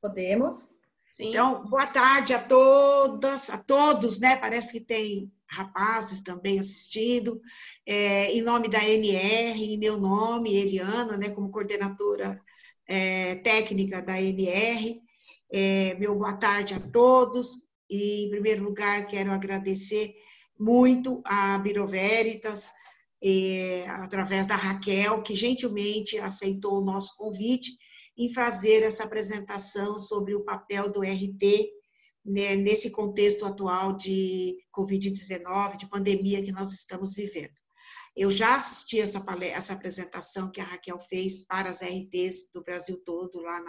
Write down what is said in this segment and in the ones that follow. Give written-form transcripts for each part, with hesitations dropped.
Podemos? Sim. Então, boa tarde a todas, a todos, né? Parece que tem rapazes também assistindo. Em nome da NR, em meu nome, Eliana, né, como coordenadora técnica da NR, meu boa tarde a todos. E, em primeiro lugar, quero agradecer muito a Bureau Veritas, através da Raquel, que gentilmente aceitou o nosso convite em fazer essa apresentação sobre o papel do RT, né, nesse contexto atual de Covid-19, de pandemia que nós estamos vivendo. Eu já assisti essa apresentação que a Raquel fez para as RTs do Brasil todo, lá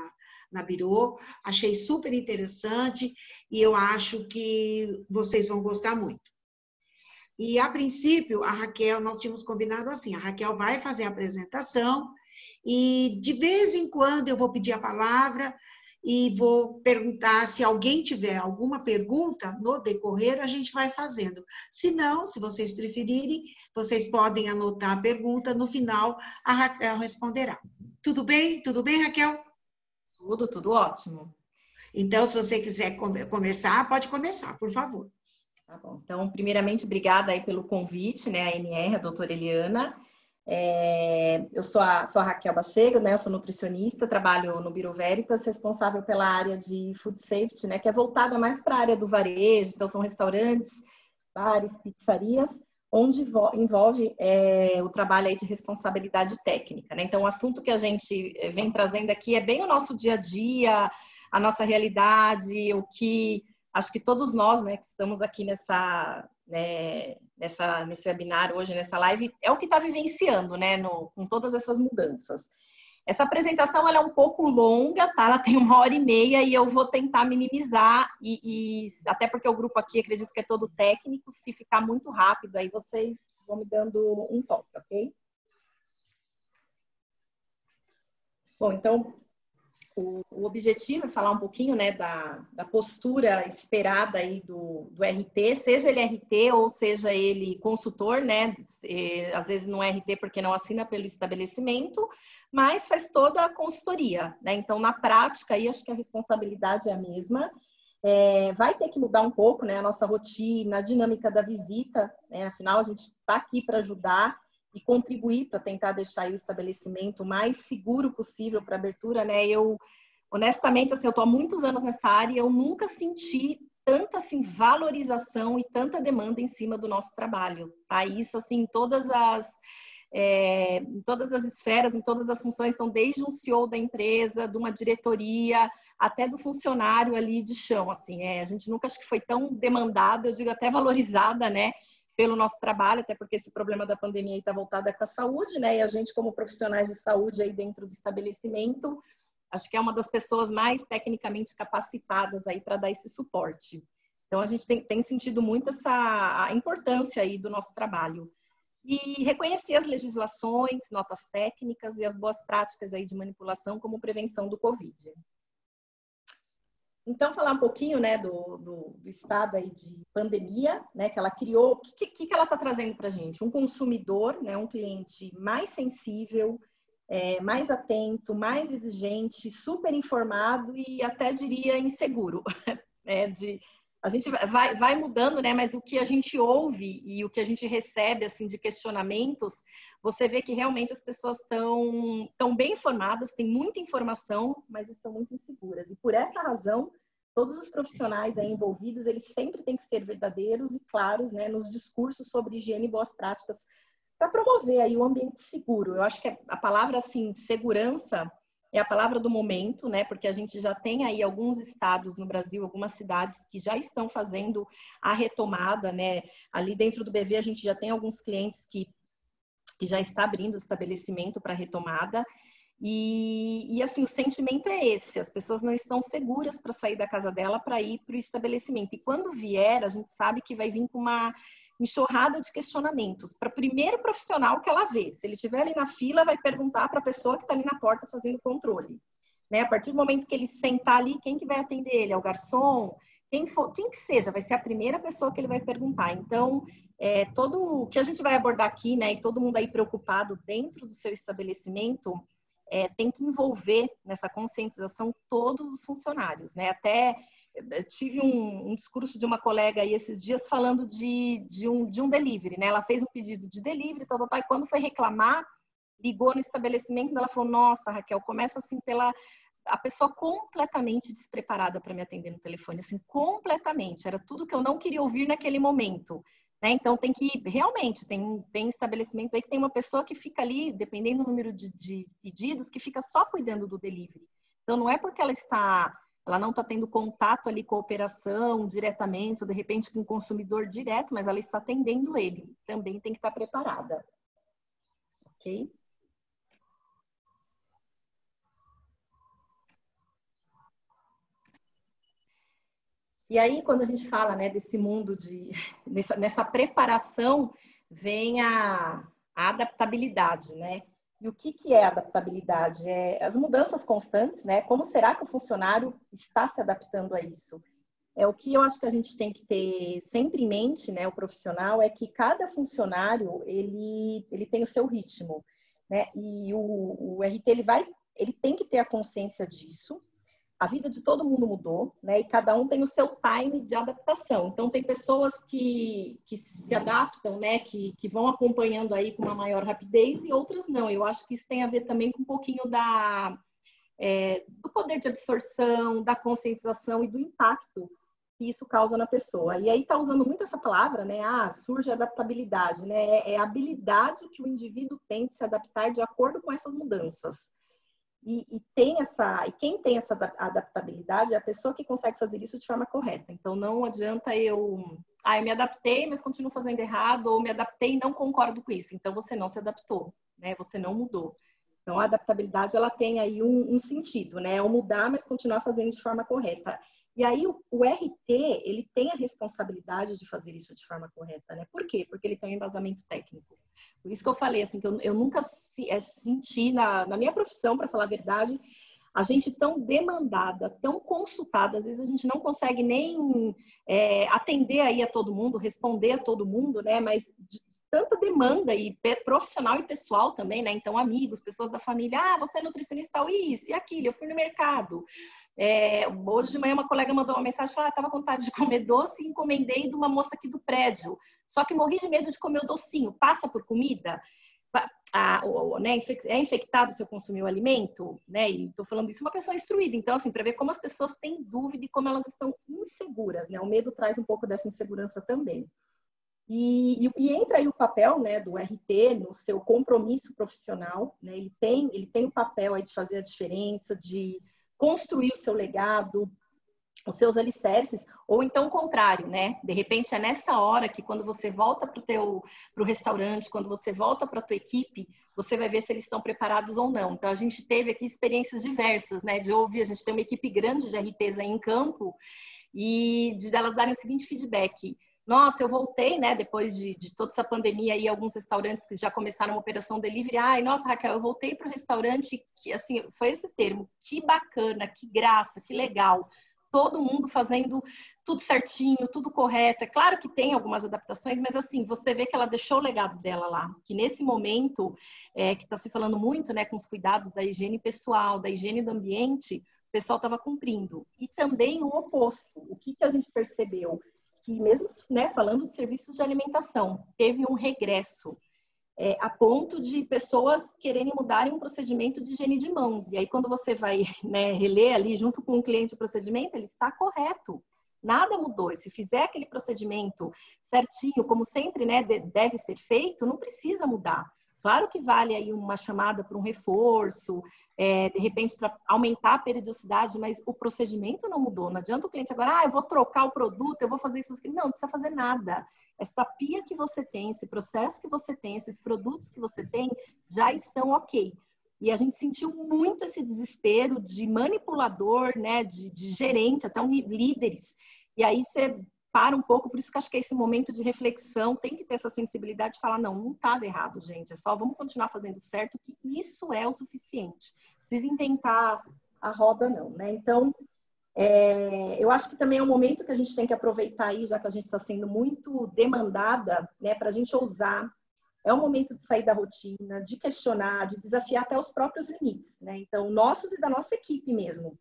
na Bureau. Achei super interessante e eu acho que vocês vão gostar muito. E, a princípio, a Raquel, nós tínhamos combinado assim, a Raquel vai fazer a apresentação e, de vez em quando, eu vou pedir a palavra e vou perguntar se alguém tiver alguma pergunta no decorrer, a gente vai fazendo. Se não, se vocês preferirem, vocês podem anotar a pergunta, no final a Raquel responderá. Tudo bem? Tudo bem, Raquel? Tudo ótimo. Então, se você quiser começar, pode começar, por favor. Tá bom. Então, primeiramente, obrigada aí pelo convite, né, a NR, a doutora Eliana. Eu sou a Raquel Bachega, né, eu sou nutricionista, trabalho no Bureau Veritas, responsável pela área de Food Safety, né, que é voltada mais para a área do varejo, então são restaurantes, bares, pizzarias, onde envolve o trabalho aí de responsabilidade técnica, né? Então, o assunto que a gente vem trazendo aqui é bem o nosso dia a dia, a nossa realidade, o que acho que todos nós, né, que estamos aqui nesse webinar hoje, nessa live, é o que está vivenciando, né, com todas essas mudanças. Essa apresentação ela é um pouco longa, tá? Ela tem 1h30 e eu vou tentar minimizar, até porque o grupo aqui, acredito que é todo técnico, se ficar muito rápido, aí vocês vão me dando um toque, ok? Bom, então, o objetivo é falar um pouquinho, né, da postura esperada aí do RT, seja ele RT ou seja ele consultor, né, às vezes não é RT porque não assina pelo estabelecimento, mas faz toda a consultoria, né, então na prática aí acho que a responsabilidade é a mesma, vai ter que mudar um pouco, né, a nossa rotina, a dinâmica da visita, né, afinal a gente está aqui para ajudar e contribuir para tentar deixar aí o estabelecimento o mais seguro possível para abertura, né? Eu, honestamente, assim, eu estou há muitos anos nessa área e eu nunca senti tanta, assim, valorização e tanta demanda em cima do nosso trabalho, tá? Isso, assim, em todas as esferas, em todas as funções, então, desde um CEO da empresa, de uma diretoria, até do funcionário ali de chão, assim, a gente nunca acho que foi tão demandada, eu digo até valorizada, né? Pelo nosso trabalho, até porque esse problema da pandemia está voltado com a saúde, né? E a gente, como profissionais de saúde aí dentro do estabelecimento, acho que é uma das pessoas mais tecnicamente capacitadas aí para dar esse suporte. Então, a gente tem sentido muito a importância aí do nosso trabalho. E reconhecer as legislações, notas técnicas e as boas práticas aí de manipulação como prevenção do Covid. Então, falar um pouquinho, né, do estado aí de pandemia, né, que ela criou, o que ela está trazendo para a gente? Um consumidor, né, um cliente mais sensível, mais atento, mais exigente, super informado e até diria inseguro. A gente vai mudando, né, mas o que a gente ouve e o que a gente recebe assim, de questionamentos, você vê que realmente as pessoas estão bem informadas, têm muita informação, mas estão muito inseguras. E por essa razão, todos os profissionais aí envolvidos, eles sempre têm que ser verdadeiros e claros, né, nos discursos sobre higiene e boas práticas para promover aí o ambiente seguro. Eu acho que a palavra, assim, segurança é a palavra do momento, né, porque a gente já tem aí alguns estados no Brasil, algumas cidades que já estão fazendo a retomada, né, ali dentro do BV a gente já tem alguns clientes que já está abrindo o estabelecimento para retomada. E assim, o sentimento é esse, as pessoas não estão seguras para sair da casa dela para ir para o estabelecimento. E quando vier, a gente sabe que vai vir com uma enxurrada de questionamentos para o primeiro profissional que ela vê. Se ele estiver ali na fila, vai perguntar para a pessoa que está ali na porta fazendo controle. Né? A partir do momento que ele sentar ali, quem que vai atender ele? É o garçom? Quem que seja, vai ser a primeira pessoa que ele vai perguntar. Então, todo o que a gente vai abordar aqui, né, e todo mundo aí preocupado dentro do seu estabelecimento, tem que envolver nessa conscientização todos os funcionários, né? Até tive um discurso de uma colega aí esses dias falando de um delivery, né? Ela fez um pedido de delivery, tal, e quando foi reclamar, ligou no estabelecimento e ela falou, nossa, Raquel, começa assim a pessoa completamente despreparada para me atender no telefone, assim, completamente. Era tudo que eu não queria ouvir naquele momento, né? Então, realmente, tem estabelecimentos aí que tem uma pessoa que fica ali, dependendo do número de pedidos, que fica só cuidando do delivery. Então, não é porque ela não está tendo contato ali com a operação diretamente, ou de repente com o consumidor direto, mas ela está atendendo ele. Também tem que estar preparada. Ok? E aí, quando a gente fala, né, desse mundo nessa preparação, vem a adaptabilidade, né? E o que é adaptabilidade? É as mudanças constantes, né? Como será que o funcionário está se adaptando a isso? O que eu acho que a gente tem que ter sempre em mente, né, o profissional, é que cada funcionário, ele tem o seu ritmo, né? E o RT, ele tem que ter a consciência disso. A vida de todo mundo mudou, né? E cada um tem o seu time de adaptação. Então, tem pessoas que se adaptam, né? Que vão acompanhando aí com uma maior rapidez e outras não. Eu acho que isso tem a ver também com um pouquinho do poder de absorção, da conscientização e do impacto que isso causa na pessoa. E aí tá usando muito essa palavra, né? Surge a adaptabilidade, né? É a habilidade que o indivíduo tem de se adaptar de acordo com essas mudanças. E quem tem essa adaptabilidade é a pessoa que consegue fazer isso de forma correta. Então, não adianta eu me adaptei, mas continuo fazendo errado, ou me adaptei e não concordo com isso. Então, você não se adaptou, né? Você não mudou. Então, a adaptabilidade, ela tem aí um sentido, né? O mudar, mas continuar fazendo de forma correta. E aí, o RT, ele tem a responsabilidade de fazer isso de forma correta, né? Por quê? Porque ele tem um embasamento técnico. Por isso que eu falei, assim, que eu nunca senti na minha profissão, para falar a verdade, a gente tão demandada, tão consultada, às vezes a gente não consegue nem atender aí a todo mundo, responder a todo mundo, né? Mas tanta demanda e profissional e pessoal também, né? Então, amigos, pessoas da família, você é nutricionista, isso e aquilo, eu fui no mercado. Hoje de manhã uma colega mandou uma mensagem e falou, estava com vontade de comer doce e encomendei de uma moça aqui do prédio, só que morri de medo de comer o docinho, passa por comida? Né, é infectado se eu consumir o alimento, né? E estou falando isso uma pessoa instruída, então assim, para ver como as pessoas têm dúvida e como elas estão inseguras, né? O medo traz um pouco dessa insegurança também. E entra aí o papel, né, do RT no seu compromisso profissional, né? Ele tem o papel aí de fazer a diferença, de construir o seu legado, os seus alicerces, ou então o contrário, né? De repente é nessa hora que quando você volta para o restaurante, quando você volta para a tua equipe, você vai ver se eles estão preparados ou não. Então a gente teve aqui experiências diversas, né? De ouvir, a gente tem uma equipe grande de RTs aí em campo e de elas darem o seguinte feedback: nossa, eu voltei, né, depois de toda essa pandemia aí, alguns restaurantes que já começaram uma operação delivery. Nossa, Raquel, eu voltei para o restaurante, que, assim, foi esse termo, que bacana, que graça, que legal. Todo mundo fazendo tudo certinho, tudo correto. É claro que tem algumas adaptações, mas assim, você vê que ela deixou o legado dela lá. Que nesse momento, que está se falando muito, né, com os cuidados da higiene pessoal, da higiene do ambiente, o pessoal estava cumprindo. E também o oposto. O que a gente percebeu? Que mesmo, né, falando de serviços de alimentação, teve um regresso a ponto de pessoas quererem mudarem um procedimento de higiene de mãos. E aí, quando você vai, né, reler ali junto com o cliente o procedimento, ele está correto. Nada mudou. E se fizer aquele procedimento certinho, como sempre, né, deve ser feito, não precisa mudar. Claro que vale aí uma chamada para um reforço, de repente para aumentar a periodicidade, mas o procedimento não mudou. Não adianta o cliente agora, eu vou trocar o produto, eu vou fazer isso. Não precisa fazer nada. Essa pia que você tem, esse processo que você tem, esses produtos que você tem, já estão ok. E a gente sentiu muito esse desespero de manipulador, né, de gerente, até líderes. E aí você para um pouco, por isso que acho que esse momento de reflexão tem que ter essa sensibilidade de falar, não estava errado, gente, é só vamos continuar fazendo certo, que isso é o suficiente. Não precisa inventar a roda, não, né? Então, eu acho que também é um momento que a gente tem que aproveitar aí, já que a gente está sendo muito demandada, né, para a gente ousar, é o momento de sair da rotina, de questionar, de desafiar até os próprios limites, né? Então, nossos e da nossa equipe mesmo.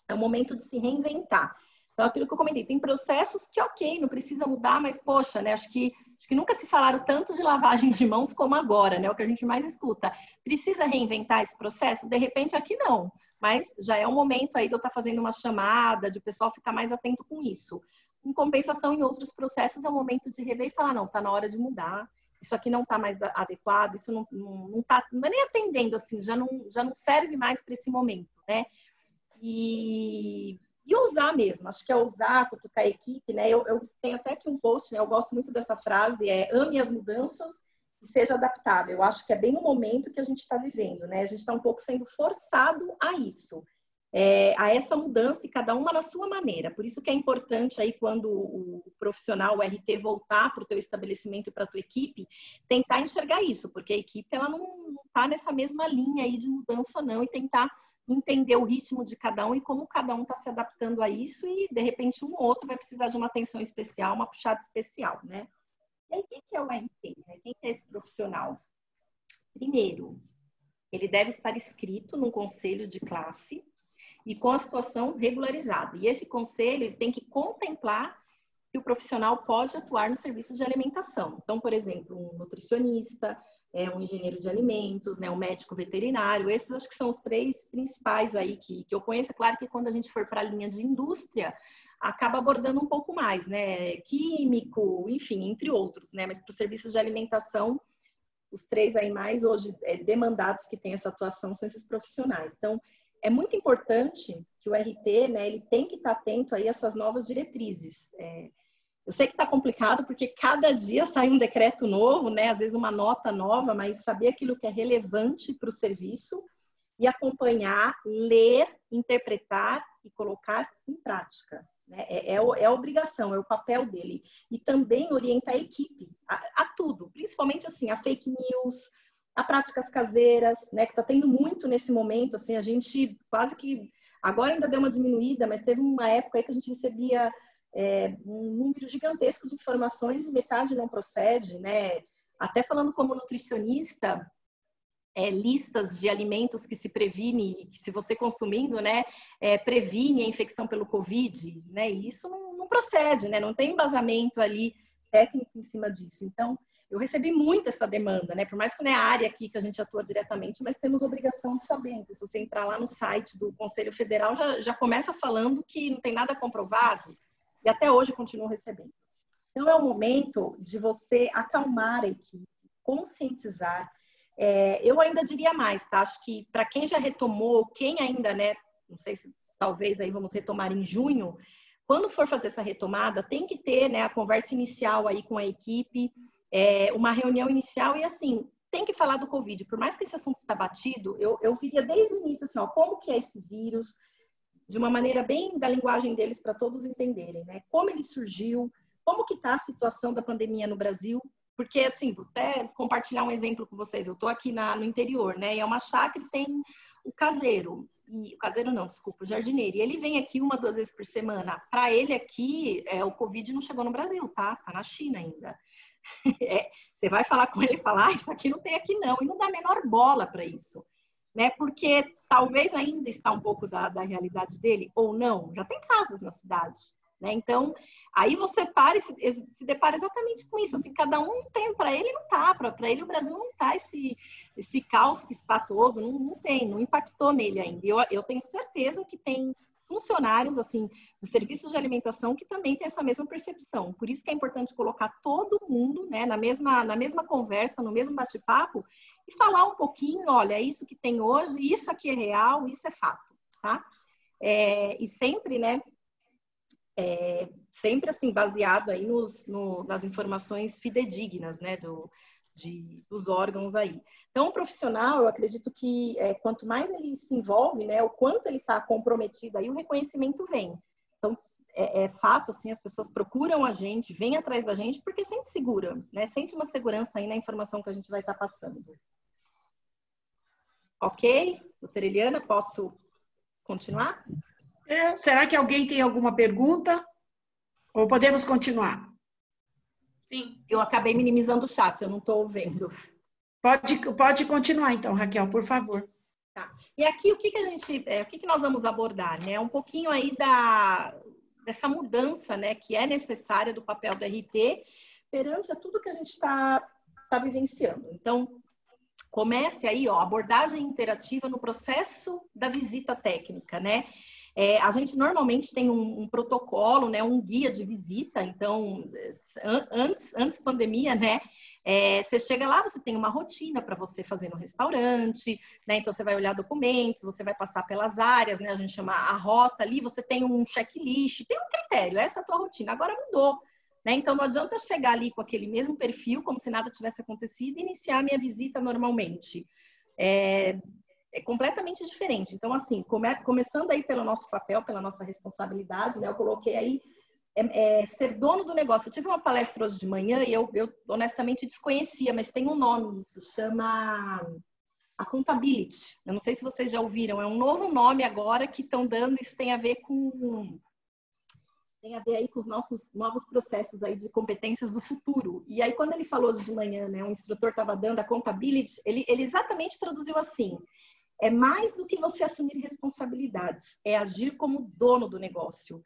É o momento de se reinventar. Então, aquilo que eu comentei, tem processos que, ok, não precisa mudar, mas, poxa, né? Acho que nunca se falaram tanto de lavagem de mãos como agora, né? O que a gente mais escuta. Precisa reinventar esse processo? De repente, aqui não. Mas já é um momento aí de eu estar fazendo uma chamada, de o pessoal ficar mais atento com isso. Em compensação, em outros processos, é o momento de rever e falar, não, está na hora de mudar. Isso aqui não está mais adequado, isso não é nem atendendo, assim, já não serve mais para esse momento, né? E ousar mesmo, acho que é ousar, cutucar a equipe, né? Eu tenho até aqui um post, né? Eu gosto muito dessa frase, ame as mudanças e seja adaptável. Eu acho que é bem o momento que a gente está vivendo, né? A gente está um pouco sendo forçado a isso, a essa mudança e cada uma na sua maneira. Por isso que é importante aí quando o profissional, o RT, voltar para o teu estabelecimento e para a tua equipe, tentar enxergar isso, porque a equipe ela não está nessa mesma linha aí de mudança não, e tentar entender o ritmo de cada um e como cada um está se adaptando a isso e, de repente, um ou outro vai precisar de uma atenção especial, uma puxada especial, né? E aí, quem que é o RT, né? Quem que é esse profissional? Primeiro, ele deve estar inscrito num conselho de classe e com a situação regularizada. E esse conselho ele tem que contemplar que o profissional pode atuar no serviço de alimentação. Então, por exemplo, um nutricionista, um engenheiro de alimentos, né, um médico veterinário, esses acho que são os 3 principais aí que eu conheço. É claro que quando a gente for para a linha de indústria, acaba abordando um pouco mais, né, químico, enfim, entre outros, né, mas para o serviço de alimentação, os 3 aí mais hoje demandados que têm essa atuação são esses profissionais. Então, é muito importante que o RT, né, ele tem que estar atento aí a essas novas diretrizes. Eu sei que está complicado porque cada dia sai um decreto novo, né? Às vezes uma nota nova, mas saber aquilo que é relevante para o serviço e acompanhar, ler, interpretar e colocar em prática. Né? É a obrigação, é o papel dele. E também orientar a equipe a tudo, principalmente assim, a fake news, a práticas caseiras, né? Que está tendo muito nesse momento. Assim, a gente quase que agora ainda deu uma diminuída, mas teve uma época aí que a gente recebia um número gigantesco de informações e metade não procede, né? Até falando como nutricionista, listas de alimentos que se previne, que se você consumindo, né, previne a infecção pelo Covid, né? E isso não procede, né? Não tem embasamento ali técnico em cima disso. Então, eu recebi muito essa demanda, né? Por mais que não é a área aqui que a gente atua diretamente, mas temos obrigação de saber. Então, se você entrar lá no site do Conselho Federal, já começa falando que não tem nada comprovado. E até hoje continuo recebendo. Então, é o momento de você acalmar a equipe, conscientizar. Eu ainda diria mais, tá? Acho que para quem já retomou, quem ainda, né? Não sei se talvez aí vamos retomar em junho. Quando for fazer essa retomada, tem que ter, né, a conversa inicial aí com a equipe, uma reunião inicial e, assim, tem que falar do Covid. Por mais que esse assunto está batido, eu viria desde o início, assim, ó, como que é esse vírus, de uma maneira bem da linguagem deles para todos entenderem, né? Como ele surgiu, como que está a situação da pandemia no Brasil, porque, assim, vou até compartilhar um exemplo com vocês. Eu estou aqui no interior, né? E é uma chácara e tem o caseiro. O caseiro não, desculpa, o jardineiro. E ele vem aqui 1, 2 vezes por semana. Para ele aqui, o Covid não chegou no Brasil, tá? Tá na China ainda. Você vai falar com ele e falar, isso aqui não tem aqui não. E não dá a menor bola para isso. Né? Porque talvez ainda está um pouco da realidade dele, ou não. Já tem casos na cidade. Né? Então, aí você para e se depara exatamente com isso. Assim, cada um tem, para ele não tá, para ele o Brasil não tá esse caos que está todo, não tem, não impactou nele ainda. Eu tenho certeza que tem funcionários assim dos serviços de alimentação que também tem essa mesma percepção. Por isso que é importante colocar todo mundo, né, na mesma conversa, no mesmo bate-papo e falar um pouquinho, olha, é isso que tem hoje, isso aqui é real, isso é fato, tá? E sempre, né, sempre assim, baseado aí nas informações fidedignas, né, dos órgãos aí. Então, o profissional, eu acredito que quanto mais ele se envolve, né, o quanto ele está comprometido, aí o reconhecimento vem. Então, é fato, assim, as pessoas procuram a gente, vêm atrás da gente, porque sente segura, né, sente uma segurança aí na informação que a gente vai estar passando. Ok? Doutora Eliana, posso continuar? Será que alguém tem alguma pergunta? Ou podemos continuar? Sim. Eu acabei minimizando o chat, eu não estou vendo. Pode continuar, então, Raquel, por favor. Tá. E aqui, o que nós vamos abordar, né? Um pouquinho aí dessa mudança, né, que é necessária do papel do RT perante a tudo que a gente está vivenciando. Então, comece aí, ó, abordagem interativa no processo da visita técnica, né? A gente normalmente tem um protocolo, né, um guia de visita. Então, antes pandemia, né? Você chega lá, você tem uma rotina para você fazer no restaurante, né? Então, você vai olhar documentos, você vai passar pelas áreas, né? A gente chama a rota ali, você tem um checklist, tem um critério, essa é a tua rotina. Agora mudou, né? Então, não adianta chegar ali com aquele mesmo perfil, como se nada tivesse acontecido, e iniciar a minha visita normalmente. É completamente diferente. Então, assim, começando aí pelo nosso papel, pela nossa responsabilidade, né? Eu coloquei aí ser dono do negócio. Eu tive uma palestra hoje de manhã e eu honestamente desconhecia, mas tem um nome isso, chama Accountability. Eu não sei se vocês já ouviram, é um novo nome agora que estão dando, isso tem a ver aí com os nossos novos processos aí de competências do futuro. E aí, quando ele falou hoje de manhã, né, um instrutor estava dando Accountability, ele exatamente traduziu assim: é mais do que você assumir responsabilidades, é agir como dono do negócio.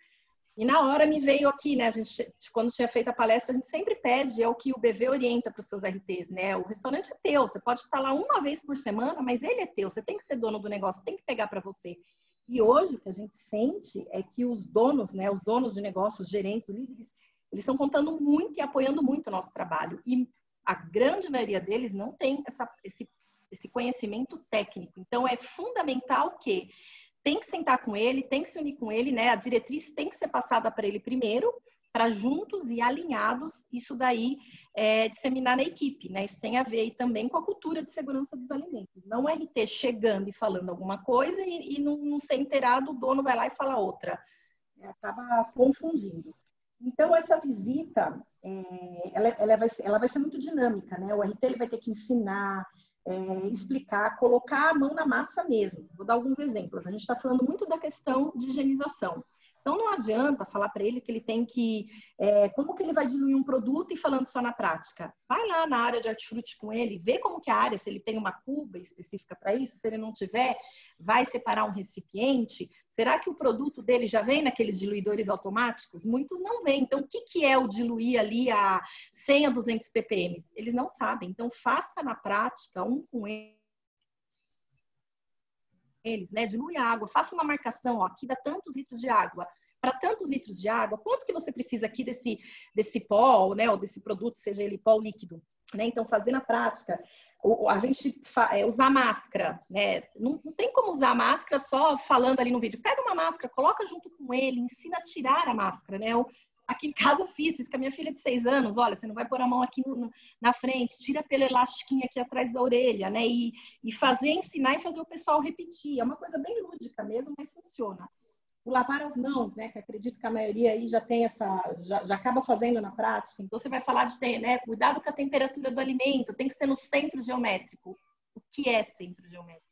E na hora me veio aqui, né? A gente, quando tinha feito a palestra, a gente sempre pede, é o que o BV orienta para os seus RTs, né? O restaurante é teu, você pode estar lá uma vez por semana, mas ele é teu, você tem que ser dono do negócio, tem que pegar para você. E hoje o que a gente sente é que os donos, né? Os donos de negócios, gerentes, líderes, eles estão contando muito e apoiando muito o nosso trabalho. E a grande maioria deles não tem esse conhecimento técnico. Então, é fundamental que tem que sentar com ele, tem que se unir com ele, né? A diretriz tem que ser passada para ele primeiro, para juntos e alinhados, isso daí disseminar na equipe, né? Isso tem a ver aí também com a cultura de segurança dos alimentos. Não o RT chegando e falando alguma coisa e não ser inteirado, o dono vai lá e fala outra. Acaba confundindo. Então, essa visita, ela vai ser muito dinâmica, né? O RT ele vai ter que ensinar, explicar, colocar a mão na massa mesmo. Vou dar alguns exemplos. A gente está falando muito da questão de higienização. Então, não adianta falar para ele que ele tem que... como que ele vai diluir um produto e falando só na prática? Vai lá na área de hortifruti com ele, vê como que é a área, se ele tem uma cuba específica para isso, se ele não tiver, vai separar um recipiente. Será que o produto dele já vem naqueles diluidores automáticos? Muitos não vêm. Então, o que é o diluir ali a 100 a 200 ppm? Eles não sabem. Então, faça na prática, um com eles, né? Dilui a água, faça uma marcação, ó, aqui dá tantos litros de água. Para tantos litros de água, quanto que você precisa aqui desse pó, né? Ou desse produto, seja ele pó ou líquido, né? Então, fazer na prática. A gente usar máscara, né? Não tem como usar máscara só falando ali no vídeo. Pega uma máscara, coloca junto com ele, ensina a tirar a máscara, né? Aqui em casa eu fiz com a minha filha de 6 anos. Olha, você não vai pôr a mão aqui na frente, tira pelo elastiquinho aqui atrás da orelha, né? E ensinar e fazer o pessoal repetir. É uma coisa bem lúdica mesmo, mas funciona. O lavar as mãos, né? Que acredito que a maioria aí já tem já acaba fazendo na prática. Então, você vai falar de né, cuidado com a temperatura do alimento, tem que ser no centro geométrico. O que é centro geométrico?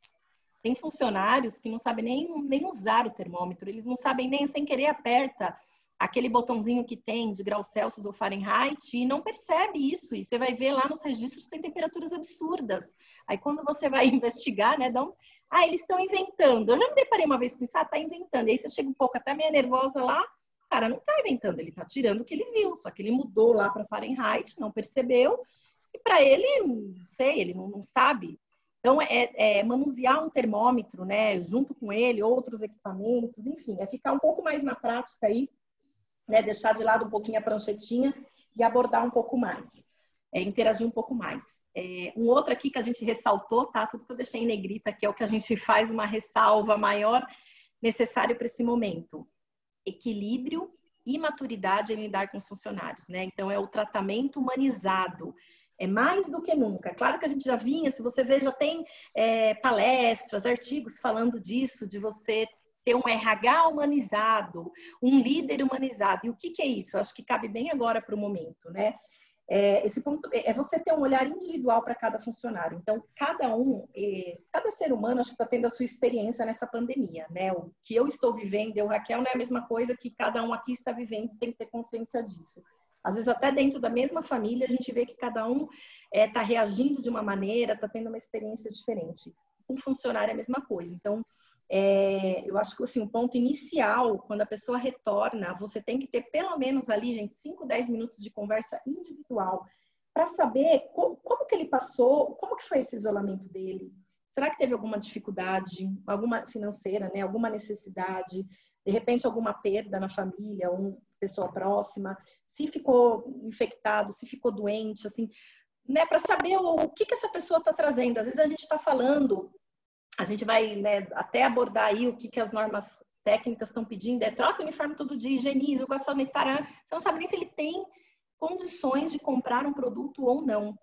Tem funcionários que não sabem nem usar o termômetro, eles não sabem nem, sem querer, aperta aquele botãozinho que tem de graus Celsius ou Fahrenheit e não percebe isso. E você vai ver lá nos registros tem temperaturas absurdas. Aí quando você vai investigar, né, eles estão inventando. Eu já me deparei uma vez com isso, tá inventando. E aí você chega um pouco até meio nervosa lá, o cara não tá inventando, ele tá tirando o que ele viu, só que ele mudou lá para Fahrenheit, não percebeu, e para ele, não sei, ele não sabe. Então, manusear um termômetro, né, junto com ele, outros equipamentos, enfim, ficar um pouco mais na prática aí, né, deixar de lado um pouquinho a pranchetinha e abordar um pouco mais, interagir um pouco mais. Um outro aqui que a gente ressaltou, tá? Tudo que eu deixei em negrita, que é o que a gente faz uma ressalva maior necessário para esse momento. Equilíbrio e maturidade em lidar com os funcionários, né? Então, é o tratamento humanizado. É mais do que nunca. Claro que a gente já vinha, se você ver, já tem palestras, artigos falando disso, de você ter um RH humanizado, um líder humanizado. E o que é isso? Eu acho que cabe bem agora para o momento, né? Esse ponto é você ter um olhar individual para cada funcionário. Então, cada ser humano, acho que está tendo a sua experiência nessa pandemia, né? O que eu estou vivendo, Raquel, não é a mesma coisa que cada um aqui está vivendo, tem que ter consciência disso. Às vezes até dentro da mesma família a gente vê que cada um está reagindo de uma maneira, está tendo uma experiência diferente. Com funcionário é a mesma coisa. Então, eu acho que assim, o ponto inicial, quando a pessoa retorna, você tem que ter pelo menos ali, gente, 5, 10 minutos de conversa individual para saber como que ele passou, como que foi esse isolamento dele. Será que teve alguma dificuldade, alguma financeira, né? Alguma necessidade, de repente alguma perda na família, ou uma pessoa próxima, se ficou infectado, se ficou doente, assim, né? Para saber o que essa pessoa está trazendo. Às vezes a gente está falando, a gente vai, né, até abordar aí o que as normas técnicas estão pedindo, troca o uniforme todo dia, higieniza, o sanitário, você não sabe nem se ele tem condições de comprar um produto ou não.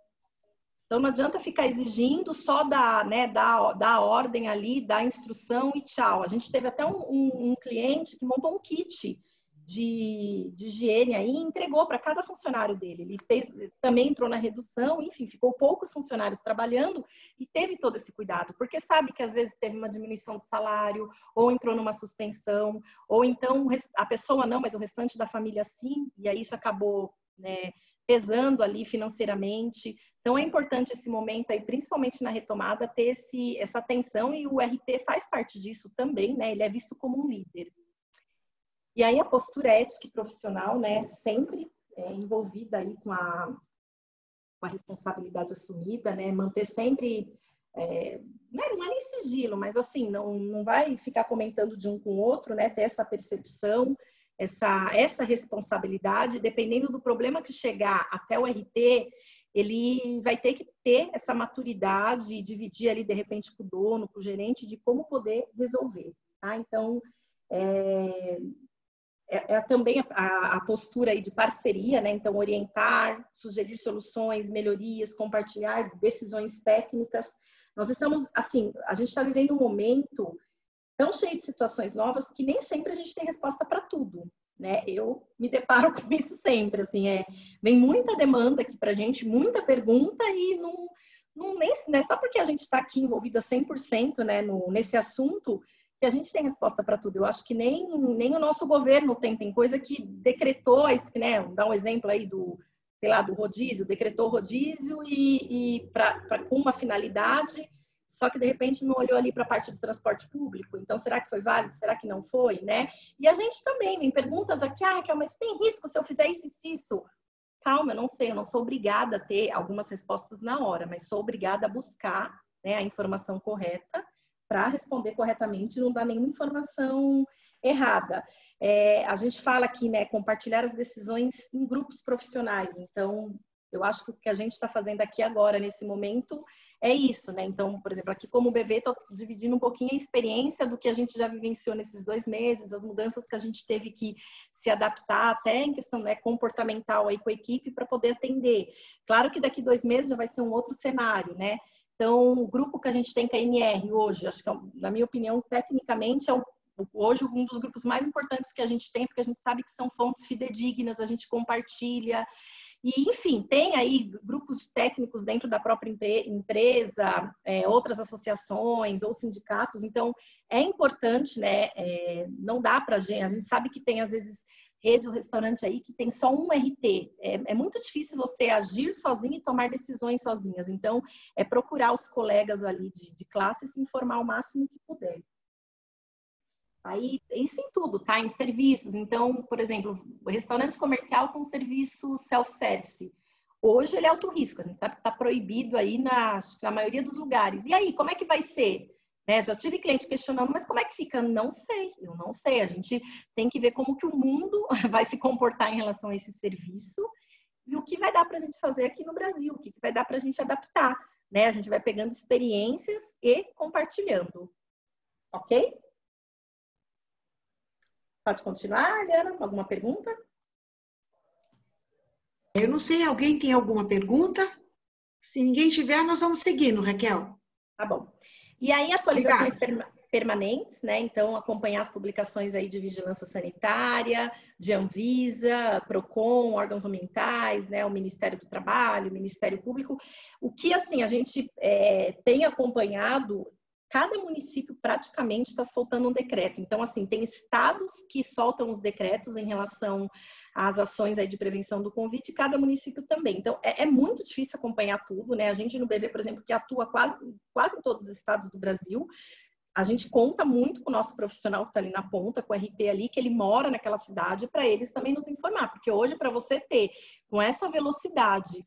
Então, não adianta ficar exigindo só da ordem ali, da instrução e tchau. A gente teve até um cliente que montou um kit de higiene aí e entregou para cada funcionário dele. Ele também entrou na redução, enfim, ficou poucos funcionários trabalhando e teve todo esse cuidado, porque sabe que às vezes teve uma diminuição de salário, ou entrou numa suspensão, ou então a pessoa não, mas o restante da família sim, e aí isso acabou, né, pesando ali financeiramente. Então, é importante esse momento aí, principalmente na retomada, ter essa atenção, e o RT faz parte disso também, né? Ele é visto como um líder. E aí, a postura ética e profissional, né? Sempre envolvida aí com a responsabilidade assumida, né? Manter sempre, não é nem sigilo, mas assim, não vai ficar comentando de um com o outro, né? Ter essa percepção, essa responsabilidade, dependendo do problema que chegar até o RT, ele vai ter que ter essa maturidade, dividir ali, de repente, com o dono, com o gerente, de como poder resolver, tá? Então, também a postura aí de parceria, né? Então, orientar, sugerir soluções, melhorias, compartilhar decisões técnicas. Nós estamos, assim, a gente está vivendo um momento tão cheio de situações novas que nem sempre a gente tem resposta para tudo, né? Eu me deparo com isso sempre, assim, vem muita demanda aqui para a gente, muita pergunta e não é só porque a gente está aqui envolvida 100%, né, nesse assunto que a gente tem resposta para tudo. Eu acho que nem o nosso governo tem coisa que decretou, né, vou dar um exemplo aí sei lá, do rodízio, decretou rodízio com uma finalidade, só que de repente não olhou ali para a parte do transporte público. Então, será que foi válido? Será que não foi, né? E a gente também, vem perguntas aqui, Raquel, mas tem risco se eu fizer isso e isso? Calma, eu não sei, eu não sou obrigada a ter algumas respostas na hora, mas sou obrigada a buscar, né, a informação correta para responder corretamente e não dar nenhuma informação errada. A gente fala aqui, né, compartilhar as decisões em grupos profissionais. Então, eu acho que o que a gente está fazendo aqui agora, nesse momento, é isso, né? Então, por exemplo, aqui como BV, estou dividindo um pouquinho a experiência do que a gente já vivenciou nesses 2 meses, as mudanças que a gente teve que se adaptar, até em questão, né, comportamental aí com a equipe, para poder atender. Claro que daqui 2 meses já vai ser um outro cenário, né? Então, o grupo que a gente tem com a NR hoje, acho que, na minha opinião, tecnicamente, hoje um dos grupos mais importantes que a gente tem, porque a gente sabe que são fontes fidedignas, a gente compartilha. E, enfim, tem aí grupos técnicos dentro da própria empresa, outras associações ou sindicatos. Então, é importante, né? Não dá para a gente sabe que tem, às vezes, rede ou restaurante aí que tem só um RT. É muito difícil você agir sozinho e tomar decisões sozinhas. Então, é procurar os colegas ali de classe e se informar o máximo que puder. Aí, isso em tudo, tá? Em serviços. Então, por exemplo, o restaurante comercial com serviço self-service. Hoje ele é alto risco, a gente sabe que está proibido aí na maioria dos lugares. E aí, como é que vai ser? Né? Já tive cliente questionando, mas como é que fica? Não sei, eu não sei. A gente tem que ver como que o mundo vai se comportar em relação a esse serviço e o que vai dar para a gente fazer aqui no Brasil, o que vai dar para a gente adaptar. Né? A gente vai pegando experiências e compartilhando. Ok? Pode continuar, Eliana? Alguma pergunta? Eu não sei, alguém tem alguma pergunta? Se ninguém tiver, nós vamos seguindo, Raquel. Tá bom. E aí, atualizações permanentes, né? Então, acompanhar as publicações aí de vigilância sanitária, de Anvisa, Procon, órgãos ambientais, né? O Ministério do Trabalho, o Ministério Público. O que, assim, a gente tem acompanhado, cada município praticamente está soltando um decreto. Então, assim, tem estados que soltam os decretos em relação às ações aí de prevenção do Covid, e cada município também. Então, é muito difícil acompanhar tudo, né? A gente no BV, por exemplo, que atua quase em todos os estados do Brasil, a gente conta muito com o nosso profissional que está ali na ponta, com o RT ali, que ele mora naquela cidade, para eles também nos informar. Porque hoje, para você ter, com essa velocidade,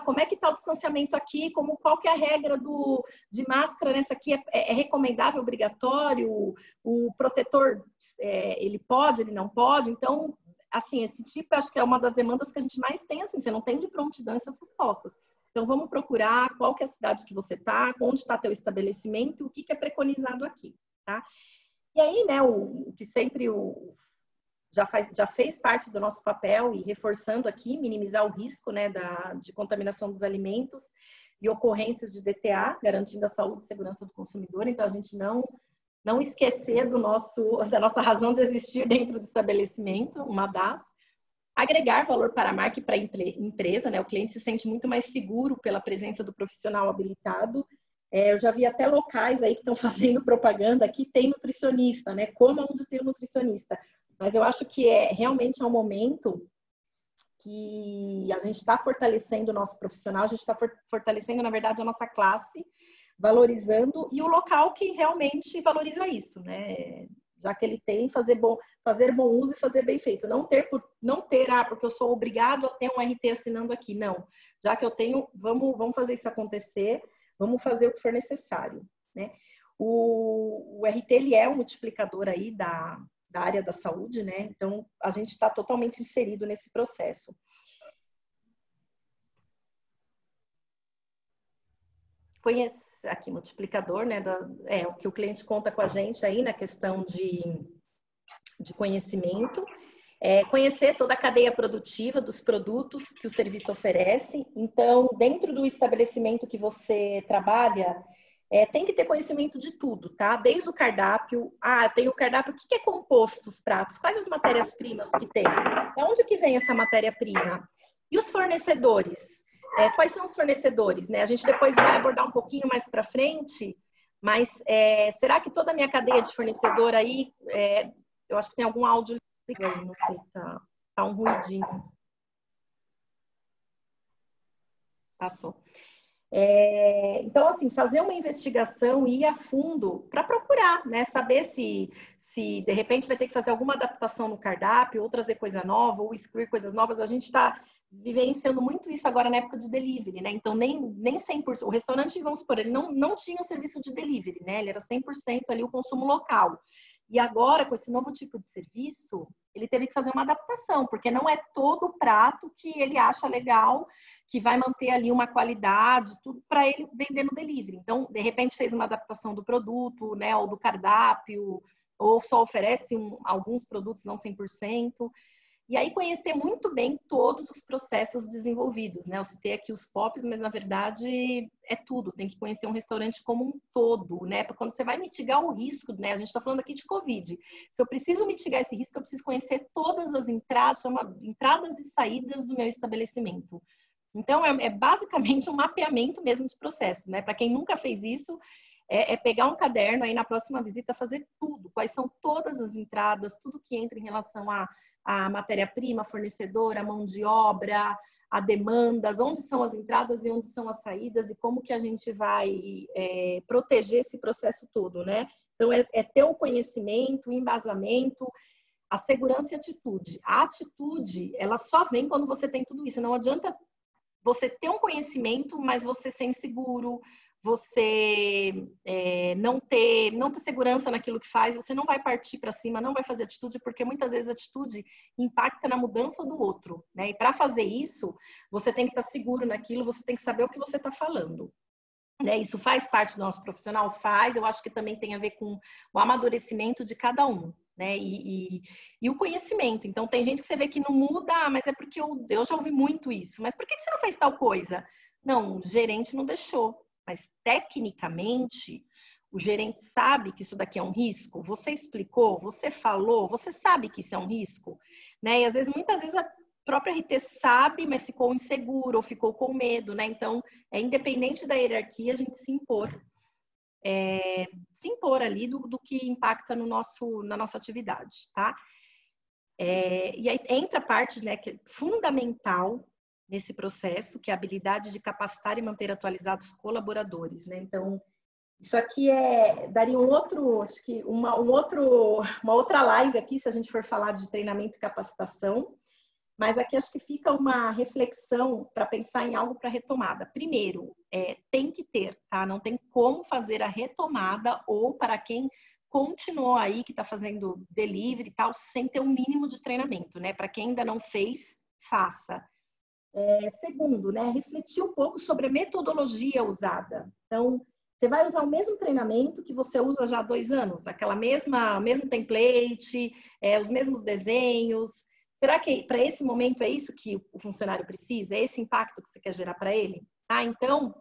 como é que está o distanciamento aqui, qual que é a regra de máscara nessa aqui, é recomendável, obrigatório, o protetor, ele pode, ele não pode. Então, assim, esse tipo, acho que é uma das demandas que a gente mais tem, assim, você não tem de prontidão essas respostas. Então, vamos procurar qual que é a cidade que você está, onde está teu estabelecimento, o que é preconizado aqui, tá? E aí, né, o que sempre já fez parte do nosso papel, e reforçando aqui, minimizar o risco, né, de contaminação dos alimentos e ocorrências de DTA, garantindo a saúde e segurança do consumidor. Então, a gente não esquecer da nossa razão de existir dentro do estabelecimento, uma das. Agregar valor para a marca e para a empresa, né? O cliente se sente muito mais seguro pela presença do profissional habilitado. Eu já vi até locais aí que estão fazendo propaganda, aqui tem nutricionista, né? Como onde tem um nutricionista. Mas eu acho que realmente é um momento que a gente está fortalecendo o nosso profissional, a gente está fortalecendo, na verdade, a nossa classe, valorizando, e o local que realmente valoriza isso, né? Já que ele tem, fazer bom uso e fazer bem feito. Não ter, porque eu sou obrigado a ter um RT assinando aqui. Não. Já que eu tenho, vamos fazer isso acontecer, vamos fazer o que for necessário, né? O RT, ele é um multiplicador aí da área da saúde, né? Então, a gente está totalmente inserido nesse processo. Conhecer aqui, multiplicador, né? O que o cliente conta com a gente aí na questão de conhecimento, conhecer toda a cadeia produtiva dos produtos que o serviço oferece. Então, dentro do estabelecimento que você trabalha, tem que ter conhecimento de tudo, tá? Desde o cardápio, tem o cardápio, o que é composto os pratos? Quais as matérias-primas que tem? De onde que vem essa matéria-prima? E os fornecedores? Quais são os fornecedores, né? A gente depois vai abordar um pouquinho mais para frente, mas será que toda a minha cadeia de fornecedor aí, eu acho que tem algum áudio aí, não sei, tá um ruidinho. Passou. Então, assim, fazer uma investigação e ir a fundo para procurar, né? Saber se de repente vai ter que fazer alguma adaptação no cardápio, ou trazer coisa nova, ou excluir coisas novas. A gente está vivenciando muito isso agora na época de delivery, né? Então, nem 100%. O restaurante, vamos supor, ele não tinha um serviço de delivery, né? Ele era 100% ali o consumo local. E agora, com esse novo tipo de serviço, ele teve que fazer uma adaptação, porque não é todo prato que ele acha legal, que vai manter ali uma qualidade, tudo para ele vender no delivery. Então, de repente, fez uma adaptação do produto, né, ou do cardápio, ou só oferece alguns produtos, não 100%. E aí conhecer muito bem todos os processos desenvolvidos, né? Eu citei aqui os POPs, mas na verdade é tudo. Tem que conhecer um restaurante como um todo, né? Para quando você vai mitigar o risco, né? A gente está falando aqui de Covid. Se eu preciso mitigar esse risco, eu preciso conhecer todas as entradas, entradas e saídas do meu estabelecimento. Então, é basicamente um mapeamento mesmo de processo, né? Para quem nunca fez isso, pegar um caderno aí na próxima visita, fazer tudo. Quais são todas as entradas, tudo que entra em relação a matéria-prima, fornecedora, mão de obra, a demandas, onde são as entradas e onde são as saídas, e como que a gente vai proteger esse processo todo, né? Então, ter o conhecimento, o embasamento, a segurança e a atitude. A atitude, ela só vem quando você tem tudo isso. Não adianta você ter um conhecimento, mas você ser inseguro, você não ter segurança naquilo que faz, você não vai partir para cima, não vai fazer atitude, porque muitas vezes a atitude impacta na mudança do outro, né? E para fazer isso, você tem que estar seguro naquilo, você tem que saber o que você está falando. Né? Isso faz parte do nosso profissional? Faz, eu acho que também tem a ver com o amadurecimento de cada um. Né? E o conhecimento. Então, tem gente que você vê que não muda, mas é porque eu já ouvi muito isso. Mas por que você não fez tal coisa? Não, o gerente não deixou. Mas, tecnicamente, o gerente sabe que isso daqui é um risco? Você explicou? Você falou? Você sabe que isso é um risco? Né? E, às vezes, muitas vezes, a própria RT sabe, mas ficou inseguro ou ficou com medo, né? Então, independente da hierarquia, a gente se impor. se impor ali do que impacta na nossa atividade, tá? E aí entra a parte, né, que é fundamental nesse processo, que é a habilidade de capacitar e manter atualizados colaboradores, né? Então, isso aqui daria acho que uma outra live aqui, se a gente for falar de treinamento e capacitação, mas aqui acho que fica uma reflexão para pensar em algo para retomada. Primeiro, tem que ter, tá? Não tem como fazer a retomada ou para quem continuou aí, que está fazendo delivery e tal, sem ter um mínimo de treinamento, né? Para quem ainda não fez, faça. Segundo, né? Refletir um pouco sobre a metodologia usada. Então, você vai usar o mesmo treinamento que você usa já há 2 anos, mesmo template, os mesmos desenhos. Será que para esse momento é isso que o funcionário precisa? É esse impacto que você quer gerar para ele? Tá? Então,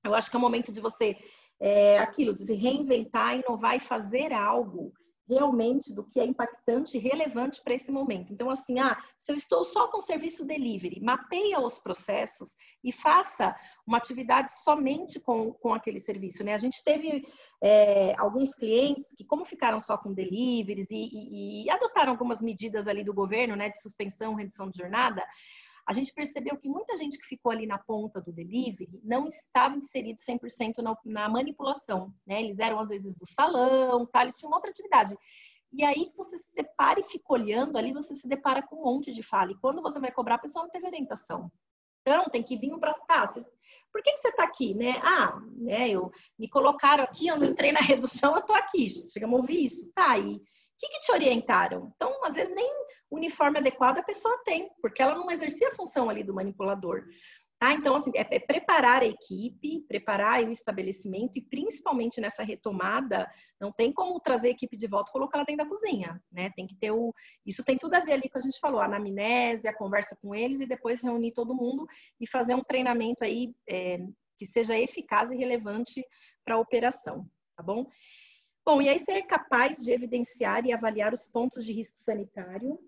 eu acho que é o momento de você, de se reinventar, inovar e fazer algo realmente do que é impactante e relevante para esse momento. Então, assim, se eu estou só com serviço delivery, mapeia os processos e faça uma atividade somente com aquele serviço, né? A gente teve alguns clientes que, como ficaram só com deliveries e adotaram algumas medidas ali do governo, né, de suspensão, redução de jornada, a gente percebeu que muita gente que ficou ali na ponta do delivery não estava inserido 100% na manipulação, né? Eles eram, às vezes, do salão, tá? Eles tinham outra atividade. E aí, você se separa e fica olhando ali, você se depara com um monte de falha. E quando você vai cobrar, a pessoa não teve orientação. Então, tem que vir para... por que você está aqui, né? Me colocaram aqui, eu não entrei na redução, eu estou aqui. Chegamos a ouvir isso? Tá, e o que te orientaram? Então, às vezes, nem uniforme adequado a pessoa tem, porque ela não exercia a função ali do manipulador. Tá? Então, assim, preparar a equipe, preparar o estabelecimento e, principalmente nessa retomada, não tem como trazer a equipe de volta e colocar ela dentro da cozinha, né? Tem que ter Isso tem tudo a ver ali com o que a gente falou, a anamnese, a conversa com eles e depois reunir todo mundo e fazer um treinamento aí que seja eficaz e relevante para a operação, tá bom? Bom, e aí ser capaz de evidenciar e avaliar os pontos de risco sanitário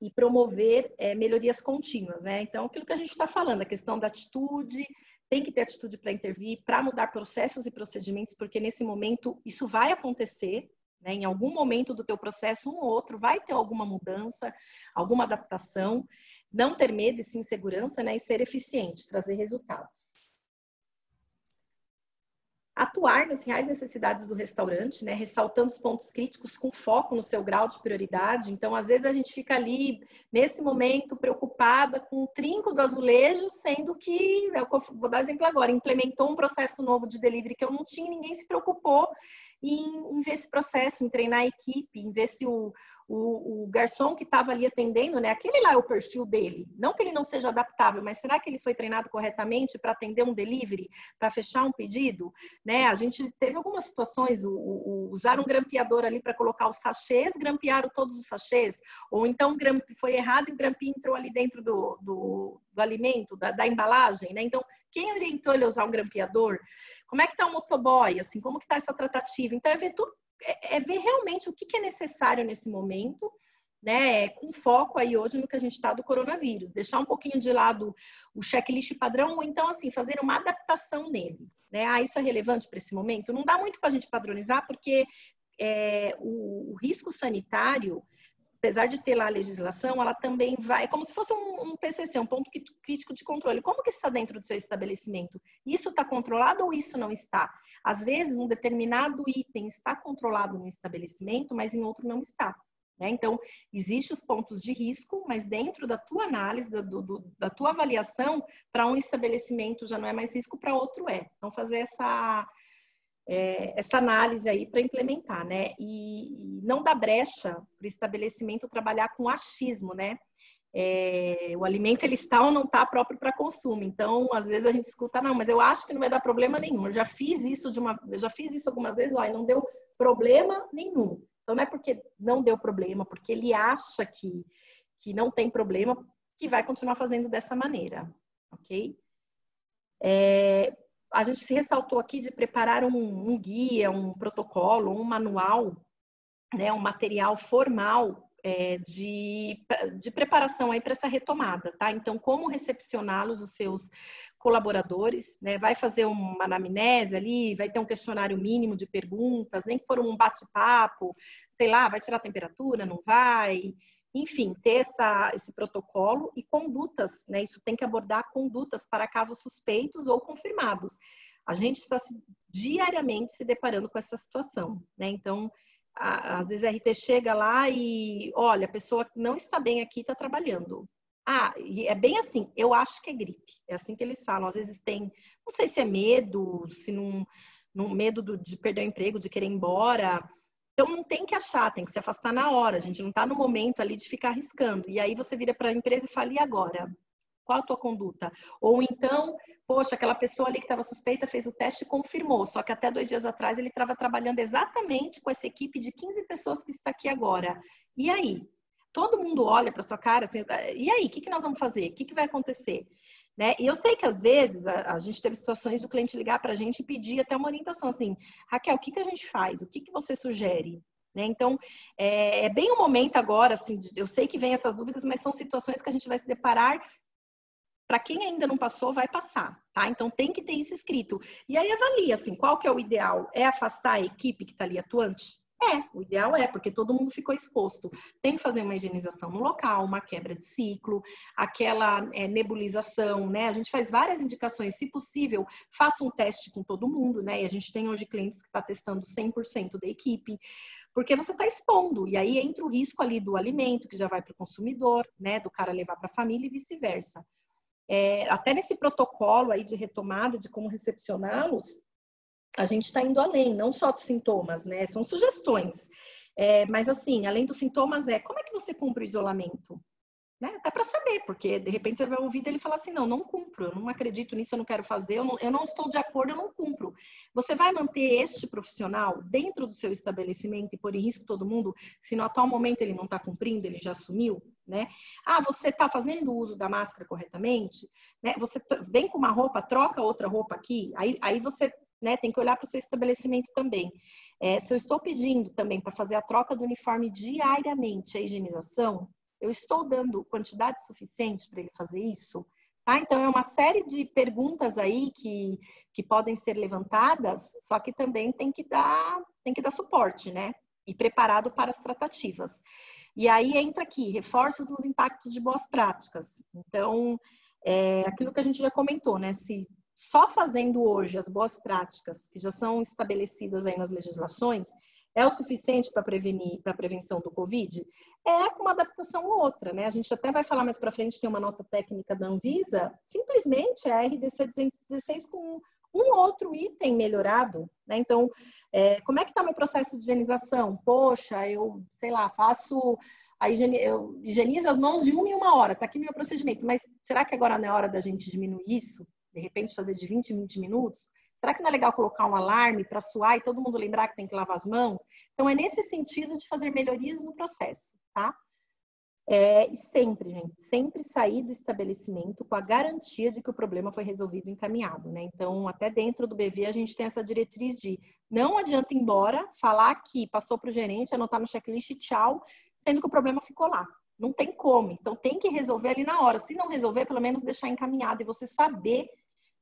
e promover melhorias contínuas, né? Então, aquilo que a gente está falando, a questão da atitude, tem que ter atitude para intervir, para mudar processos e procedimentos, porque nesse momento isso vai acontecer, né? Em algum momento do teu processo, um ou outro vai ter alguma mudança, alguma adaptação, não ter medo e sim segurança, né? E ser eficiente, trazer resultados. Atuar nas reais necessidades do restaurante, né? Ressaltando os pontos críticos com foco no seu grau de prioridade. Então, às vezes, a gente fica ali, nesse momento, preocupada com o trinco do azulejo, sendo que, eu vou dar exemplo agora, implementou um processo novo de delivery que eu não tinha, ninguém se preocupou em ver esse processo, em treinar a equipe, em ver se o garçom que estava ali atendendo, né? Aquele lá é o perfil dele. Não que ele não seja adaptável, mas será que ele foi treinado corretamente para atender um delivery, para fechar um pedido? Né? A gente teve algumas situações, usar um grampeador ali para colocar os sachês, grampearam todos os sachês, ou então foi errado e o grampinho entrou ali dentro do alimento, da embalagem, né? Então, quem orientou ele a usar um grampeador? Como é que está o motoboy? Assim, como que está essa tratativa? Então, ver realmente o que é necessário nesse momento, né, com foco aí hoje no que a gente está do coronavírus, deixar um pouquinho de lado o checklist padrão, ou então, assim, fazer uma adaptação nele, né? Isso é relevante para esse momento? Não dá muito para a gente padronizar, porque o risco sanitário, apesar de ter lá a legislação, ela também vai, como se fosse um PCC, um ponto crítico de controle. Como que está dentro do seu estabelecimento? Isso está controlado ou isso não está? Às vezes, um determinado item está controlado no estabelecimento, mas em outro não está. Né? Então, existem os pontos de risco, mas dentro da tua análise, da tua avaliação, para um estabelecimento já não é mais risco, para outro é. Então, fazer essa análise aí para implementar, né? E não dar brecha para o estabelecimento trabalhar com achismo, né? O alimento ele está ou não está próprio para consumo. Então, às vezes a gente escuta, não, mas eu acho que não vai dar problema nenhum. Eu já fiz isso algumas vezes, ó, e não deu problema nenhum. Então, não é porque não deu problema, porque ele acha que não tem problema, que vai continuar fazendo dessa maneira, ok? A gente se ressaltou aqui de preparar um guia, um protocolo, um manual, né, um material formal de preparação aí para essa retomada, tá? Então, como recepcioná-los, os seus colaboradores, né? Vai fazer uma anamnese ali, vai ter um questionário mínimo de perguntas, nem que for um bate-papo, sei lá, vai tirar a temperatura, não vai? Enfim, ter esse protocolo e condutas, né? Isso tem que abordar condutas para casos suspeitos ou confirmados. A gente está diariamente se deparando com essa situação, né? Então, às vezes a RT chega lá e, olha, a pessoa não está bem aqui, está trabalhando. E é bem assim, eu acho que é gripe. É assim que eles falam. Às vezes tem, não sei se é medo, se não medo de perder o emprego, de querer ir embora. Então não tem que achar, tem que se afastar na hora. A gente não está no momento ali de ficar arriscando. E aí você vira para a empresa e fala, e agora? Qual a tua conduta? Ou então, poxa, aquela pessoa ali que estava suspeita fez o teste e confirmou, só que até 2 dias atrás ele estava trabalhando exatamente com essa equipe de 15 pessoas que está aqui agora. E aí? Todo mundo olha para sua cara assim, e aí? O que nós vamos fazer? O que vai acontecer? Né? E eu sei que às vezes a gente teve situações do cliente ligar para a gente e pedir até uma orientação assim, Raquel, o que a gente faz? O que você sugere? Né? Então, é bem o momento agora, assim, eu sei que vem essas dúvidas, mas são situações que a gente vai se deparar. Para quem ainda não passou, vai passar, tá? Então tem que ter isso escrito. E aí avalia, assim, qual que é o ideal? É afastar a equipe que está ali atuante? O ideal porque todo mundo ficou exposto. Tem que fazer uma higienização no local, uma quebra de ciclo, aquela nebulização, né? A gente faz várias indicações. Se possível, faça um teste com todo mundo, né? E a gente tem hoje clientes que está testando 100% da equipe, porque você está expondo. E aí entra o risco ali do alimento, que já vai para o consumidor, né? Do cara levar para a família e vice-versa. Até nesse protocolo aí de retomada, de como recepcioná-los, a gente está indo além, não só dos sintomas, né? São sugestões. Mas assim, além dos sintomas, como é que você cumpre o isolamento? Né? Até para saber, porque de repente você vai ouvir dele falar assim, não cumpro, eu não acredito nisso, eu não quero fazer, eu não estou de acordo, eu não cumpro. Você vai manter este profissional dentro do seu estabelecimento e pôr em risco todo mundo, se no atual momento ele não está cumprindo, ele já assumiu, né? Você está fazendo o uso da máscara corretamente? Né? Você vem com uma roupa, troca outra roupa aqui, aí você, né, tem que olhar para o seu estabelecimento também. Se eu estou pedindo também para fazer a troca do uniforme diariamente, a higienização, eu estou dando quantidade suficiente para ele fazer isso? Tá? Então, é uma série de perguntas aí que podem ser levantadas, só que também tem que dar suporte, né? E preparado para as tratativas. E aí entra aqui, reforços nos impactos de boas práticas. Então, aquilo que a gente já comentou, né? Se só fazendo hoje as boas práticas que já são estabelecidas aí nas legislações, é o suficiente para prevenir, para a prevenção do Covid? Com uma adaptação ou outra, né? A gente até vai falar mais para frente, tem uma nota técnica da Anvisa, simplesmente é a RDC 216 com um outro item melhorado, né? Então, como é que está o meu processo de higienização? Poxa, eu, sei lá, eu higienizo as mãos de 1 em 1 hora, está aqui no meu procedimento, mas será que agora não é hora da gente diminuir isso? De repente fazer de 20 em 20 minutos? Será que não é legal colocar um alarme para suar e todo mundo lembrar que tem que lavar as mãos? Então, é nesse sentido de fazer melhorias no processo, tá? Sempre, gente, sempre sair do estabelecimento com a garantia de que o problema foi resolvido e encaminhado, né? Então, até dentro do BV, a gente tem essa diretriz de não adianta ir embora, falar que passou para o gerente, anotar no checklist e tchau, sendo que o problema ficou lá. Não tem como. Então, tem que resolver ali na hora. Se não resolver, pelo menos deixar encaminhado e você saber,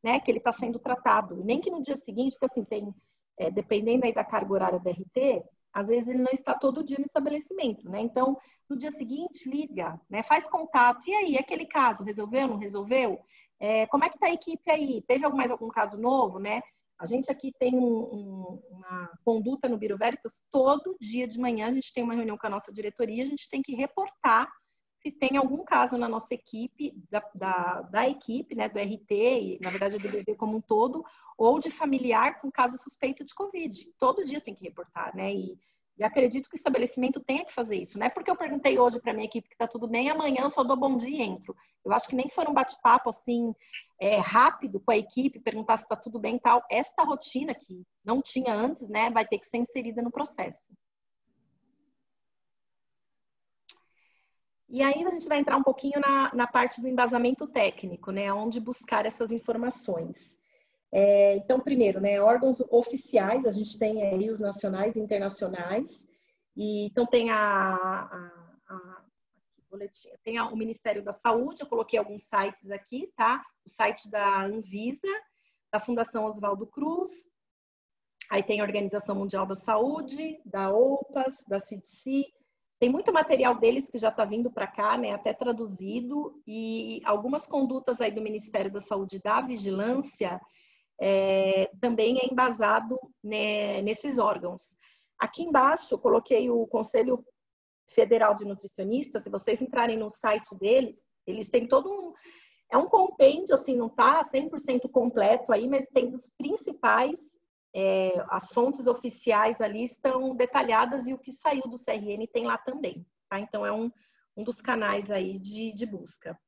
né, que ele está sendo tratado. Nem que no dia seguinte, porque assim, dependendo aí da carga horária da RT, às vezes ele não está todo dia no estabelecimento, né? Então, no dia seguinte, liga, né? Faz contato. E aí, aquele caso, resolveu, não resolveu? Como é que está a equipe aí? Teve mais algum caso novo, né? A gente aqui tem uma conduta no Biro Veritas, todo dia de manhã a gente tem uma reunião com a nossa diretoria, a gente tem que reportar se tem algum caso na nossa equipe, da equipe, né, do RT, e na verdade do BV como um todo, ou de familiar com caso suspeito de Covid. Todo dia tem que reportar, né? E acredito que o estabelecimento tenha que fazer isso. Não é porque eu perguntei hoje para a minha equipe que está tudo bem, amanhã eu só dou bom dia e entro. Eu acho que nem que for um bate-papo assim, rápido com a equipe, perguntar se está tudo bem e tal. Esta rotina que não tinha antes, né, vai ter que ser inserida no processo. E aí a gente vai entrar um pouquinho na parte do embasamento técnico, né? Onde buscar essas informações. Então, primeiro, né? Órgãos oficiais, a gente tem aí os nacionais e internacionais. Então, tem a boletim. Tem o Ministério da Saúde, eu coloquei alguns sites aqui, tá? O site da Anvisa, da Fundação Oswaldo Cruz, aí tem a Organização Mundial da Saúde, da OPAS, da CDC, tem muito material deles que já está vindo para cá, né, até traduzido, e algumas condutas aí do Ministério da Saúde da Vigilância também é embasado, né, nesses órgãos. Aqui embaixo eu coloquei o Conselho Federal de Nutricionistas. Se vocês entrarem no site deles, eles têm todo um... É um compêndio, assim, não está 100% completo aí, mas tem os principais, as fontes oficiais ali estão detalhadas e o que saiu do CRN tem lá também, tá? Então, é um dos canais aí de busca.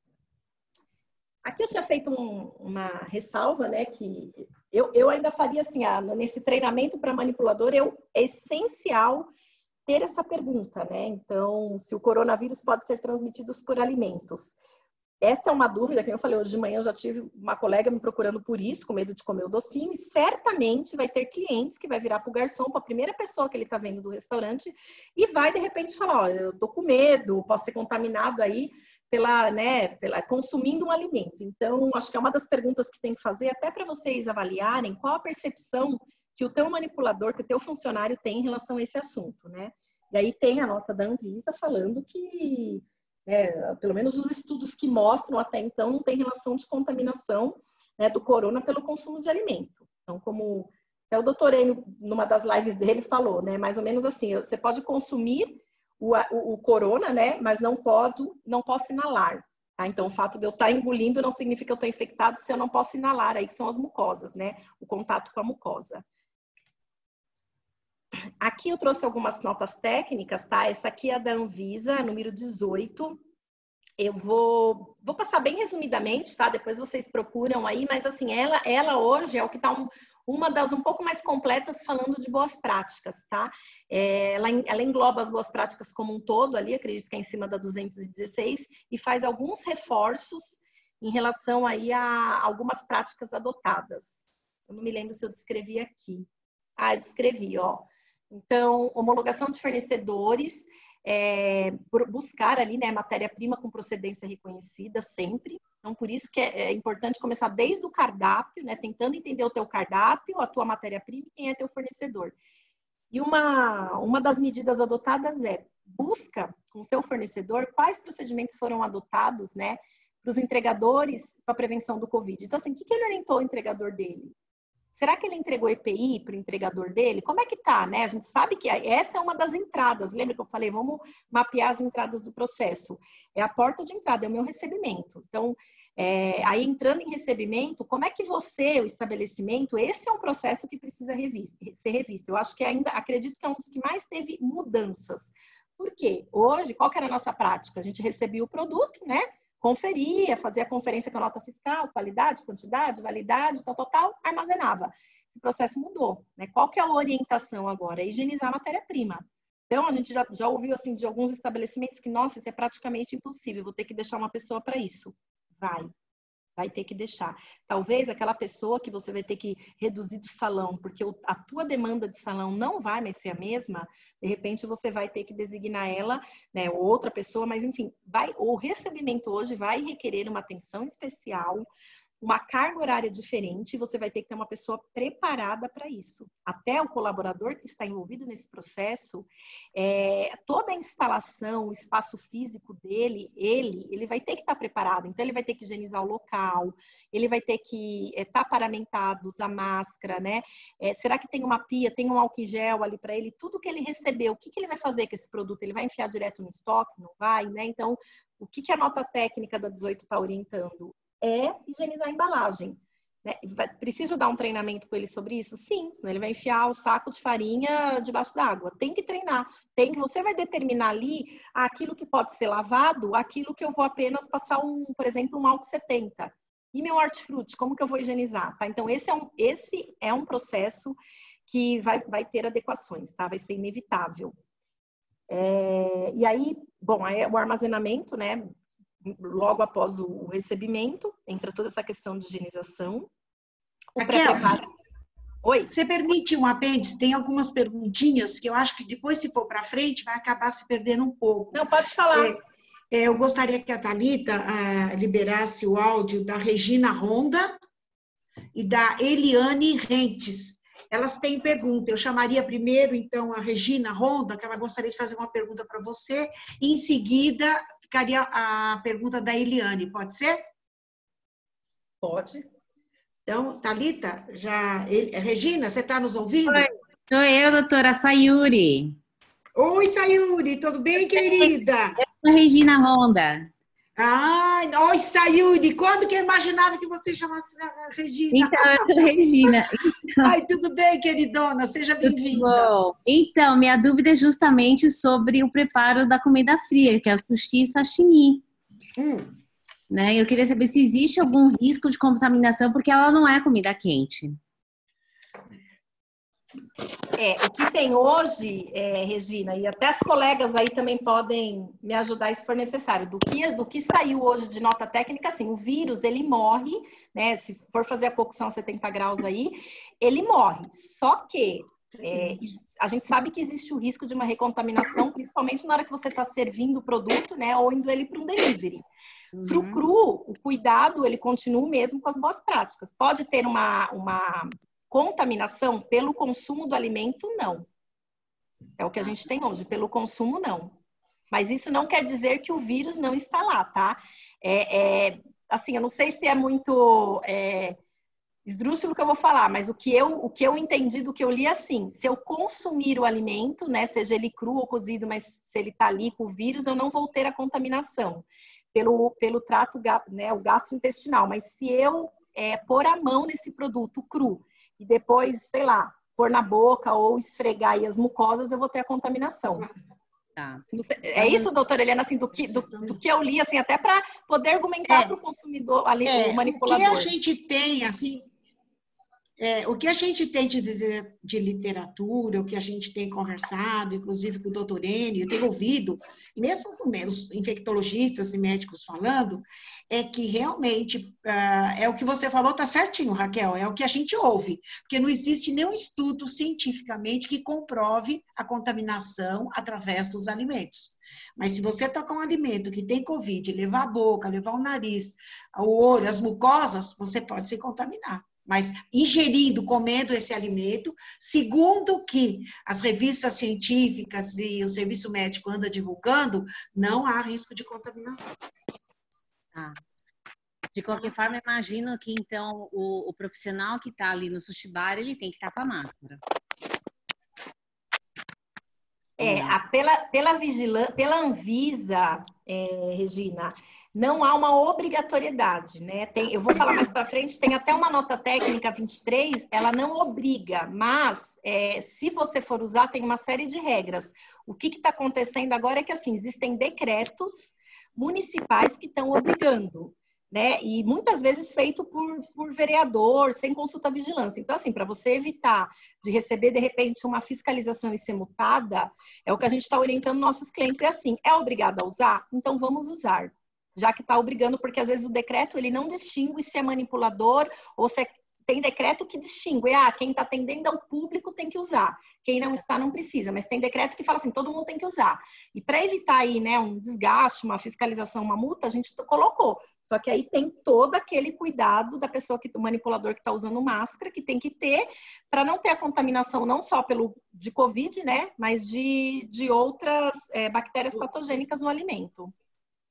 Aqui eu tinha feito uma ressalva, né, que eu ainda faria assim, nesse treinamento para manipulador, é essencial ter essa pergunta, né? Então, se o coronavírus pode ser transmitido por alimentos. Essa é uma dúvida que eu falei hoje de manhã, eu já tive uma colega me procurando por isso, com medo de comer o docinho, e certamente vai ter clientes que vai virar para o garçom, para a primeira pessoa que ele está vendo do restaurante, e vai, de repente, falar, ó, eu tô com medo, posso ser contaminado aí pela consumindo um alimento. Então, acho que é uma das perguntas que tem que fazer, até para vocês avaliarem qual a percepção que o teu manipulador, que o teu funcionário tem em relação a esse assunto, né? E aí tem a nota da Anvisa falando que, pelo menos os estudos que mostram até então, não tem relação de contaminação, né, do corona pelo consumo de alimento. Então, como até o doutor Enio, numa das lives dele, falou, né, mais ou menos assim, você pode consumir o corona, né, mas não posso inalar. Tá? Então, o fato de eu estar engolindo não significa que eu estou infectado se eu não posso inalar, aí que são as mucosas, né, o contato com a mucosa. Aqui eu trouxe algumas notas técnicas, tá? Essa aqui é a da Anvisa, número 18. Eu vou passar bem resumidamente, tá? Depois vocês procuram aí, mas assim, ela hoje é o que está uma das um pouco mais completas falando de boas práticas, tá? Ela engloba as boas práticas como um todo ali, acredito que é em cima da 216, e faz alguns reforços em relação aí a algumas práticas adotadas. Eu não me lembro se eu descrevi aqui. Eu descrevi, ó. Então, homologação de fornecedores, buscar ali, né, matéria-prima com procedência reconhecida sempre. Então, por isso que é importante começar desde o cardápio, né, tentando entender o teu cardápio, a tua matéria-prima e quem é teu fornecedor. E uma das medidas adotadas busca com o seu fornecedor quais procedimentos foram adotados, né, para os entregadores para a prevenção do Covid. Então, assim, o que ele orientou o entregador dele? Será que ele entregou EPI para o entregador dele? Como é que tá, né? A gente sabe que essa é uma das entradas. Lembra que eu falei, vamos mapear as entradas do processo? É a porta de entrada, é o meu recebimento. Então, aí entrando em recebimento, como é que você, o estabelecimento, esse é um processo que precisa ser revisto. Eu acho que ainda, acredito que é um dos que mais teve mudanças. Por quê? Hoje, qual que era a nossa prática? A gente recebia o produto, né? Conferia, fazia a conferência com a nota fiscal, qualidade, quantidade, validade, tal, armazenava. Esse processo mudou, né? Qual que é a orientação agora? É higienizar a matéria-prima. Então, a gente já ouviu, assim, de alguns estabelecimentos que, nossa, isso é praticamente impossível, vou ter que deixar uma pessoa para isso. Vai ter que deixar. Talvez aquela pessoa que você vai ter que reduzir do salão, porque a tua demanda de salão não vai mais ser a mesma, de repente você vai ter que designar ela, né, outra pessoa, mas enfim, o recebimento hoje vai requerer uma atenção especial, uma carga horária diferente, você vai ter que ter uma pessoa preparada para isso. Até o colaborador que está envolvido nesse processo, toda a instalação, o espaço físico dele, ele vai ter que estar preparado. Então, ele vai ter que higienizar o local, ele vai ter que estar paramentado, usar máscara, né? Será que tem uma pia, tem um álcool em gel ali para ele? Tudo que ele recebeu, o que ele vai fazer com esse produto? Ele vai enfiar direto no estoque? Não vai, né? Então, o que a nota técnica da 18 está orientando? É higienizar a embalagem. Né? Preciso dar um treinamento com ele sobre isso? Sim, senão ele vai enfiar o saco de farinha debaixo d'água. Tem que treinar. Você vai determinar ali aquilo que pode ser lavado, aquilo que eu vou apenas passar, por exemplo, um álcool 70. E meu hortifruti, como que eu vou higienizar? Tá? Então, esse é um processo que vai ter adequações, tá? Vai ser inevitável. E aí, bom, o armazenamento, né? Logo após o recebimento, entra toda essa questão de higienização. O pré-preparo. Oi? Você permite um apêndice? Tem algumas perguntinhas que eu acho que depois, se for para frente, vai acabar se perdendo um pouco. Não, pode falar. Eu gostaria que a Thalita liberasse o áudio da Regina Ronda e da Eliane Rentes. Elas têm pergunta. Eu chamaria primeiro, então, a Regina Ronda, que ela gostaria de fazer uma pergunta para você, e em seguida ficaria a pergunta da Eliane. Pode ser? Pode. Então, Thalita, Regina, você está nos ouvindo? Oi, sou eu, doutora Sayuri. Oi, Sayuri, tudo bem, querida? Eu sou a Regina Ronda. Ai, oi, Sayuri, quando que eu imaginava que você chamasse a Regina? Então, eu sou Regina. Ai, tudo bem, queridona? Seja bem-vinda. Bom, então, minha dúvida é justamente sobre o preparo da comida fria, que é o sushi e sashimi. Né? Eu queria saber se existe algum risco de contaminação, porque ela não é comida quente. O que tem hoje, Regina, e até as colegas aí também podem me ajudar se for necessário, do que saiu hoje de nota técnica, assim, o vírus, ele morre, né, se for fazer a cocção a 70 graus aí, ele morre, só que a gente sabe que existe o risco de uma recontaminação, principalmente na hora que você está servindo o produto, né, ou indo ele para um delivery. Para o cru, o cuidado, ele continua o mesmo com as boas práticas. Pode ter uma contaminação pelo consumo do alimento, não. É o que a gente tem hoje, pelo consumo, não. Mas isso não quer dizer que o vírus não está lá, tá? Assim, eu não sei se é muito esdrúxulo que eu vou falar, mas o que eu entendi do que eu li é assim, se eu consumir o alimento, né, seja ele cru ou cozido, mas se ele está ali com o vírus, eu não vou ter a contaminação pelo trato, né, o gastrointestinal. Mas se eu pôr a mão nesse produto cru e depois, sei lá, pôr na boca ou esfregar aí as mucosas, eu vou ter a contaminação. Tá. É isso, doutora Eliana, assim, do que eu li, assim, até para poder argumentar para o consumidor, ali, o manipulador. O que a gente tem, assim, o que a gente tem de literatura, o que a gente tem conversado, inclusive com o doutor Enio, eu tenho ouvido, mesmo com os infectologistas e médicos falando, é que realmente, é o que você falou, está certinho, Raquel, é o que a gente ouve, porque não existe nenhum estudo cientificamente que comprove a contaminação através dos alimentos. Mas se você tocar um alimento que tem Covid, levar a boca, levar o nariz, o olho, as mucosas, você pode se contaminar. Mas ingerindo, comendo esse alimento, segundo o que as revistas científicas e o serviço médico anda divulgando, não há risco de contaminação. Tá. De qualquer forma, imagino que, então, o profissional que está ali no sushi bar, ele tem que estar com a máscara. Pela Anvisa, Regina, não há uma obrigatoriedade, né? Eu vou falar mais para frente, tem até uma nota técnica 23, ela não obriga, mas se você for usar, tem uma série de regras. O que está acontecendo agora é que, assim, existem decretos municipais que estão obrigando, né? E muitas vezes feito por vereador, sem consulta à vigilância. Então, assim, para você evitar de receber, de repente, uma fiscalização e ser multada, é o que a gente está orientando nossos clientes. É assim, é obrigado a usar? Então vamos usar. Já que está obrigando, porque às vezes o decreto ele não distingue se é manipulador ou se tem decreto que distingue. Quem está atendendo ao público tem que usar. Quem não está não precisa. Mas tem decreto que fala assim, todo mundo tem que usar. E para evitar aí, né, um desgaste, uma fiscalização, uma multa, a gente colocou. Só que aí tem todo aquele cuidado da pessoa, do manipulador que está usando máscara, que tem que ter, para não ter a contaminação não só de Covid, né, mas de outras bactérias patogênicas no alimento.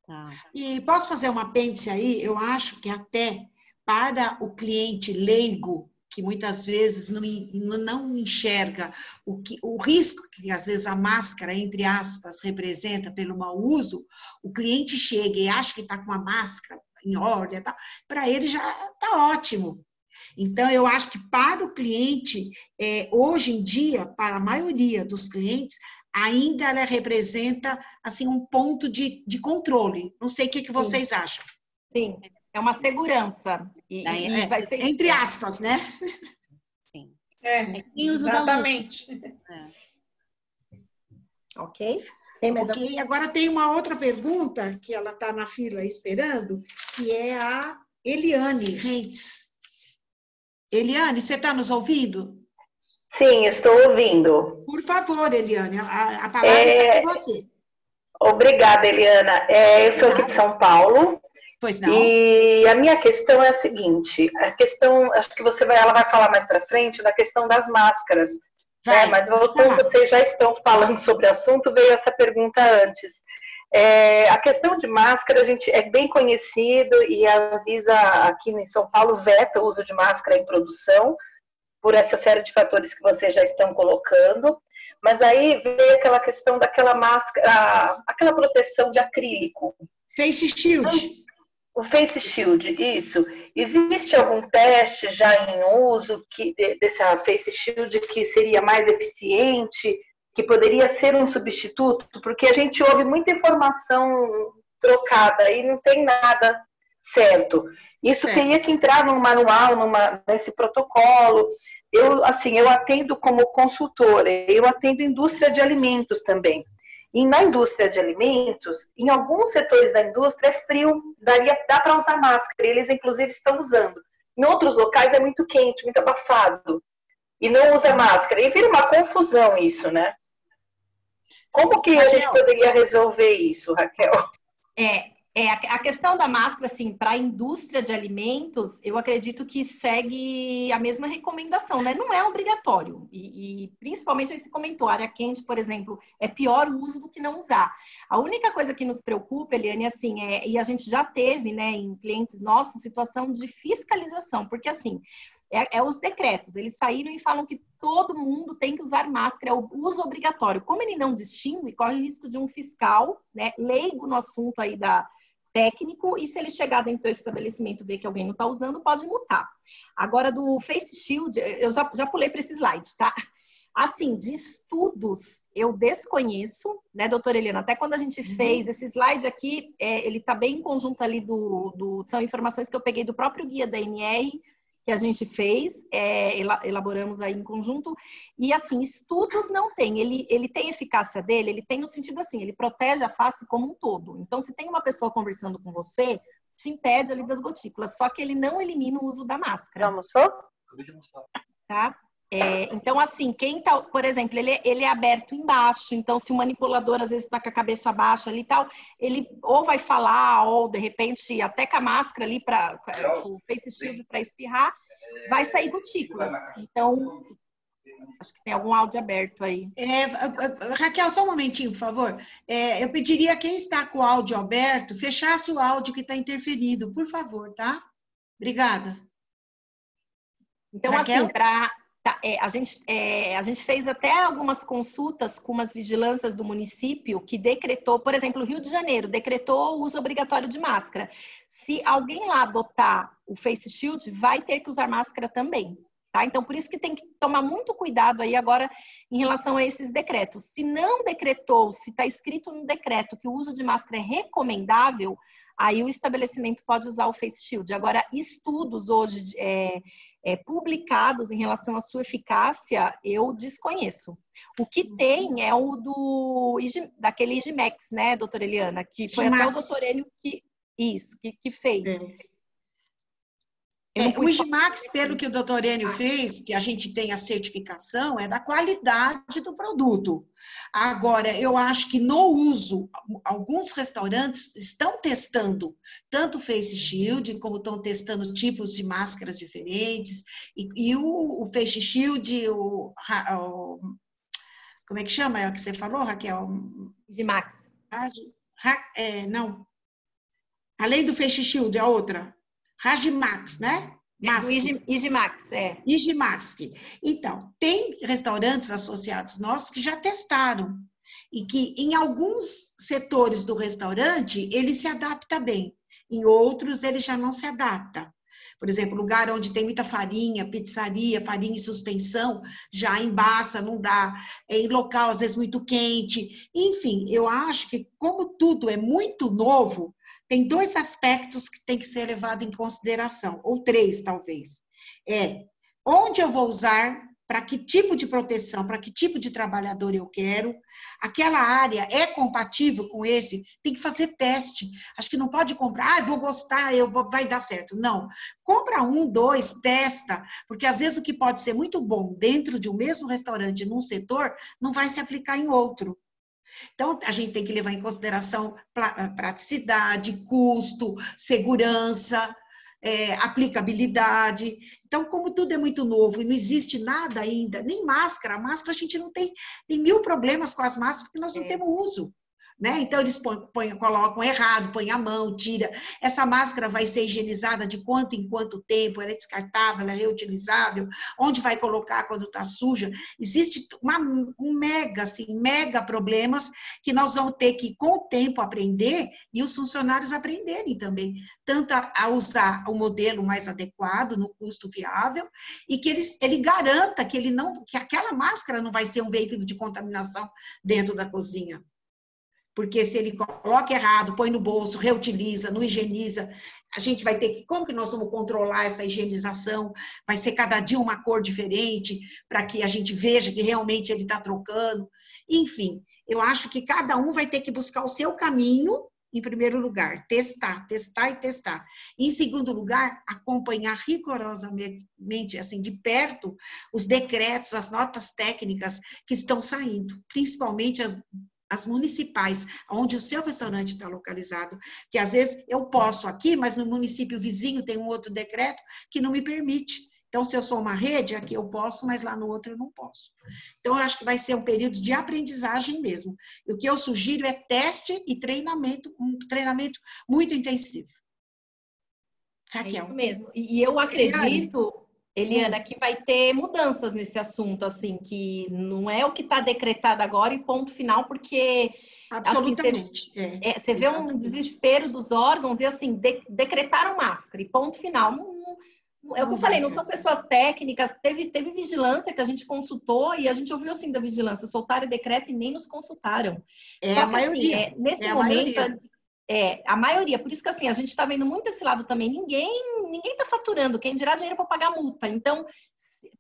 Tá. E posso fazer um apêndice aí? Eu acho que até para o cliente leigo, que muitas vezes não enxerga o risco que às vezes a máscara, entre aspas, representa pelo mau uso, o cliente chega e acha que está com a máscara em ordem, para ele já está ótimo. Então, eu acho que para o cliente, hoje em dia, para a maioria dos clientes, ainda ela representa assim, um ponto de controle. Não sei o que vocês acham. Sim, é uma segurança. E vai ser entre aspas, né? Sim. Exatamente. Ok? Tem mais Ok, agora tem uma outra pergunta, que ela está na fila esperando, que é a Eliane Rentes. Eliane, você está nos ouvindo? Sim, estou ouvindo. Por favor, Eliane, a palavra está com você. Obrigada, Eliana. Eu sou aqui de São Paulo. Pois não. E a minha questão é a seguinte, acho que ela vai falar mais para frente, da questão das máscaras. Mas voltando, vocês já estão falando sobre o assunto, veio essa pergunta antes. A questão de máscara, a gente é bem conhecido e a Anvisa aqui em São Paulo veta o uso de máscara em produção, por essa série de fatores que vocês já estão colocando. Mas aí veio aquela questão daquela máscara, aquela proteção de acrílico. Face Shield. O Face Shield, isso. Existe algum teste já em uso dessa Face Shield que seria mais eficiente, que poderia ser um substituto? Porque a gente ouve muita informação trocada e não tem nada certo. Isso teria que entrar num manual, nesse protocolo. Eu atendo como consultora, eu atendo indústria de alimentos também. E na indústria de alimentos, em alguns setores da indústria é frio, dá para usar máscara, eles inclusive estão usando. Em outros locais é muito quente, muito abafado, e não usa máscara. E vira uma confusão isso, né? Como que a gente poderia resolver isso, Raquel? A questão da máscara, assim, para a indústria de alimentos, eu acredito que segue a mesma recomendação, né? Não é obrigatório. E principalmente aí você comentou, área quente, por exemplo, é pior o uso do que não usar. A única coisa que nos preocupa, Eliane, assim, e a gente já teve, né, em clientes nossos, situação de fiscalização, porque assim, os decretos, eles saíram e falam que todo mundo tem que usar máscara, é o uso obrigatório. Como ele não distingue, corre o risco de um fiscal, né, leigo no assunto aí técnico, e se ele chegar dentro do estabelecimento e ver que alguém não está usando, pode multar. Agora, do Face Shield, eu já pulei para esse slide, tá? Assim, de estudos, eu desconheço, né, doutora Eliana? Até quando a gente fez esse slide aqui, ele está bem em conjunto ali são informações que eu peguei do próprio guia da ANR, que a gente fez, elaboramos aí em conjunto, e assim, estudos não tem, ele tem eficácia dele, ele tem no sentido assim, ele protege a face como um todo. Então, se tem uma pessoa conversando com você, te impede ali das gotículas, só que ele não elimina o uso da máscara. Já almoçou? Tá? Então, assim, quem tá, por exemplo, ele é aberto embaixo, então se o manipulador às vezes está com a cabeça abaixo ali e tal, ele ou vai falar, ou de repente até com a máscara ali, o Face Shield para espirrar, vai sair gotículas. Então, acho que tem algum áudio aberto aí. Raquel, só um momentinho, por favor. Eu pediria a quem está com o áudio aberto, fechasse o áudio que está interferido, por favor, tá? Obrigada. Então, Raquel? Assim, a gente fez até algumas consultas com umas vigilâncias do município que decretou, por exemplo, o Rio de Janeiro decretou o uso obrigatório de máscara. Se alguém lá adotar o Face Shield, vai ter que usar máscara também, tá? Então, por isso que tem que tomar muito cuidado aí agora em relação a esses decretos. Se não decretou, se está escrito no decreto que o uso de máscara é recomendável, aí o estabelecimento pode usar o Face Shield. Agora, estudos hoje publicados em relação à sua eficácia, eu desconheço. O que tem é o daquele Igimax, né, doutora Eliana? Que foi até o doutor Enio que fez. O Igimax, pelo que o doutor Enio fez, que a gente tem a certificação, é da qualidade do produto. Agora, eu acho que no uso, alguns restaurantes estão testando tanto o Face Shield, como estão testando tipos de máscaras diferentes, e o Face Shield, como é que chama? É o que você falou, Raquel? Igimax. Não. Além do Face Shield, a outra. Ragimax, né? Igimax, Igimax. Então, tem restaurantes associados nossos que já testaram e que em alguns setores do restaurante ele se adapta bem, em outros ele já não se adapta. Por exemplo, lugar onde tem muita farinha, pizzaria, farinha em suspensão, já embaça, não dá. Em local, às vezes, muito quente. Enfim, eu acho que como tudo é muito novo, tem dois aspectos que tem que ser levado em consideração, ou três, talvez. Onde eu vou usar para que tipo de proteção, para que tipo de trabalhador eu quero, aquela área é compatível com esse, tem que fazer teste. Acho que não pode comprar, vou gostar, vai dar certo. Não, compra 1, 2, testa, porque às vezes o que pode ser muito bom dentro de um mesmo restaurante, num setor, não vai se aplicar em outro. Então, a gente tem que levar em consideração praticidade, custo, segurança, aplicabilidade. Então, como tudo é muito novo e não existe nada ainda, nem máscara, a máscara a gente não tem 1000 problemas com as máscaras porque nós não temos uso. Né? Então, eles colocam errado, põem a mão, tira. Essa máscara vai ser higienizada de quanto em quanto tempo? Ela é descartável, ela é reutilizável? Onde vai colocar quando está suja? Existe mega problemas que nós vamos ter que, com o tempo, aprender e os funcionários aprenderem também. Tanto a usar o modelo mais adequado, no custo viável, e que ele garanta que aquela máscara não vai ser um veículo de contaminação dentro da cozinha. Porque se ele coloca errado, põe no bolso, reutiliza, não higieniza, a gente vai ter que... Como que nós vamos controlar essa higienização? Vai ser cada dia uma cor diferente, para que a gente veja que realmente ele está trocando. Enfim, eu acho que cada um vai ter que buscar o seu caminho, em primeiro lugar, testar. Em segundo lugar, acompanhar rigorosamente, assim, de perto, os decretos, as notas técnicas que estão saindo, principalmente as municipais, onde o seu restaurante está localizado, que às vezes eu posso aqui, mas no município vizinho tem um outro decreto que não me permite. Então, se eu sou uma rede, aqui eu posso, mas lá no outro eu não posso. Então, eu acho que vai ser um período de aprendizagem mesmo. E o que eu sugiro é teste e treinamento, um treinamento muito intensivo. Raquel. É isso mesmo. E eu acredito... Eliana, que vai ter mudanças nesse assunto, assim, que não é o que está decretado agora e ponto final, porque... Absolutamente. Assim, você vê um desespero dos órgãos e, assim, decretaram máscara e ponto final. É o que eu falei, não são pessoas técnicas. Teve vigilância que a gente consultou e a gente ouviu, assim, da vigilância. Soltaram decreto e nem nos consultaram. Só a maioria. Assim, nesse momento... a maioria, por isso que assim, a gente está vendo muito esse lado também, ninguém está faturando, quem dirá dinheiro para pagar multa. Então,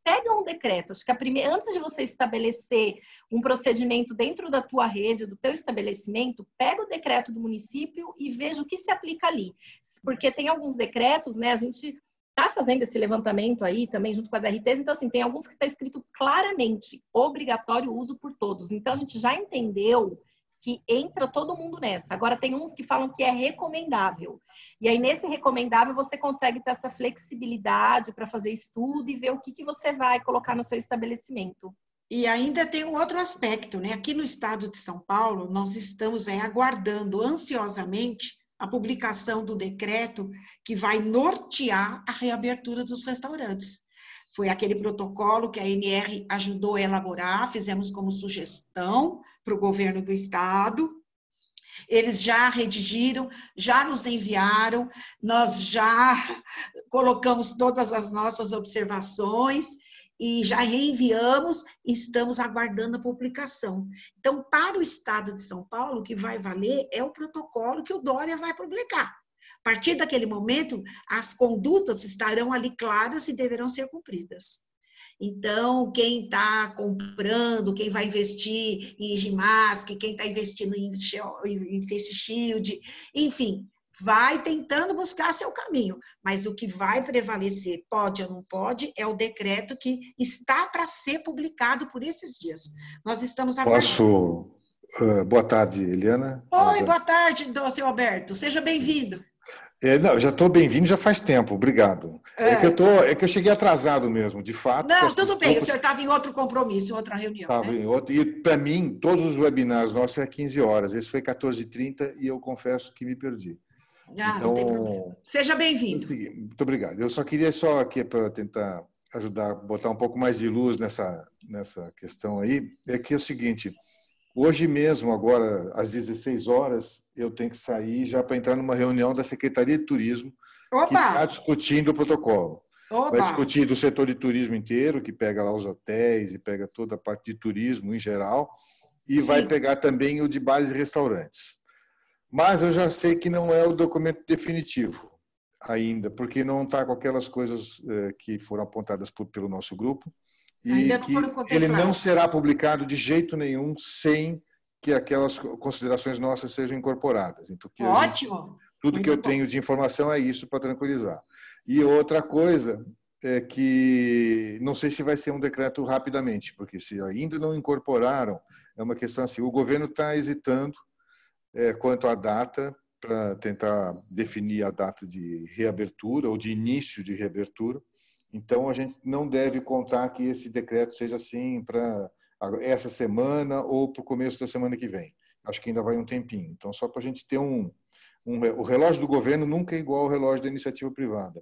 pega um decreto, acho que antes de você estabelecer um procedimento dentro da tua rede, do teu estabelecimento, pega o decreto do município e veja o que se aplica ali. Porque tem alguns decretos, né, a gente está fazendo esse levantamento aí também junto com as RTs, então assim, tem alguns que está escrito claramente, obrigatório uso por todos. Então, a gente já entendeu que entra todo mundo nessa. Agora, tem uns que falam que é recomendável. E aí, nesse recomendável, você consegue ter essa flexibilidade para fazer estudo e ver o que você vai colocar no seu estabelecimento. E ainda tem um outro aspecto, né? Aqui no estado de São Paulo, nós estamos aguardando ansiosamente a publicação do decreto que vai nortear a reabertura dos restaurantes. Foi aquele protocolo que a ANR ajudou a elaborar, fizemos como sugestão para o governo do estado. Eles já redigiram, já nos enviaram, nós já colocamos todas as nossas observações e já reenviamos e estamos aguardando a publicação. Então, para o estado de São Paulo, o que vai valer é o protocolo que o Dória vai publicar. A partir daquele momento, as condutas estarão ali claras e deverão ser cumpridas. Então, quem está comprando, quem vai investir em Higimask, quem está investindo em Face Shield, enfim, vai tentando buscar seu caminho. Mas o que vai prevalecer, pode ou não pode, é o decreto que está para ser publicado por esses dias. Nós estamos aguardando. Boa tarde, Eliana. Oi, boa tarde, seu Alberto. Seja bem-vindo. Não, já estou bem-vindo já faz tempo, obrigado. É que eu cheguei atrasado mesmo, de fato. Não, tudo bem, o senhor estava em outro compromisso, em outra reunião. Estava em outro, e para mim, todos os webinars nossos é 15 horas, esse foi 14h30 e eu confesso que me perdi. Então, não tem problema. Seja bem-vindo. Muito obrigado. Eu só queria aqui para tentar ajudar a botar um pouco mais de luz nessa questão aí, é que é o seguinte... Hoje mesmo, agora, às 16 horas, eu tenho que sair já para entrar numa reunião da Secretaria de Turismo que está discutindo o protocolo. Vai discutir do setor de turismo inteiro, que pega lá os hotéis e pega toda a parte de turismo em geral, e vai pegar também o de bares e restaurantes. Mas eu já sei que não é o documento definitivo ainda, porque não está com aquelas coisas que foram apontadas pelo nosso grupo, e que ele não será publicado de jeito nenhum sem que aquelas considerações nossas sejam incorporadas. Então, ótimo! Tudo que eu tenho de informação é isso, para tranquilizar. E outra coisa é que não sei se vai ser um decreto rapidamente, porque se ainda não incorporaram, é uma questão assim, o governo está hesitando quanto à data, para tentar definir a data de reabertura ou de início de reabertura. Então, a gente não deve contar que esse decreto seja assim para essa semana ou para o começo da semana que vem. Acho que ainda vai um tempinho. Então, só para a gente ter o relógio do governo nunca é igual ao relógio da iniciativa privada.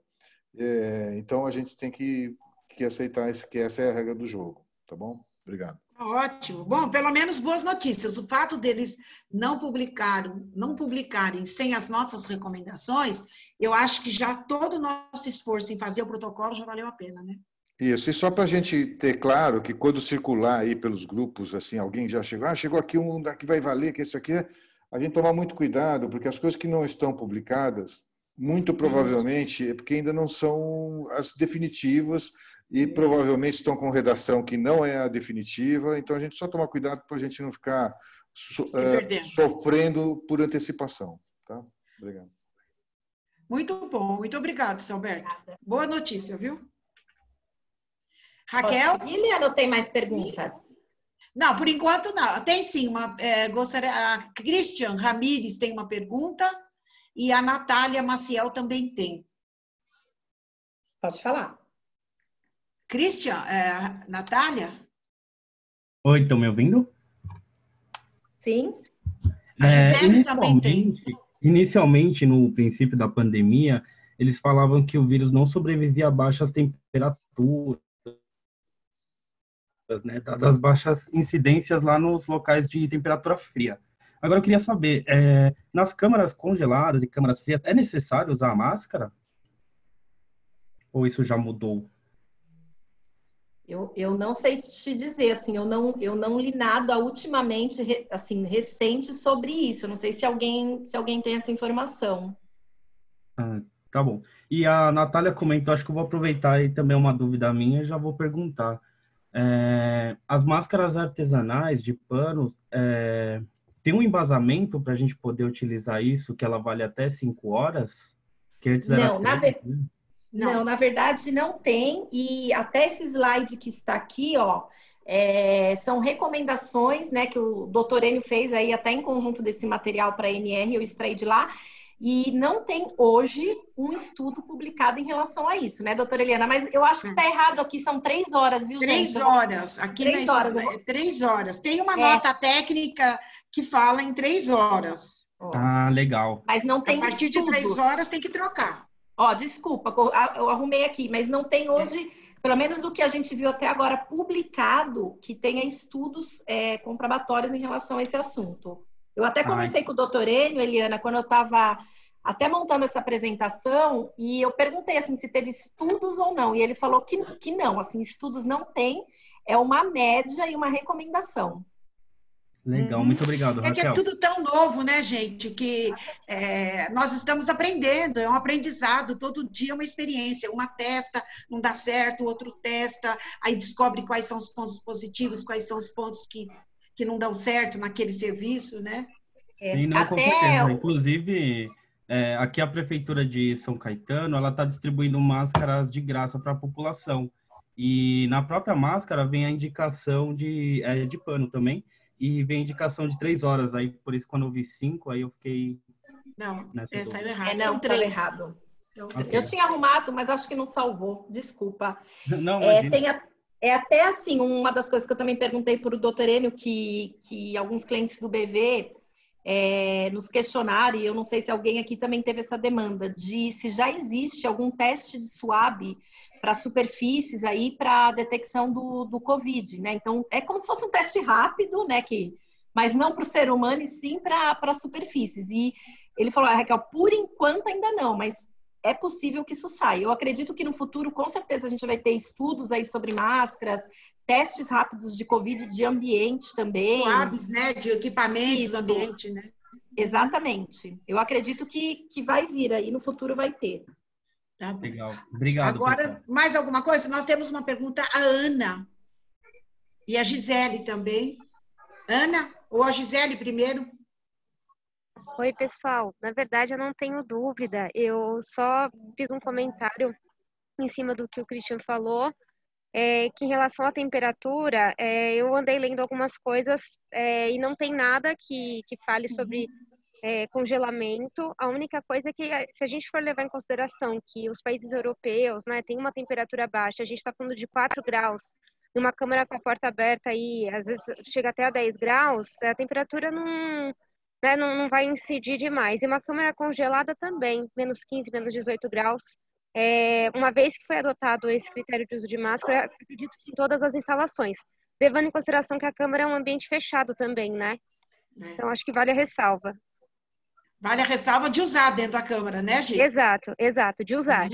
Então, a gente tem que aceitar que essa é a regra do jogo. Tá bom? Obrigado. Ótimo. Bom, pelo menos boas notícias. O fato deles não publicarem sem as nossas recomendações, eu acho que já todo o nosso esforço em fazer o protocolo já valeu a pena, né? Isso, e só para a gente ter claro que quando circular aí pelos grupos, assim, alguém já chegou aqui um que vai valer, que isso aqui a gente tomar muito cuidado, porque as coisas que não estão publicadas, muito provavelmente é porque ainda não são as definitivas e provavelmente estão com redação que não é a definitiva, então a gente só tomar cuidado para a gente não ficar sofrendo por antecipação. Tá? Obrigado. Muito bom, muito obrigado, seu Alberto. Boa notícia, viu? Raquel? Liliana, tem mais perguntas? Não, por enquanto não. Tem sim, a Christian Ramires tem uma pergunta e a Natália Maciel também tem. Pode falar. Christian, Natália? Oi, estão me ouvindo? Sim. A Gisele também tem. Inicialmente, no princípio da pandemia, eles falavam que o vírus não sobrevivia a baixas temperaturas, né, dadas baixas incidências lá nos locais de temperatura fria. Agora, eu queria saber, nas câmaras congeladas e câmaras frias, é necessário usar a máscara? Ou isso já mudou? Eu não sei te dizer, assim, eu não li nada ultimamente, assim, recente sobre isso. Eu não sei se alguém tem essa informação. Tá bom. E a Natália comentou, acho que eu vou aproveitar e também é uma dúvida minha, já vou perguntar. As máscaras artesanais de pano, tem um embasamento para a gente poder utilizar isso, que ela vale até 5 horas? Que antes era Não, na verdade não tem, e até esse slide que está aqui, ó, são recomendações, né, que o doutor Enio fez aí até em conjunto desse material para a NR, eu extraí de lá, e não tem hoje um estudo publicado em relação a isso, né, doutora Eliana? Mas eu acho que está errado aqui, são 3 horas, viu, 3 gente? 3 horas, aqui 3 horas. 3 horas. Tem uma nota técnica que fala em 3 horas. Ah, legal. Mas não tem estudos. A partir de 3 horas tem que trocar. Ó, desculpa, eu arrumei aqui, mas não tem hoje, pelo menos do que a gente viu até agora publicado, que tenha estudos comprobatórios em relação a esse assunto. Eu até conversei com o doutor Enio, Eliana, quando eu estava até montando essa apresentação, e eu perguntei assim, se teve estudos ou não, e ele falou que não, assim, estudos não tem, é uma média e uma recomendação. Legal, muito obrigado, Raquel. É que é tudo tão novo, né, gente, que nós estamos aprendendo, é um aprendizado, todo dia é uma experiência, uma testa, não dá certo, o outro testa, aí descobre quais são os pontos positivos, quais são os pontos que não dão certo naquele serviço, né? Sim, não, com certeza. Inclusive, aqui a Prefeitura de São Caetano, ela está distribuindo máscaras de graça para a população, e na própria máscara vem a indicação de pano também, e vem indicação de 3 horas, aí por isso quando eu vi 5, aí eu fiquei... Não, saiu errado. Não, são 3. Errado. Okay. Eu tinha arrumado, mas acho que não salvou, desculpa. Não, até assim, uma das coisas que eu também perguntei para o doutor Enio, que alguns clientes do BV nos questionaram, e eu não sei se alguém aqui também teve essa demanda, de se já existe algum teste de swab para superfícies aí para detecção do Covid, né? Então, é como se fosse um teste rápido, né? Mas não para o ser humano, e sim para superfícies. E ele falou, Raquel, por enquanto ainda não, mas é possível que isso saia. Eu acredito que no futuro, com certeza, a gente vai ter estudos aí sobre máscaras, testes rápidos de Covid, de ambiente também. Swabs, né? De equipamentos, ambiente, né? Exatamente. Eu acredito que vai vir aí, no futuro vai ter. Tá bom. Legal. Obrigado. Agora, mais alguma coisa? Nós temos uma pergunta, a Ana. E a Gisele também. Ana, ou a Gisele primeiro? Oi, pessoal. Na verdade, eu não tenho dúvida. Eu só fiz um comentário em cima do que o Christian falou, que em relação à temperatura, eu andei lendo algumas coisas e não tem nada que fale sobre congelamento. A única coisa é que, se a gente for levar em consideração que os países europeus, né, têm uma temperatura baixa, a gente está falando de 4 graus, numa câmara com a porta aberta aí, às vezes chega até a 10 graus, a temperatura não, né, não vai incidir demais. E uma câmara congelada também, menos 15, menos 18 graus. Uma vez que foi adotado esse critério de uso de máscara, acredito que em todas as instalações, levando em consideração que a câmara é um ambiente fechado também, né? Então, acho que vale a ressalva. Vale a ressalva de usar dentro da câmara, né, Gi? Exato, de usar.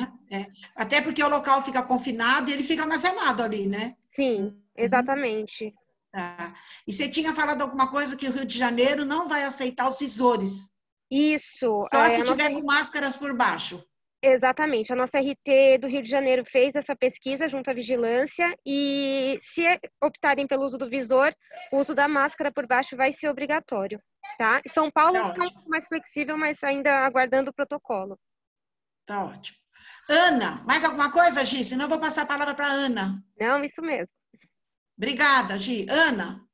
Até porque o local fica confinado e ele fica armazenado ali, né? Sim, exatamente. Tá. E você tinha falado alguma coisa que o Rio de Janeiro não vai aceitar os visores. Isso. Só se tiver com máscaras por baixo. Exatamente. A nossa RT do Rio de Janeiro fez essa pesquisa junto à vigilância e se optarem pelo uso do visor, o uso da máscara por baixo vai ser obrigatório, tá? São Paulo é um pouco mais flexível, mas ainda aguardando o protocolo. Tá ótimo. Ana, mais alguma coisa, Gi? Senão eu vou passar a palavra para Ana. Não, isso mesmo. Obrigada, Gi. Ana?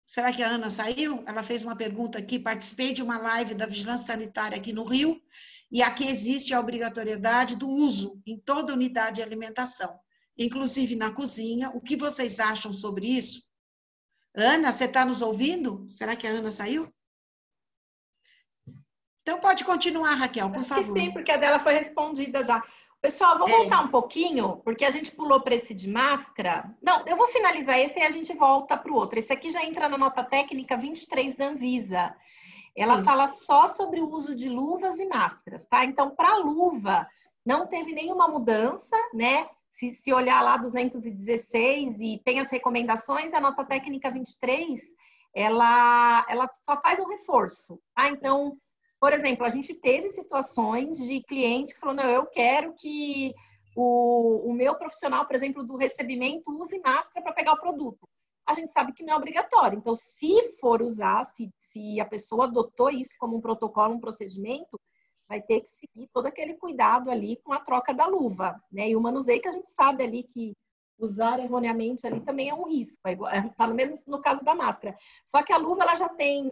Será que a Ana saiu? Ela fez uma pergunta aqui. Participei de uma live da Vigilância Sanitária aqui no Rio e aqui existe a obrigatoriedade do uso em toda unidade de alimentação, inclusive na cozinha. O que vocês acham sobre isso? Ana, você está nos ouvindo? Será que a Ana saiu? Então pode continuar, Raquel, por favor. Acho que sim, porque a dela foi respondida já. Pessoal, vou voltar um pouquinho, porque a gente pulou para esse de máscara. Não, eu vou finalizar esse e a gente volta para o outro. Esse aqui já entra na nota técnica 23 da Anvisa. Ela fala só sobre o uso de luvas e máscaras, tá? Então, para luva, não teve nenhuma mudança, né? Se olhar lá 216 e tem as recomendações, a nota técnica 23, ela só faz um reforço, tá? Então, por exemplo, a gente teve situações de cliente que falou, não, eu quero que o meu profissional, por exemplo, do recebimento, use máscara para pegar o produto. A gente sabe que não é obrigatório. Então, se for usar, se a pessoa adotou isso como um protocolo, um procedimento, vai ter que seguir todo aquele cuidado ali com a troca da luva, né? E o manuseio que a gente sabe ali que usar erroneamente ali também é um risco. Está no mesmo no caso da máscara. Só que a luva ela já tem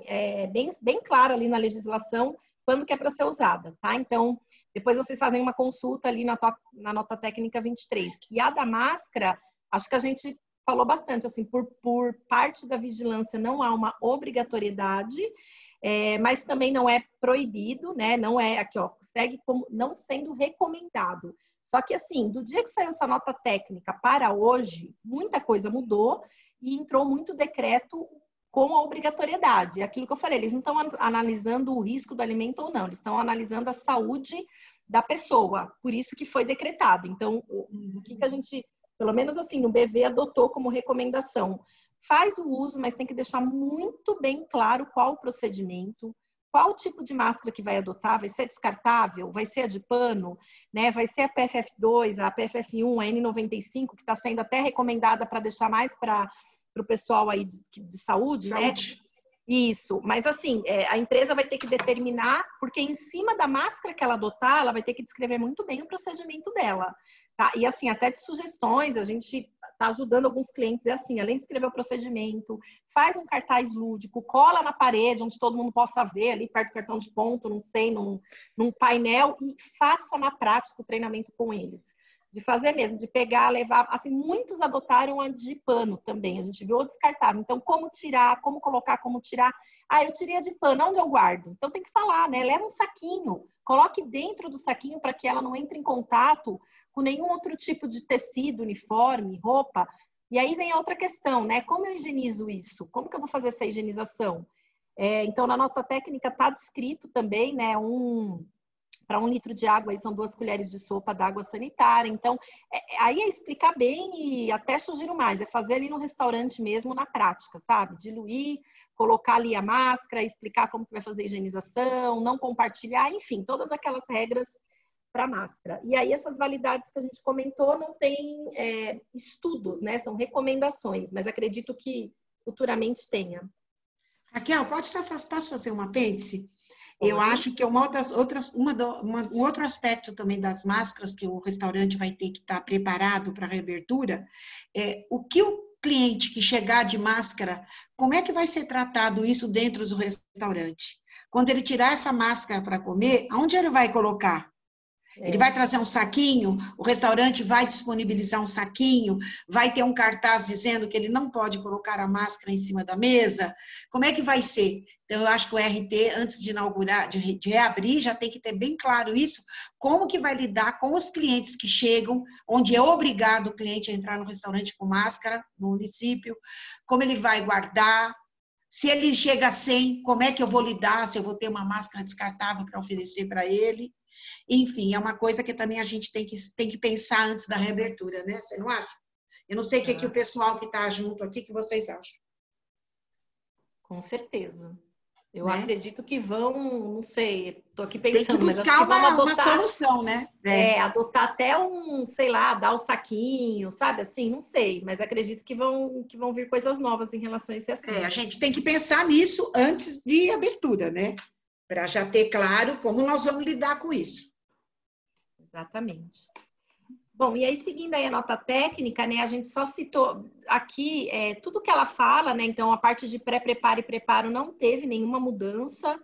bem claro ali na legislação quando que é para ser usada, tá? Então, depois vocês fazem uma consulta ali na nota técnica 23. E a da máscara, acho que a gente falou bastante, assim, por parte da vigilância não há uma obrigatoriedade, mas também não é proibido, né? Não é, aqui ó, segue como não sendo recomendado. Só que, assim, do dia que saiu essa nota técnica para hoje, muita coisa mudou e entrou muito decreto com a obrigatoriedade. É aquilo que eu falei, eles não estão analisando o risco do alimento ou não, eles estão analisando a saúde da pessoa, por isso que foi decretado. Então, o que a gente, pelo menos assim, no BV adotou como recomendação? Faz o uso, mas tem que deixar muito bem claro qual o procedimento, qual o tipo de máscara que vai adotar, vai ser descartável, vai ser a de pano, né? Vai ser a PFF2, a PFF1, a N95, que está sendo até recomendada para deixar mais para o pessoal aí de saúde, né? Isso, mas assim, a empresa vai ter que determinar, porque em cima da máscara que ela adotar, ela vai ter que descrever muito bem o procedimento dela, tá? E assim, até de sugestões, a gente tá ajudando alguns clientes, assim, além de escrever o procedimento, faz um cartaz lúdico, cola na parede, onde todo mundo possa ver, ali perto do cartão de ponto, não sei, num painel, e faça na prática o treinamento com eles. De fazer mesmo, de pegar, levar, assim, muitos adotaram a de pano também, a gente viu ou descartável. Então, como tirar, como colocar, como tirar. Ah, eu tirei a de pano, onde eu guardo? Então, tem que falar, né? Leva um saquinho, coloque dentro do saquinho para que ela não entre em contato com nenhum outro tipo de tecido, uniforme, roupa. E aí vem a outra questão, né? Como eu higienizo isso? Como que eu vou fazer essa higienização? Então, na nota técnica está descrito também, né? Para 1 litro de água, aí são 2 colheres de sopa d'água sanitária. Então, aí é explicar bem e até sugiro mais, é fazer ali no restaurante mesmo, na prática, sabe? Diluir, colocar ali a máscara, explicar como que vai fazer a higienização, não compartilhar, enfim, todas aquelas regras para máscara. E aí essas validades que a gente comentou não tem estudos, né? São recomendações, mas acredito que futuramente tenha. Raquel, posso fazer um apêndice? Eu acho que um outro aspecto também das máscaras que o restaurante vai ter que estar preparado para a reabertura é o que o cliente que chegar de máscara, como é que vai ser tratado isso dentro do restaurante? Quando ele tirar essa máscara para comer, aonde ele vai colocar? Ele vai trazer um saquinho, o restaurante vai disponibilizar um saquinho, vai ter um cartaz dizendo que ele não pode colocar a máscara em cima da mesa. Como é que vai ser? Então, eu acho que o RT, antes de inaugurar, de reabrir, já tem que ter bem claro isso, como que vai lidar com os clientes que chegam, onde é obrigado o cliente a entrar no restaurante com máscara, no município, como ele vai guardar. Se ele chega sem, como é que eu vou lidar? Se eu vou ter uma máscara descartável para oferecer para ele? Enfim, é uma coisa que também a gente tem que pensar antes da reabertura, né? Você não acha? Eu não sei o que o pessoal que está junto aqui, que vocês acham. Com certeza. Eu acredito que vão, não sei, estou aqui pensando, tem que buscar mas acho que vão adotar, uma solução, né? Adotar até sei lá, dar o saquinho, sabe? Assim, não sei, mas acredito que vão vir coisas novas em relação a esse assunto. A gente tem que pensar nisso antes de abertura, né? Para já ter claro como nós vamos lidar com isso. Exatamente. Bom, e aí, seguindo aí a nota técnica, né, a gente só citou aqui tudo que ela fala, né, então a parte de pré-preparo e preparo não teve nenhuma mudança,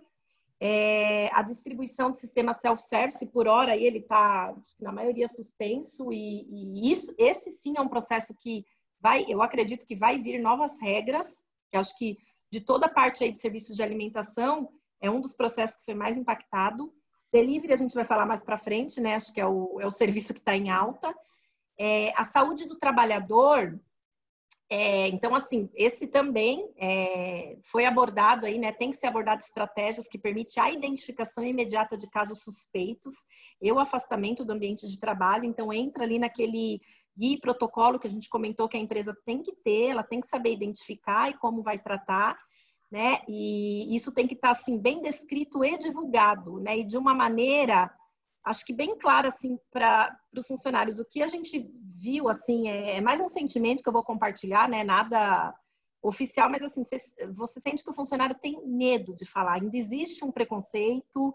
a distribuição do sistema self-service, por hora, aí ele está, na maioria, suspenso, e esse sim é um processo que eu acredito que vai vir novas regras, que acho que de toda a parte aí de serviços de alimentação, é um dos processos que foi mais impactado. Delivery a gente vai falar mais para frente, né? Acho que é o serviço que está em alta. A saúde do trabalhador, então, assim, esse também foi abordado aí, né? Tem que ser abordado estratégias que permitem a identificação imediata de casos suspeitos e o afastamento do ambiente de trabalho. Então, entra ali naquele guia e protocolo que a gente comentou que a empresa tem que ter, ela tem que saber identificar e como vai tratar, né? E isso tem que estar assim bem descrito e divulgado, né? E de uma maneira, acho que bem clara assim para os funcionários. O que a gente viu assim é mais um sentimento que eu vou compartilhar, né? Nada oficial, mas assim você sente que o funcionário tem medo de falar. Ainda existe um preconceito,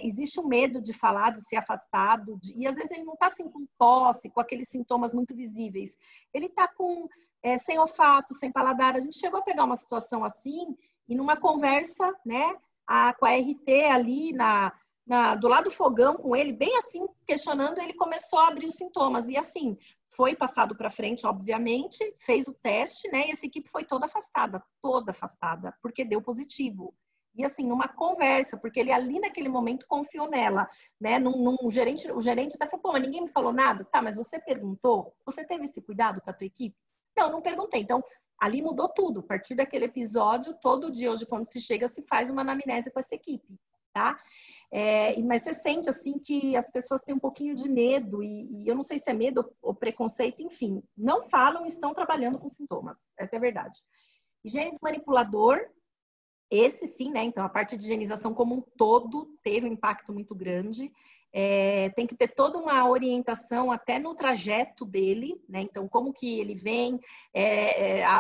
existe um medo de falar, de ser afastado, e às vezes ele não está assim com tosse, com aqueles sintomas muito visíveis. Ele está com sem olfato, sem paladar. A gente chegou a pegar uma situação assim e numa conversa, né, com a RT ali do lado do fogão com ele, bem assim, questionando, ele começou a abrir os sintomas. E assim, foi passado para frente, obviamente, fez o teste, né, e essa equipe foi toda afastada, porque deu positivo. E assim, numa conversa, porque ele ali naquele momento confiou nela, né, o gerente até falou, pô, mas ninguém me falou nada? Tá, mas você perguntou? Você teve esse cuidado com a tua equipe? Não perguntei. Então, ali mudou tudo. A partir daquele episódio, todo dia hoje, quando se chega, se faz uma anamnese com essa equipe, tá? Mas você sente, assim, que as pessoas têm um pouquinho de medo, e eu não sei se é medo ou preconceito, enfim. Não falam e estão trabalhando com sintomas. Essa é a verdade. Higiene do manipulador, esse sim, né? Então, a parte de higienização como um todo teve um impacto muito grande. Tem que ter toda uma orientação até no trajeto dele, né? Então, como que ele vem,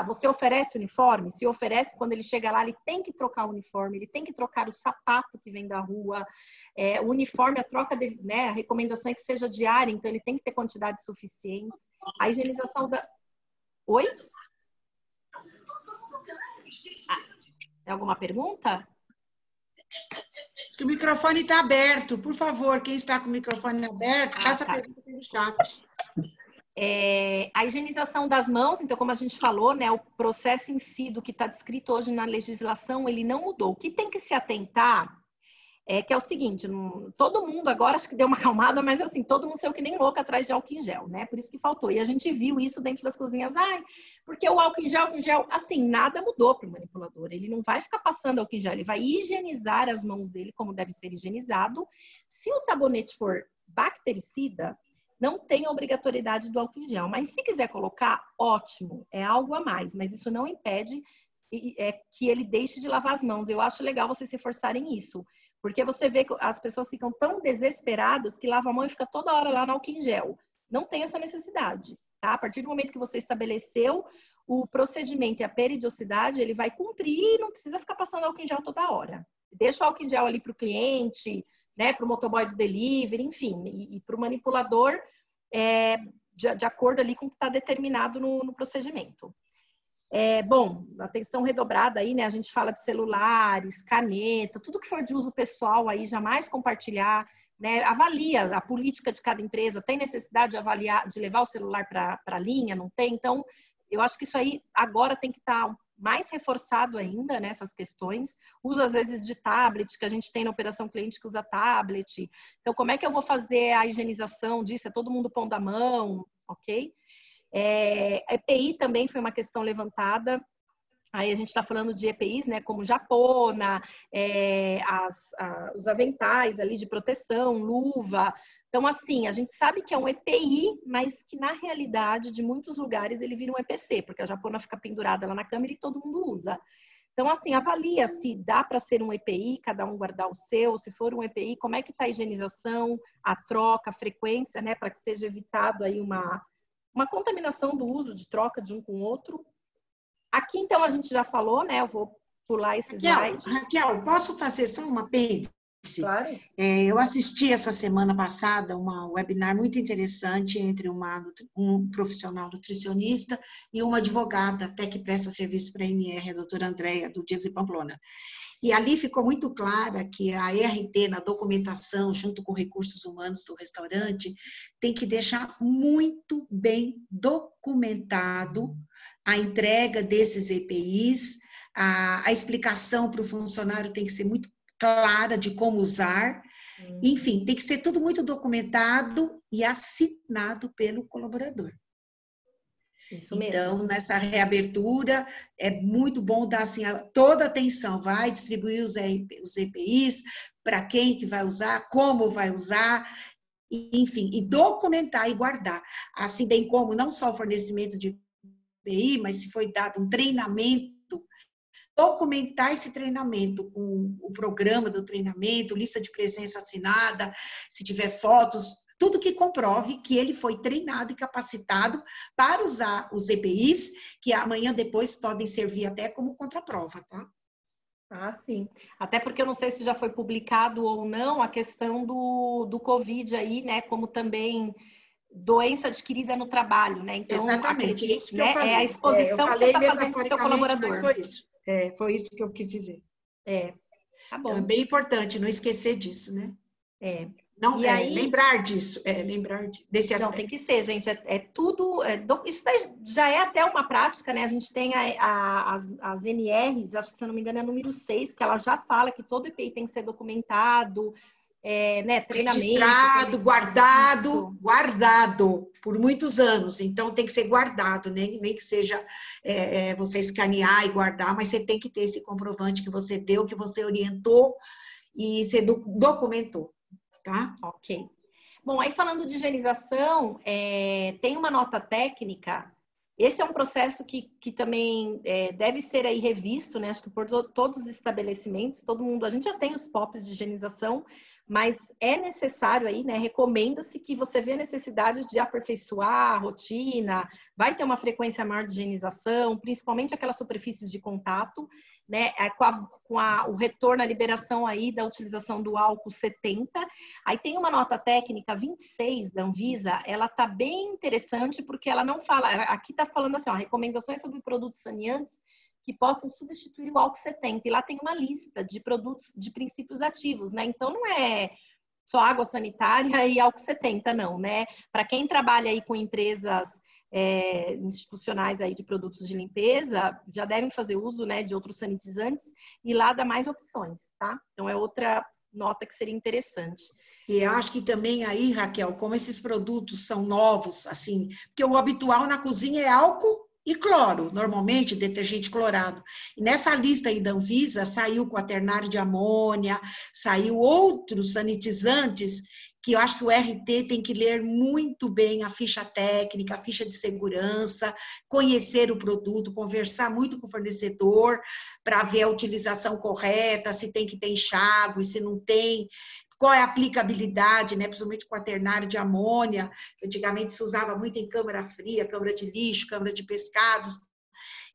você oferece uniforme? Se oferece, quando ele chega lá, ele tem que trocar o uniforme, ele tem que trocar o sapato que vem da rua, o uniforme, a troca, né? A recomendação é que seja diária, então ele tem que ter quantidades suficientes. A higienização da... Oi? Tem alguma pergunta? O microfone está aberto, por favor, quem está com o microfone aberto, faça a pergunta pelo chat. A higienização das mãos, então, como a gente falou, né, o processo em si do que está descrito hoje na legislação, ele não mudou. O que tem que se atentar que é o seguinte, todo mundo agora, acho que deu uma acalmada, mas assim, todo mundo saiu que nem louco atrás de álcool em gel, né? Por isso que faltou. E a gente viu isso dentro das cozinhas. Porque o álcool em gel, assim, nada mudou para o manipulador. Ele não vai ficar passando álcool em gel, ele vai higienizar as mãos dele como deve ser higienizado. Se o sabonete for bactericida, não tem a obrigatoriedade do álcool em gel. Mas se quiser colocar, ótimo, é algo a mais. Mas isso não impede que ele deixe de lavar as mãos. Eu acho legal vocês reforçarem isso, porque você vê que as pessoas ficam tão desesperadas que lava a mão e fica toda hora lá no álcool em gel. Não tem essa necessidade, tá? A partir do momento que você estabeleceu o procedimento e a periodicidade, ele vai cumprir e não precisa ficar passando álcool em gel toda hora. Deixa o álcool em gel ali para o cliente, né, para o motoboy do delivery, enfim, e para o manipulador, de acordo ali com o que está determinado no procedimento. Bom, atenção redobrada aí, né? A gente fala de celulares, caneta, tudo que for de uso pessoal aí, jamais compartilhar, né? Avalia a política de cada empresa, tem necessidade de avaliar, de levar o celular para a linha, não tem? Então, eu acho que isso aí agora tem que estar mais reforçado ainda nessas questões. Uso, às vezes, de tablet, que a gente tem na operação cliente que usa tablet. Então, como é que eu vou fazer a higienização disso? É todo mundo pondo a mão, ok? EPI também foi uma questão levantada. Aí a gente está falando de EPIs, né, como japona, os aventais ali de proteção, luva. Então, assim, a gente sabe que é um EPI, mas que na realidade, de muitos lugares, ele vira um EPC, porque a japona fica pendurada lá na câmera e todo mundo usa. Então, assim, avalia se dá para ser um EPI, cada um guardar o seu, se for um EPI, como é que está a higienização, a troca, a frequência, né, para que seja evitado aí uma contaminação do uso, de troca de um com o outro. Aqui, então, a gente já falou, né? Eu vou pular esse slide. Raquel, posso fazer só uma apêndice? Claro. Eu assisti essa semana passada uma webinar muito interessante entre um profissional nutricionista e uma advogada, até que presta serviço para a NR, a doutora Andréia, do Dias de Pamplona. E ali ficou muito clara que a RT, na documentação, junto com recursos humanos do restaurante, tem que deixar muito bem documentado a entrega desses EPIs, a explicação para o funcionário tem que ser muito clara de como usar, enfim, tem que ser tudo muito documentado e assinado pelo colaborador. Isso mesmo. Então, nessa reabertura, é muito bom dar assim, toda a atenção, vai distribuir os EPIs, para quem que vai usar, como vai usar, enfim, e documentar e guardar. Assim bem como não só o fornecimento de EPI, mas se foi dado um treinamento, documentar esse treinamento com o programa do treinamento, lista de presença assinada, se tiver fotos, tudo que comprove que ele foi treinado e capacitado para usar os EPIs, que amanhã depois podem servir até como contraprova, tá? Ah, sim. Até porque eu não sei se já foi publicado ou não a questão do Covid aí, né? Como também doença adquirida no trabalho, né? Então, exatamente, é isso que eu falei. É a exposição que você está fazendo para o teu colaborador. Mas foi isso. Foi isso que eu quis dizer. Tá bom. Então, é bem importante não esquecer disso, né? Não, aí, lembrar disso, lembrar desse aspecto. Não, tem que ser, gente, tudo, isso já é até uma prática, né? A gente tem as NRs, acho que, se eu não me engano, é a número 6, que ela já fala que todo EPI tem que ser documentado, né? Treinamento. Registrado, guardado por muitos anos, então tem que ser guardado, né? Nem que seja você escanear e guardar, mas você tem que ter esse comprovante que você deu, que você orientou e você documentou. Tá? Ok. Bom, aí falando de higienização, tem uma nota técnica. Esse é um processo que também deve ser aí revisto, né? Acho que por todos os estabelecimentos, todo mundo, a gente já tem os POPs de higienização, mas é necessário aí, né? Recomenda-se que você vê a necessidade de aperfeiçoar a rotina, vai ter uma frequência maior de higienização, principalmente aquelas superfícies de contato, né, com o retorno, a liberação aí da utilização do álcool 70. Aí tem uma nota técnica 26 da Anvisa, ela tá bem interessante porque ela não fala, aqui tá falando assim, ó, recomendações sobre produtos saneantes que possam substituir o álcool 70. E lá tem uma lista de produtos de princípios ativos, né? Então não é só água sanitária e álcool 70, não, né? Para quem trabalha aí com empresas institucionais aí de produtos de limpeza, já devem fazer uso, né, de outros sanitizantes, e lá dá mais opções, tá? Então é outra nota que seria interessante. E acho que também aí, Raquel, como esses produtos são novos, assim, porque o habitual na cozinha é álcool e cloro, normalmente detergente clorado. E nessa lista aí da Anvisa saiu quaternário de amônia, saiu outros sanitizantes que eu acho que o RT tem que ler muito bem a ficha técnica, a ficha de segurança, conhecer o produto, conversar muito com o fornecedor para ver a utilização correta, se tem que ter enxágue, se não tem, qual é a aplicabilidade, né, principalmente quaternário de amônia, que antigamente se usava muito em câmara fria, câmara de lixo, câmara de pescados,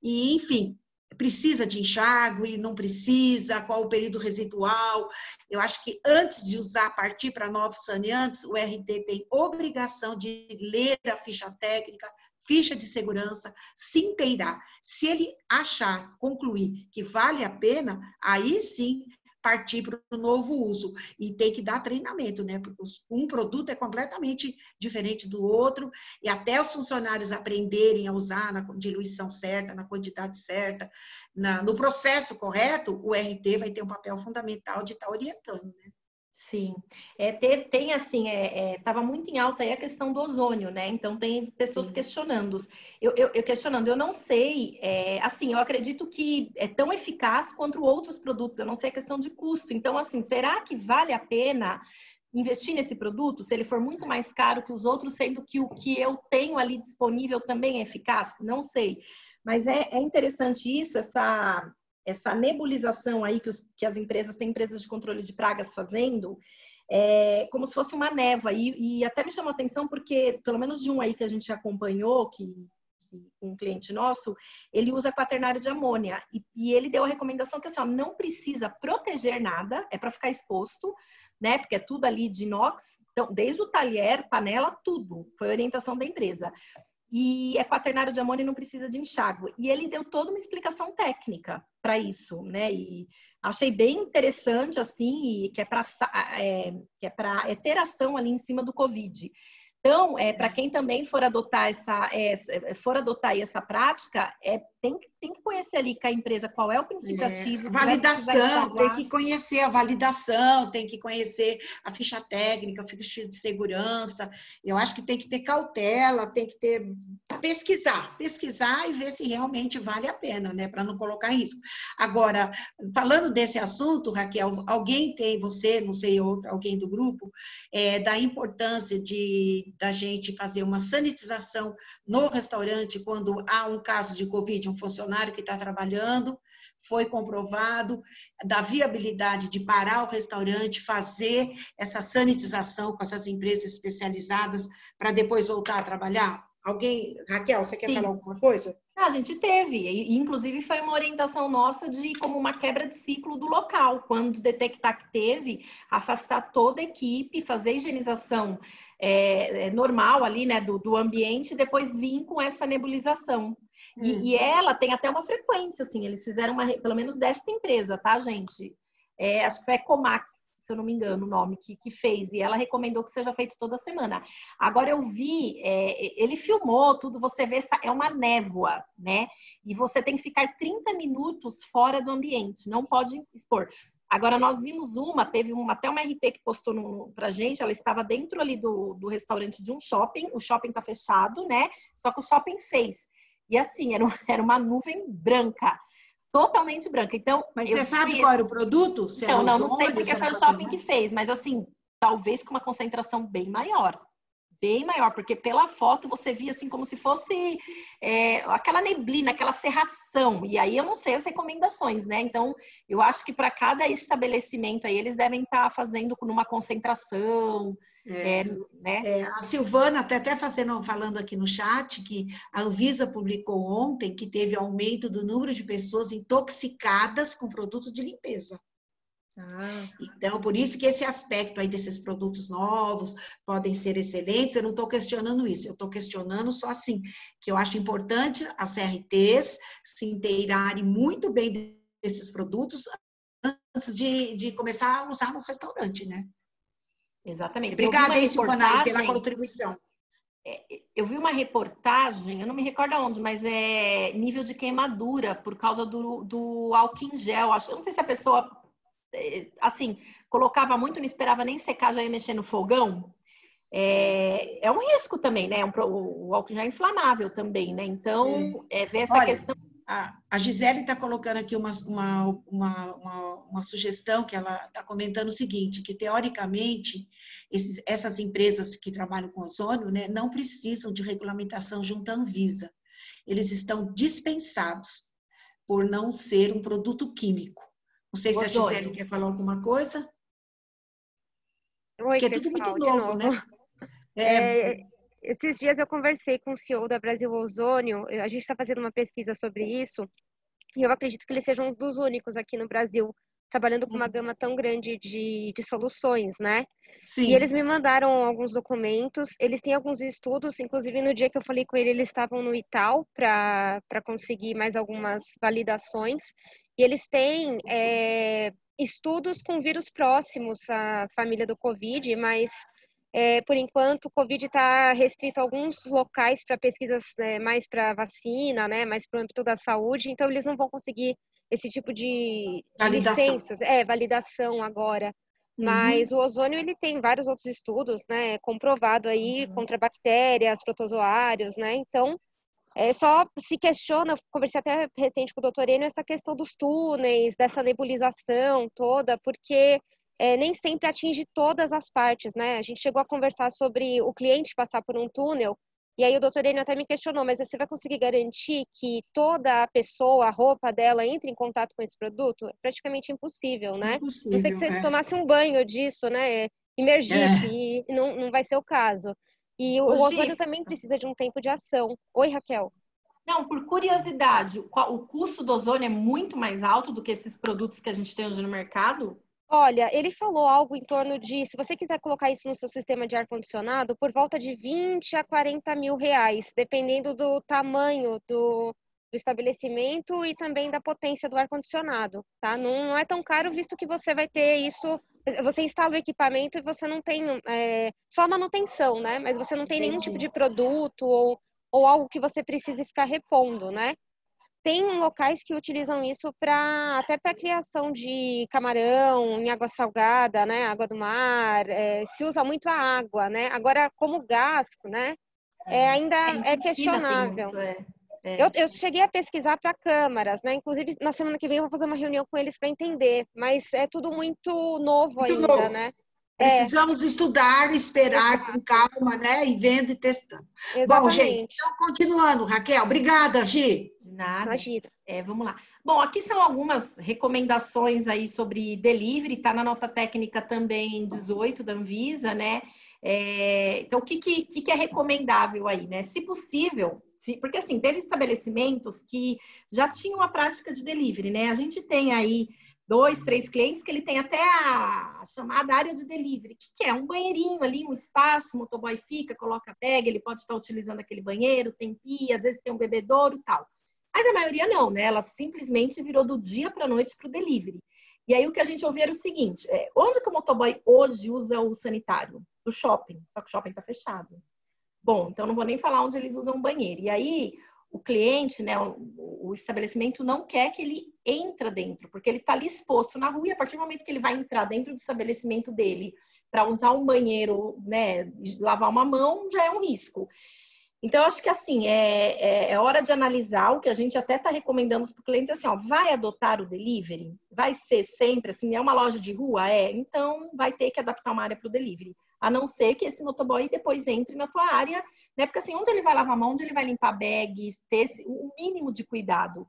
e enfim, precisa de enxágue, não precisa, qual o período residual. Eu acho que antes de usar, partir para novos saneantes, o RT tem obrigação de ler a ficha técnica, ficha de segurança, se inteirar. Se ele achar, concluir que vale a pena, aí sim partir para o novo uso. E tem que dar treinamento, né? Porque um produto é completamente diferente do outro, e até os funcionários aprenderem a usar na diluição certa, na quantidade certa, no processo correto, o RT vai ter um papel fundamental de estar orientando, né? Sim, tem assim, estava muito em alta aí a questão do ozônio, né? Então tem pessoas questionando. Eu não sei, assim, eu acredito que é tão eficaz quanto outros produtos, eu não sei a questão de custo. Então, assim, será que vale a pena investir nesse produto se ele for muito mais caro que os outros, sendo que o que eu tenho ali disponível também é eficaz? Não sei. Mas é interessante isso, essa nebulização aí que as empresas, tem empresas de controle de pragas fazendo, como se fosse uma névoa. E até me chamou a atenção porque, pelo menos de um aí que a gente acompanhou, um cliente nosso, ele usa quaternário de amônia. E ele deu a recomendação que assim, ó, não precisa proteger nada, é para ficar exposto, né? Porque é tudo ali de inox, então, desde o talher, panela, tudo. Foi a orientação da empresa. E é quaternário de amônia e não precisa de enxágue. E ele deu toda uma explicação técnica para isso, né? E achei bem interessante, assim, e que é para ter ação ali em cima do Covid. Então, para quem também for adotar essa prática, tem que conhecer ali com a empresa qual é o princípio ativo. Validação, tem que conhecer a validação, tem que conhecer a ficha técnica, a ficha de segurança. Eu acho que tem que ter cautela, tem que pesquisar e ver se realmente vale a pena, né, para não colocar em risco. Agora, falando desse assunto, Raquel, alguém tem, você, não sei, alguém do grupo, da importância da gente fazer uma sanitização no restaurante quando há um caso de Covid, um funcionário que está trabalhando, foi comprovado da viabilidade de parar o restaurante, fazer essa sanitização com essas empresas especializadas para depois voltar a trabalhar? Alguém, Raquel, você quer falar alguma coisa? A gente teve, e inclusive foi uma orientação nossa de como uma quebra de ciclo do local, quando detectar que teve, afastar toda a equipe, fazer higienização normal ali, né, do ambiente, e depois vir com essa nebulização. E ela tem até uma frequência, assim, eles fizeram pelo menos desta empresa, tá, gente? Acho que foi a Ecomax, se eu não me engano, o nome que fez, e ela recomendou que seja feito toda semana. Agora eu vi, ele filmou tudo, você vê, é uma névoa, né? E você tem que ficar 30 minutos fora do ambiente, não pode expor. Agora nós vimos teve até uma RT que postou pra gente, ela estava dentro ali do restaurante de um shopping, o shopping tá fechado, né? Só que o shopping fez. E assim, era uma nuvem branca. Totalmente branca. Então, mas você sabe qual era o produto? Então, não sei porque foi o shopping que fez, mas assim, talvez com uma concentração bem maior, porque pela foto você via assim como se fosse aquela neblina, aquela cerração, e aí eu não sei as recomendações, né? Então, eu acho que para cada estabelecimento aí, eles devem estar fazendo numa concentração, né? A Silvana até falando aqui no chat que a Anvisa publicou ontem que teve aumento do número de pessoas intoxicadas com produtos de limpeza. Então, por isso que esse aspecto aí desses produtos novos podem ser excelentes, eu não estou questionando isso, eu estou questionando só assim, que eu acho importante as CRTs se inteirarem muito bem desses produtos antes de começar a usar no restaurante, né? Exatamente. Obrigada, Silvana, pela contribuição. Eu vi uma reportagem, eu não me recordo aonde, mas é nível de queimadura por causa do álcool em gel. Eu não sei se a pessoa, assim, colocava muito, não esperava nem secar, já ia mexer no fogão. é um risco também, né? O álcool já é inflamável também, né? Então, ver essa questão. A Gisele está colocando aqui uma sugestão, que ela está comentando o seguinte, que teoricamente essas empresas que trabalham com ozônio, né, não precisam de regulamentação junto à Anvisa. Eles estão dispensados por não ser um produto químico. Não sei se a Gisele quer falar alguma coisa. Oi, porque é pessoal, tudo muito novo, né? Esses dias eu conversei com o CEO da Brasil Ozônio, a gente está fazendo uma pesquisa sobre isso, e eu acredito que eles sejam um dos únicos aqui no Brasil trabalhando com uma gama tão grande de soluções, né? Sim. E eles me mandaram alguns documentos, eles têm alguns estudos, inclusive no dia que eu falei com ele, eles estavam no ITAL para conseguir mais algumas validações, e eles têm estudos com vírus próximos à família do Covid, mas por enquanto o Covid está restrito a alguns locais para pesquisas mais para vacina, né, mais para o âmbito da saúde, então eles não vão conseguir esse tipo de licenças, validação agora. Mas o ozônio, ele tem vários outros estudos, né, comprovado aí contra bactérias, protozoários, né, então só se questiona, eu conversei até recente com o doutor Enio, essa questão dos túneis, dessa nebulização toda, porque nem sempre atinge todas as partes, né, a gente chegou a conversar sobre o cliente passar por um túnel, e aí o doutor Enio até me questionou, mas você vai conseguir garantir que toda a pessoa, a roupa dela, entre em contato com esse produto? É praticamente impossível, né? Impossível, não sei que você tomasse um banho disso, né? Imergisse, e não vai ser o caso. E o ozônio também precisa de um tempo de ação. Oi, Raquel. Não, por curiosidade, o custo do ozônio é muito mais alto do que esses produtos que a gente tem hoje no mercado? Olha, ele falou algo em torno de, se você quiser colocar isso no seu sistema de ar-condicionado, por volta de 20 a 40 mil reais, dependendo do tamanho do estabelecimento e também da potência do ar-condicionado, tá? Não é tão caro, visto que você vai ter isso, você instala o equipamento e você não tem só manutenção, né? Mas você não tem nenhum tipo de produto ou algo que você precise ficar repondo, né? Tem locais que utilizam isso até para criação de camarão em água salgada, né? Água do mar. Se usa muito a água, né? Agora, como gás, né? Ainda é questionável. Eu cheguei a pesquisar para câmaras, né? Inclusive, na semana que vem eu vou fazer uma reunião com eles para entender. Mas é tudo muito novo ainda, né? Precisamos estudar, esperar com calma, né? E vendo e testando. Exatamente. Bom, gente, então, continuando, Raquel. Obrigada, Gi. De nada. Imagina. Vamos lá. Bom, aqui são algumas recomendações aí sobre delivery, tá na nota técnica também 18 da Anvisa, né? Então, o que é recomendável aí, né? Se possível, porque assim, teve estabelecimentos que já tinham a prática de delivery, né? A gente tem aí 2, 3 clientes que ele tem até a chamada área de delivery. O que é? Um banheirinho ali, um espaço, o motoboy fica, coloca a bag, ele pode estar utilizando aquele banheiro, tem pia, às vezes tem um bebedouro e tal. Mas a maioria não, né? Ela simplesmente virou do dia para a noite para o delivery. E aí o que a gente ouvia era o seguinte, onde que o motoboy hoje usa o sanitário? Do shopping, só que o shopping está fechado. Bom, então não vou nem falar onde eles usam o banheiro. E aí o cliente, né, o estabelecimento não quer que ele entre dentro, porque ele está ali exposto na rua e a partir do momento que ele vai entrar dentro do estabelecimento dele para usar um banheiro, né, lavar uma mão, já é um risco. Então, eu acho que assim, é hora de analisar o que a gente até está recomendando para o cliente, assim, ó, vai adotar o delivery? Vai ser sempre assim, é uma loja de rua? Então vai ter que adaptar uma área para o delivery. A não ser que esse motoboy depois entre na tua área, né? Porque assim, onde ele vai lavar a mão, onde ele vai limpar bag, ter o mínimo de cuidado.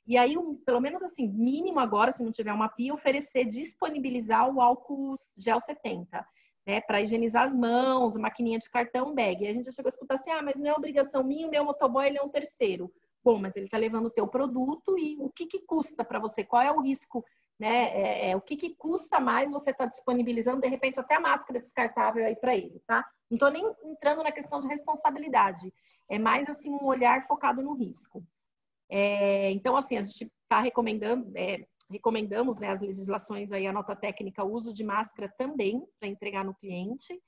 E aí, pelo menos assim, mínimo agora, se não tiver uma pia, oferecer, disponibilizar o álcool gel 70, né? Para higienizar as mãos, maquininha de cartão, bag. E a gente já chegou a escutar assim, mas não é obrigação minha, o meu motoboy ele é um terceiro. Bom, mas ele está levando o teu produto e o que custa para você? Qual é o risco? Né? O que custa mais você estar disponibilizando, de repente, até a máscara descartável aí para ele, tá? Não estou nem entrando na questão de responsabilidade. É mais, assim, um olhar focado no risco. Então, assim, a gente está recomendamos, né, as legislações aí, a nota técnica, o uso de máscara também para entregar no cliente.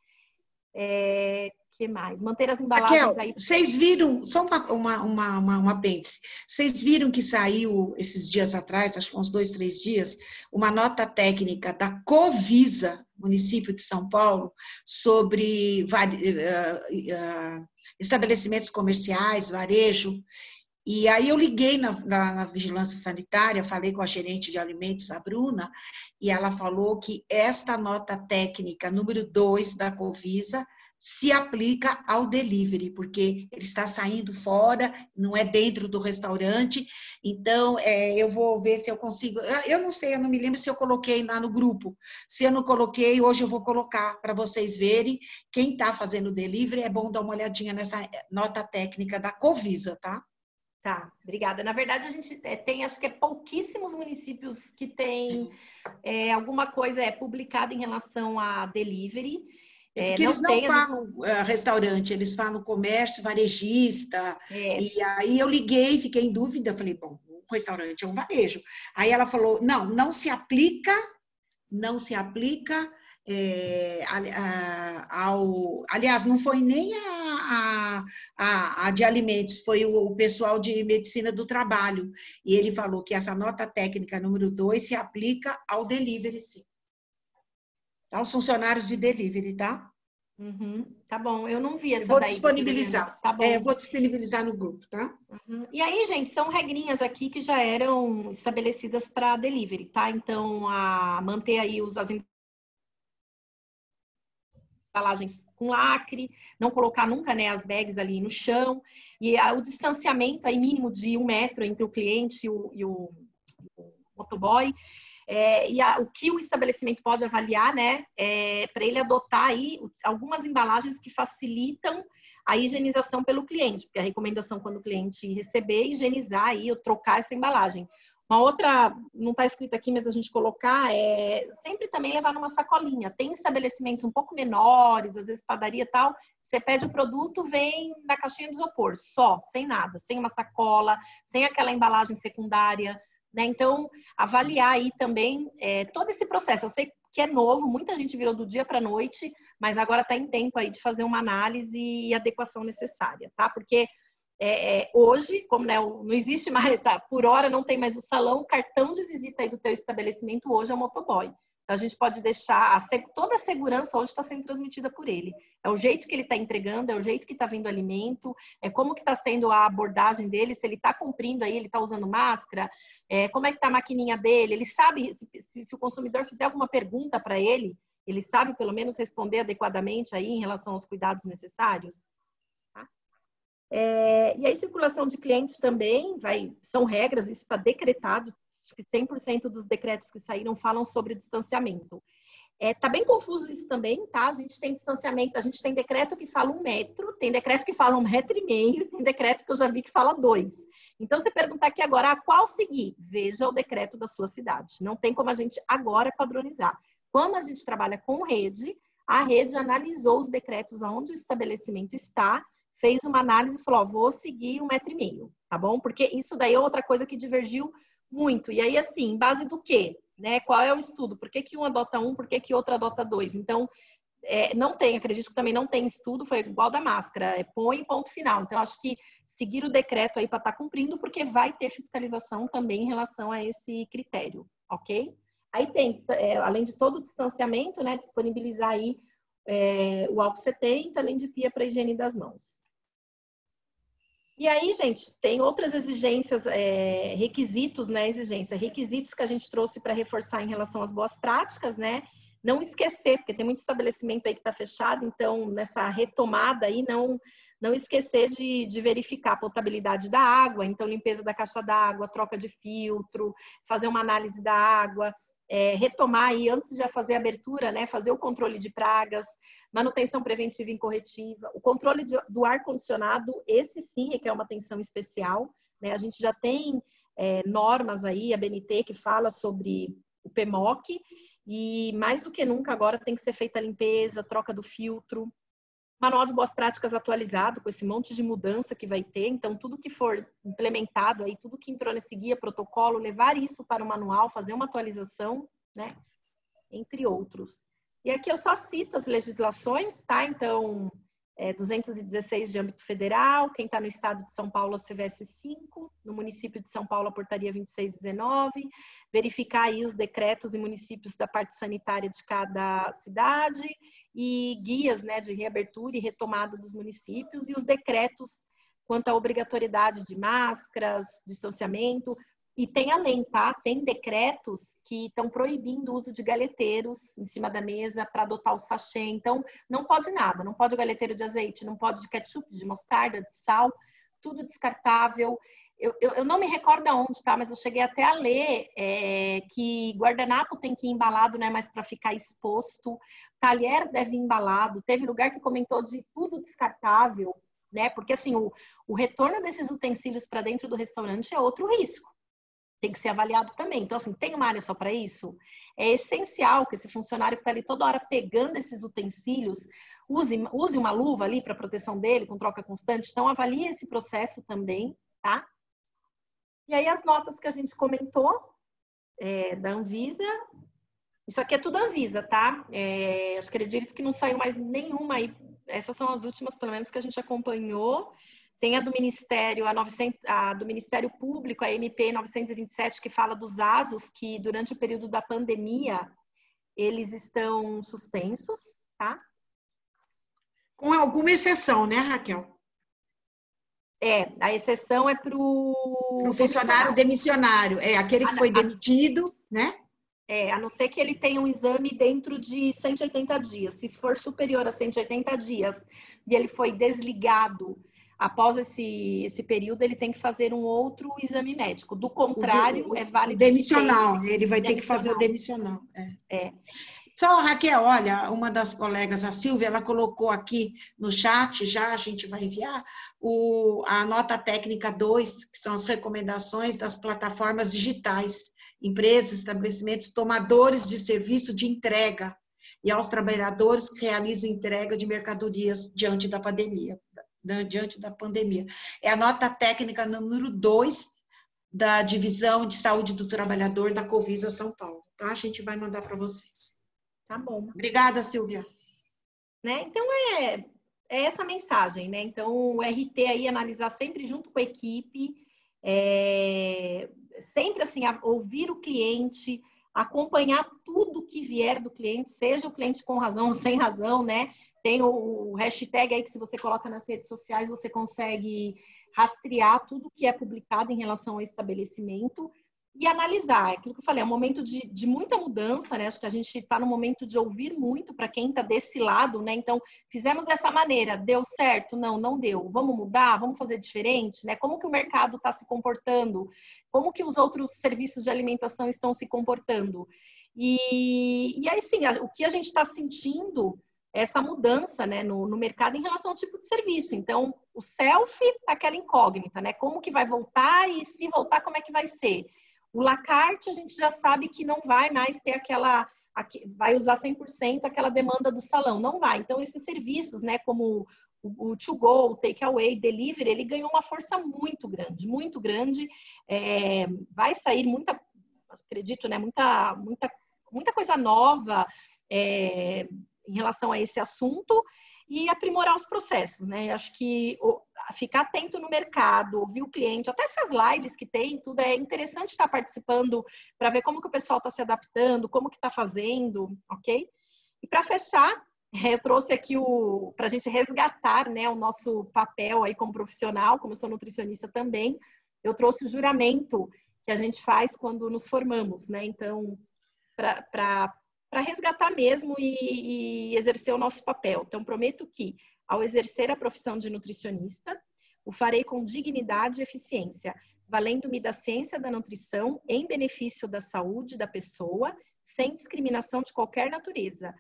Que mais? Manter as embalagens Raquel, aí. Vocês viram, só uma apêndice, vocês viram que saiu esses dias atrás, acho que uns 2, 3 dias, uma nota técnica da Covisa, município de São Paulo, sobre estabelecimentos comerciais, varejo. E aí eu liguei na vigilância sanitária, falei com a gerente de alimentos, a Bruna, e ela falou que esta nota técnica número 2 da Covisa se aplica ao delivery, porque ele está saindo fora, não é dentro do restaurante. Então, eu vou ver se eu consigo. Eu não sei, eu não me lembro se eu coloquei lá no grupo. Se eu não coloquei, hoje eu vou colocar para vocês verem. Quem está fazendo delivery, é bom dar uma olhadinha nessa nota técnica da Covisa, tá? Tá, obrigada. Na verdade, a gente tem, acho que pouquíssimos municípios que têm alguma coisa publicada em relação a delivery. Porque eles não falam restaurante, eles falam comércio, varejista. E aí eu liguei, fiquei em dúvida, falei, bom, o restaurante é um varejo. Aí ela falou, não se aplica aliás, não foi nem a de alimentos, foi o pessoal de medicina do trabalho. E ele falou que essa nota técnica número 2 se aplica ao delivery, sim. Aos funcionários de delivery, tá? Uhum, tá bom, eu não vi essa vou daí. Disponibilizar. Tá bom. Eu vou disponibilizar no grupo, tá? Uhum. E aí, gente, são regrinhas aqui que já eram estabelecidas para delivery, tá? Então, manter aí as embalagens com lacre, não colocar nunca, né, as bags ali no chão, e o distanciamento aí mínimo de 1 metro entre o cliente e o motoboy. O que o estabelecimento pode avaliar, né, para ele adotar aí algumas embalagens que facilitam a higienização pelo cliente, porque a recomendação quando o cliente receber, higienizar aí ou trocar essa embalagem. Uma outra, não está escrito aqui, mas a gente colocar, sempre também levar numa sacolinha. Tem estabelecimentos um pouco menores, às vezes padaria e tal, você pede o produto, vem na caixinha de isopor, só, sem nada, sem uma sacola, sem aquela embalagem secundária, né? Então, avaliar aí também todo esse processo. Eu sei que é novo, muita gente virou do dia para a noite, mas agora está em tempo aí de fazer uma análise e adequação necessária, tá? Porque hoje, como né, não existe mais, tá, por hora não tem mais o salão, o cartão de visita aí do teu estabelecimento hoje é o motoboy. Então, a gente pode deixar, toda a segurança hoje está sendo transmitida por ele. É o jeito que ele está entregando, é o jeito que está vindo o alimento, como que está sendo a abordagem dele, se ele está cumprindo aí, ele está usando máscara, como é que está a maquininha dele, ele sabe, se o consumidor fizer alguma pergunta para ele sabe pelo menos responder adequadamente aí em relação aos cuidados necessários. Tá? E aí, circulação de clientes também, são regras, isso está decretado, que 100% dos decretos que saíram falam sobre distanciamento. Tá bem confuso isso também, tá? A gente tem distanciamento, a gente tem decreto que fala 1 metro, tem decreto que fala 1,5 metros, tem decreto que eu já vi que fala 2. Então, se perguntar aqui agora, qual seguir? Veja o decreto da sua cidade. Não tem como a gente agora padronizar. Como a gente trabalha com rede, a rede analisou os decretos aonde o estabelecimento está, fez uma análise e falou, vou seguir 1,5 metros, tá bom? Porque isso daí é outra coisa que divergiu muito. E aí, assim, em base do quê? Né? Qual é o estudo? Por que um adota 1, por que outro adota 2? Então, não tem, acredito que também não tem estudo, foi igual da máscara, põe ponto final. Então, acho que seguir o decreto aí para estar cumprindo, porque vai ter fiscalização também em relação a esse critério, ok? Aí tem, além de todo o distanciamento, né, disponibilizar aí o álcool 70, além de pia para higiene das mãos. E aí, gente, tem outras exigências, requisitos, né, requisitos que a gente trouxe para reforçar em relação às boas práticas, né? Não esquecer, porque tem muito estabelecimento aí que está fechado, então, nessa retomada aí, não esquecer de verificar a potabilidade da água, então, limpeza da caixa d'água, troca de filtro, fazer uma análise da água, retomar aí, antes de fazer a abertura, né, fazer o controle de pragas, manutenção preventiva e corretiva, o controle do ar-condicionado, esse sim requer uma atenção especial, né, a gente já tem normas aí, a BNT, que fala sobre o PMOC, e mais do que nunca agora tem que ser feita a limpeza, troca do filtro, manual de boas práticas atualizado, com esse monte de mudança que vai ter, então tudo que for implementado aí, tudo que entrou nesse guia, protocolo, levar isso para o manual, fazer uma atualização, né? Entre outros. E aqui eu só cito as legislações, tá? Então, 216 de âmbito federal, quem está no estado de São Paulo, a CVS 5, no município de São Paulo, a portaria 2619, verificar aí os decretos e municípios da parte sanitária de cada cidade e guias, né, de reabertura e retomada dos municípios e os decretos quanto à obrigatoriedade de máscaras, distanciamento. E tem além, tá? Tem decretos que estão proibindo o uso de galeteiros em cima da mesa para adotar o sachê. Então, não pode nada. Não pode o galeteiro de azeite, não pode de ketchup, de mostarda, de sal. Tudo descartável. Eu não me recordo aonde, tá? Mas eu cheguei até a ler que guardanapo tem que ir embalado, não é mais para ficar exposto. Talher deve ir embalado. Teve lugar que comentou de tudo descartável, né? Porque, assim, o retorno desses utensílios para dentro do restaurante é outro risco. Tem que ser avaliado também. Então, assim, tem uma área só para isso? É essencial que esse funcionário que está ali toda hora pegando esses utensílios, use uma luva ali para proteção dele, com troca constante. Então, avalie esse processo também, tá? E aí, as notas que a gente comentou, da Anvisa. Isso aqui é tudo Anvisa, tá? Acho que acredito que não saiu mais nenhuma aí. Essas são as últimas, pelo menos, que a gente acompanhou. Tem a do Ministério, a do Ministério Público, a MP 927, que fala dos ASUS, que durante o período da pandemia, eles estão suspensos, tá? Com alguma exceção, né, Raquel? A exceção é para o funcionário demissionário. Aquele que foi demitido, né? A não ser que ele tenha um exame dentro de 180 dias. Se for superior a 180 dias e ele foi desligado após esse período, ele tem que fazer um outro exame médico. Do contrário, é válido... Demissional, ele vai ter que fazer o demissional. Só, Raquel, olha, uma das colegas, a Silvia, ela colocou aqui no chat, já a gente vai enviar, a nota técnica 2, que são as recomendações das plataformas digitais, empresas, estabelecimentos, tomadores de serviço de entrega e aos trabalhadores que realizam entrega de mercadorias diante da pandemia. É a nota técnica número 2 da Divisão de Saúde do Trabalhador da Covisa São Paulo, tá? A gente vai mandar para vocês. Tá bom. Obrigada, Silvia. Né? Então, é essa mensagem, né? Então, o RT aí, analisar sempre junto com a equipe, sempre assim, ouvir o cliente, acompanhar tudo que vier do cliente, seja o cliente com razão ou sem razão, né? Tem o hashtag aí que, se você coloca nas redes sociais, você consegue rastrear tudo que é publicado em relação ao estabelecimento e analisar. É aquilo que eu falei, é um momento de muita mudança, né? Acho que a gente está no momento de ouvir muito para quem está desse lado, né? Então, fizemos dessa maneira, deu certo? Não, não deu. Vamos mudar? Vamos fazer diferente? Né? Como que o mercado está se comportando? Como que os outros serviços de alimentação estão se comportando? E aí, sim, o que a gente está sentindo... essa mudança, né, no mercado em relação ao tipo de serviço. Então, o self, aquela incógnita, né? Como que vai voltar e, se voltar, como é que vai ser? O la carte, a gente já sabe que não vai mais ter vai usar 100% aquela demanda do salão. Não vai. Então, esses serviços, né, como o to go, o take away, delivery, ele ganhou uma força muito grande, muito grande. Vai sair acredito, né, muita coisa nova, em relação a esse assunto e aprimorar os processos, né? Acho que ficar atento no mercado, ouvir o cliente, até essas lives que tem, tudo é interessante estar participando para ver como que o pessoal está se adaptando, como que está fazendo, ok? E para fechar, eu trouxe aqui para a gente resgatar, né, o nosso papel aí como profissional, como eu sou nutricionista também, eu trouxe o juramento que a gente faz quando nos formamos, né? Então, para resgatar mesmo e exercer o nosso papel. Então, prometo que, ao exercer a profissão de nutricionista, o farei com dignidade e eficiência, valendo-me da ciência da nutrição em benefício da saúde da pessoa, sem discriminação de qualquer natureza.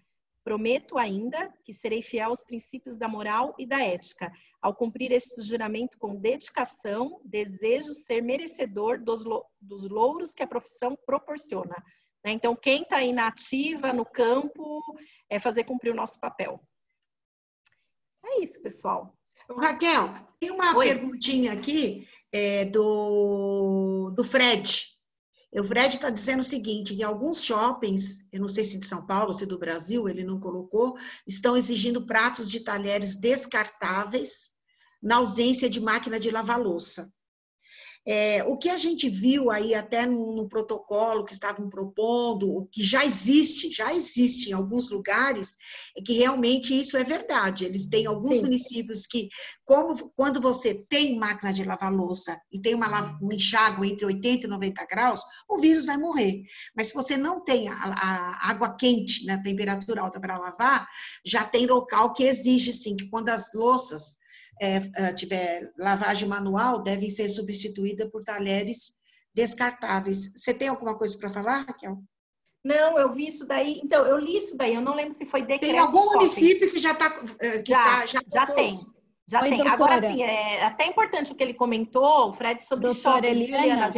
Prometo ainda que serei fiel aos princípios da moral e da ética. Ao cumprir este juramento com dedicação, desejo ser merecedor dos louros que a profissão proporciona. Então, quem está aí na ativa, no campo, é fazer cumprir o nosso papel. É isso, pessoal. Raquel, tem uma perguntinha aqui do Fred. O Fred está dizendo o seguinte, que alguns shoppings, eu não sei se de São Paulo ou se do Brasil, ele não colocou, estão exigindo pratos de talheres descartáveis na ausência de máquina de lavar louça. O que a gente viu aí até no protocolo que estavam propondo, o que já existe em alguns lugares, é que realmente isso é verdade. Eles têm alguns municípios que, quando você tem máquina de lavar louça e tem um enxágue entre 80 e 90 graus, o vírus vai morrer. Mas se você não tem a água quente, né, temperatura alta para lavar, já tem local que exige, sim, que quando as louças tiver lavagem manual, devem ser substituídas por talheres descartáveis. Você tem alguma coisa para falar, Raquel? Não, eu vi isso daí. Então, eu li isso daí, eu não lembro se foi decreto. Tem algum município que já está. Já tem. Já Oi, tem. doutora. Agora, sim, é até importante o que ele comentou, o Fred, sobre doutora shopping. Eliana,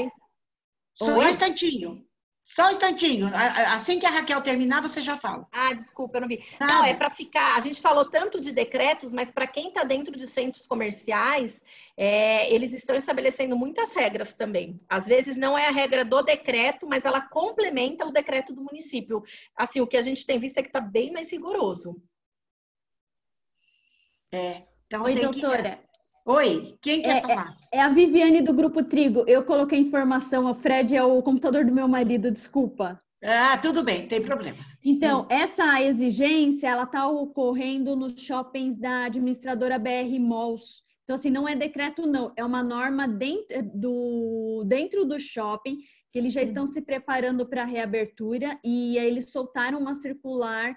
Só um instantinho. Só um instantinho. Assim que a Raquel terminar, você já fala. Ah, desculpa, eu não vi. Nada. Não, é para ficar. A gente falou tanto de decretos, mas para quem está dentro de centros comerciais, eles estão estabelecendo muitas regras também. Às vezes não é a regra do decreto, mas ela complementa o decreto do município. Assim, o que a gente tem visto é que está bem mais rigoroso. Então Oi, tem doutora. Oi, quem quer falar? É a Viviane do Grupo Trigo. Eu coloquei informação, o Fred é o computador do meu marido, desculpa. Ah, tudo bem, não tem problema. Então, essa exigência, ela está ocorrendo nos shoppings da administradora BR Malls. Então, assim, não é decreto, não. É uma norma dentro do shopping, que eles já estão se preparando para a reabertura, e aí eles soltaram uma circular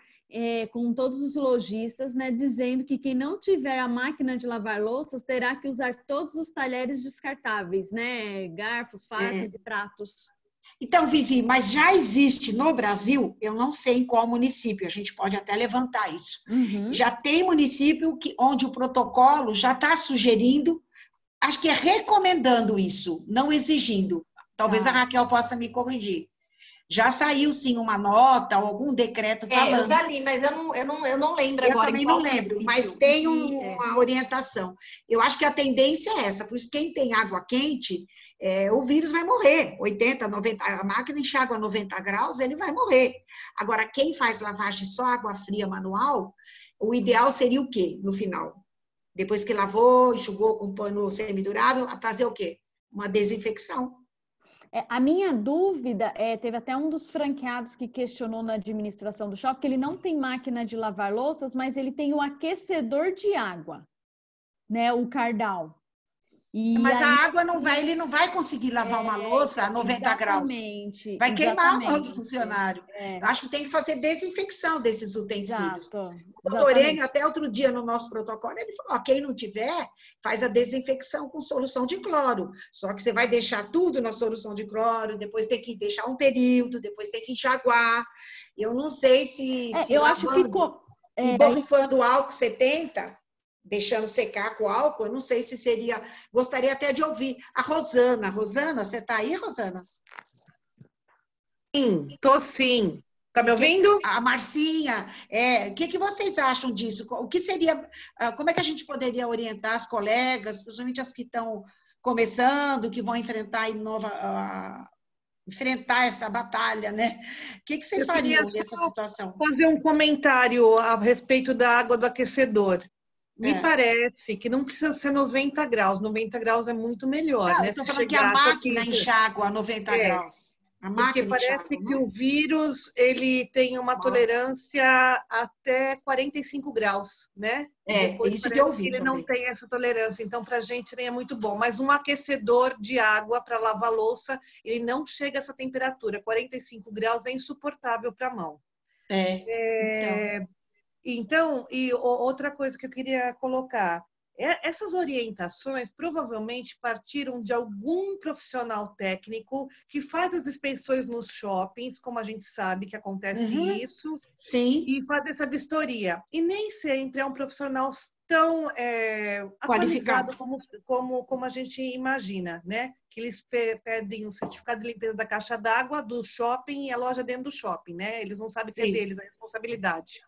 com todos os lojistas, né, dizendo que quem não tiver a máquina de lavar louças terá que usar todos os talheres descartáveis, né, garfos, facas e pratos. Então, Vivi, mas já existe no Brasil, eu não sei em qual município, a gente pode até levantar isso. Já tem município onde o protocolo já está sugerindo, acho que é recomendando isso, não exigindo. Talvez a Raquel possa me corrigir. Já saiu, sim, uma nota ou algum decreto falando. Eu já li, mas eu não lembro agora. Eu também não lembro, mas tem uma orientação. Eu acho que a tendência é essa, por isso quem tem água quente, o vírus vai morrer. 80, 90, a máquina enxágua a 90 graus, ele vai morrer. Agora, quem faz lavagem só água fria manual, o ideal seria o quê, no final? Depois que lavou, enxugou com pano semidurável, fazer o quê? Uma desinfecção. A minha dúvida teve até um dos franqueados que questionou na administração do shopping, que ele não tem máquina de lavar louças, mas ele tem o aquecedor de água, né, o Cardal. Mas a água não vai, ele não vai conseguir lavar uma louça a 90 graus. Vai queimar o outro funcionário. Eu acho que tem que fazer desinfecção desses utensílios. O doutor Enio, até outro dia no nosso protocolo, ele falou, quem não tiver, faz a desinfecção com solução de cloro. Só que você vai deixar tudo na solução de cloro, depois tem que deixar um período, depois tem que enxaguar. Eu não sei se eu acho que ficou... E borrifando álcool 70... deixando secar com álcool, eu não sei se seria... Gostaria até de ouvir a Rosana. Rosana, você está aí, Rosana? Sim, tô sim. Tá me ouvindo? A Marcinha, o que vocês acham disso? O que seria... Como é que a gente poderia orientar as colegas, principalmente as que estão começando, que vão enfrentar enfrentar essa batalha, né? O que vocês fariam nessa situação? Fazer um comentário a respeito da água do aquecedor. Me parece que não precisa ser 90 graus. 90 graus é muito melhor, né? Estou falando que a máquina enxágua a 90 graus. Porque parece que o vírus, ele tem uma tolerância até 45 graus, né? Isso que eu ouvi ele não tem essa tolerância. Então, para a gente, nem é muito bom. Mas um aquecedor de água para lavar louça, ele não chega a essa temperatura. 45 graus é insuportável para a mão. Então, e outra coisa que eu queria colocar, essas orientações provavelmente partiram de algum profissional técnico que faz as inspeções nos shoppings, como a gente sabe que acontece isso, e faz essa vistoria. E nem sempre é um profissional tão atualizado como a gente imagina, né? Que eles pedem um certificado de limpeza da caixa d'água do shopping e a loja dentro do shopping, né? Eles não sabem que é deles, a responsabilidade.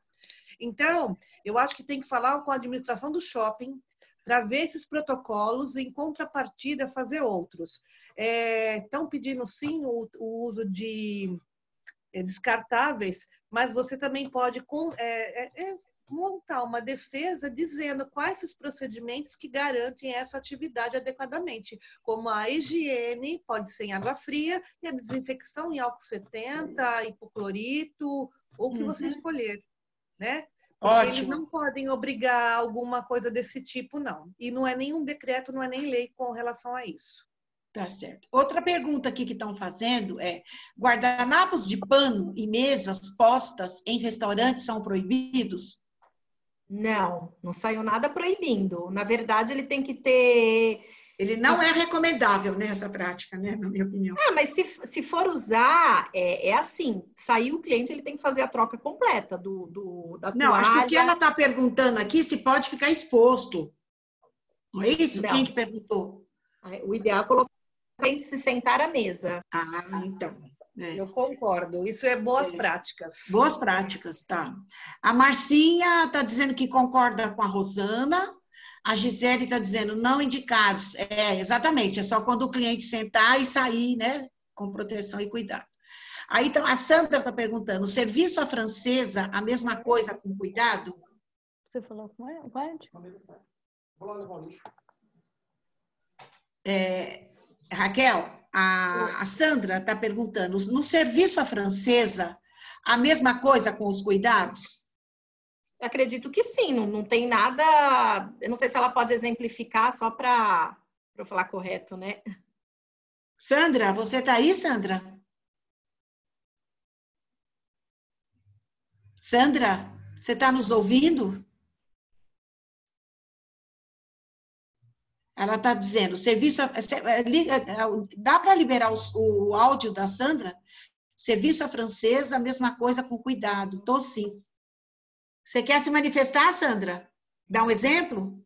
Então, eu acho que tem que falar com a administração do shopping para ver esses protocolos e, em contrapartida, fazer outros. Estão pedindo, sim, o uso de descartáveis, mas você também pode montar uma defesa dizendo quais os procedimentos que garantem essa atividade adequadamente, como a higiene, pode ser em água fria, e a desinfecção em álcool 70, hipoclorito, ou o que você escolher, né? Porque Ótimo. Eles não podem obrigar alguma coisa desse tipo, não. E não é nenhum decreto, não é nem lei com relação a isso. Tá certo. Outra pergunta aqui que estão fazendo é: guardanapos de pano e mesas postas em restaurantes são proibidos? Não, não saiu nada proibindo. Na verdade, ele tem que ter... Ele não é recomendável, né, essa prática, né, na minha opinião. Mas se for usar, é assim, saiu o cliente, ele tem que fazer a troca completa da toalha. Não, acho que o que ela está perguntando aqui, se pode ficar exposto. Não é isso? Não. Quem que perguntou? O ideal é colocar o cliente se sentar à mesa. Ah, então. Eu concordo. Isso é boas práticas. Boas práticas, tá. A Marcinha está dizendo que concorda com a Rosana. A Gisele está dizendo não indicados. Exatamente. É só quando o cliente sentar e sair, né? Com proteção e cuidado. Aí então, a Sandra está perguntando: serviço à francesa, a mesma coisa com cuidado? Você falou com ela? Vai. Raquel, a Sandra está perguntando: no serviço à francesa, a mesma coisa com os cuidados? Acredito que sim, não tem nada... Eu não sei se ela pode exemplificar só para eu falar correto, né? Sandra, você está aí, Sandra? Sandra, você está nos ouvindo? Ela está dizendo, serviço... Dá para liberar o áudio da Sandra? Serviço à francesa, a mesma coisa com cuidado. Estou sim. Você quer se manifestar, Sandra? Dá um exemplo?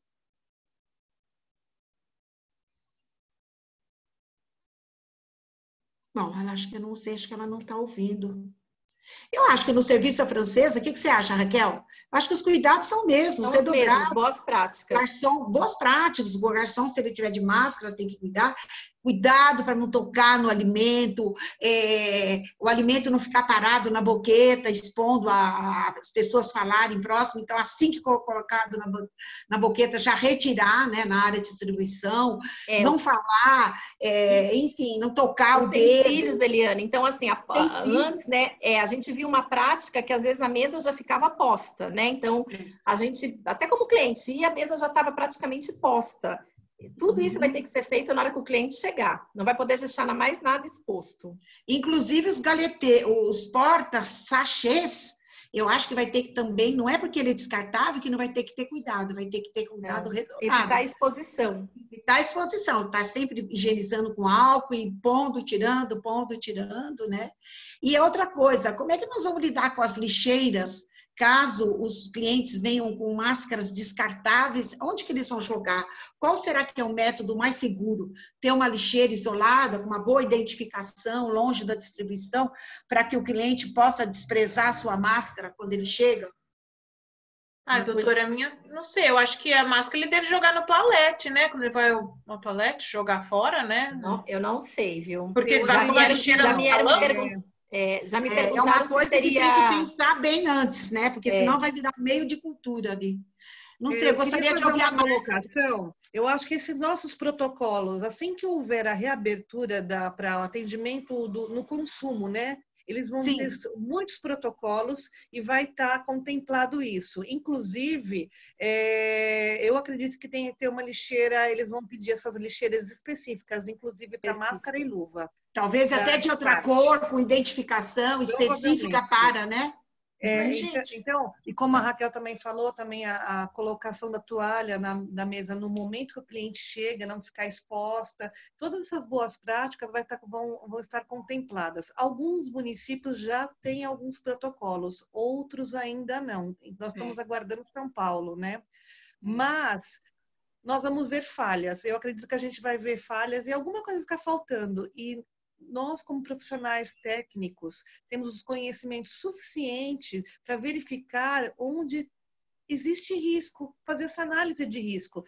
Bom, ela acho que eu não sei, acho que ela não está ouvindo. Eu acho que no serviço à francesa, o que você acha, Raquel? Eu acho que os cuidados são mesmos, são os mesmos, boas práticas. Garçom, boas práticas. O garçom, se ele tiver de máscara, tem que cuidar. Cuidado para não tocar no alimento, o alimento não ficar parado na boqueta, expondo as pessoas falarem próximo. Então, assim que colocado na boqueta, já retirar, né, na área de distribuição, não falar, enfim, não tocar o dedo. Utensílios, Eliane. Então, assim, antes, né, a gente viu uma prática que às vezes a mesa já ficava posta, né? Então, a gente, até como cliente, a mesa já estava praticamente posta. Tudo isso vai ter que ser feito na hora que o cliente chegar. Não vai poder deixar mais nada exposto. Inclusive os porta-sachês, eu acho que vai ter que também, não é porque ele é descartável que não vai ter que ter cuidado, vai ter que ter cuidado redobrado. Evitar a exposição. Evitar a exposição, tá sempre higienizando com álcool e pondo, tirando, né? E outra coisa, como é que nós vamos lidar com as lixeiras? Caso os clientes venham com máscaras descartáveis, onde que eles vão jogar? Qual será que é o método mais seguro? Ter uma lixeira isolada, com uma boa identificação, longe da distribuição, para que o cliente possa desprezar a sua máscara quando ele chega? Doutora, minha, não sei, eu acho que a máscara ele deve jogar no toalete, né? Quando ele vai ao toalete, jogar fora, né? Não, eu não sei, viu? Porque ele tá com uma lixeira no salão. Já me perguntaram é uma coisa se seria... que tem que pensar bem antes, né? Porque senão vai virar um meio de cultura ali. Não sei, eu gostaria de ouvir a colocação. Eu acho que esses nossos protocolos, assim que houver a reabertura para o atendimento no consumo, né? Eles vão ter muitos protocolos e vai estar contemplado isso. Inclusive, eu acredito que tem que ter uma lixeira, eles vão pedir essas lixeiras específicas, inclusive para máscara e luva. Talvez até de outra cor, com identificação específica para, né? Então, e como a Raquel também falou, também a colocação da toalha na mesa no momento que o cliente chega, não ficar exposta, todas essas boas práticas vão estar contempladas. Alguns municípios já têm alguns protocolos, outros ainda não. Nós estamos aguardando São Paulo, né? Mas nós vamos ver falhas. Eu acredito que a gente vai ver falhas e alguma coisa ficar faltando. E nós, como profissionais técnicos, temos os conhecimentos suficientes para verificar onde existe risco, fazer essa análise de risco,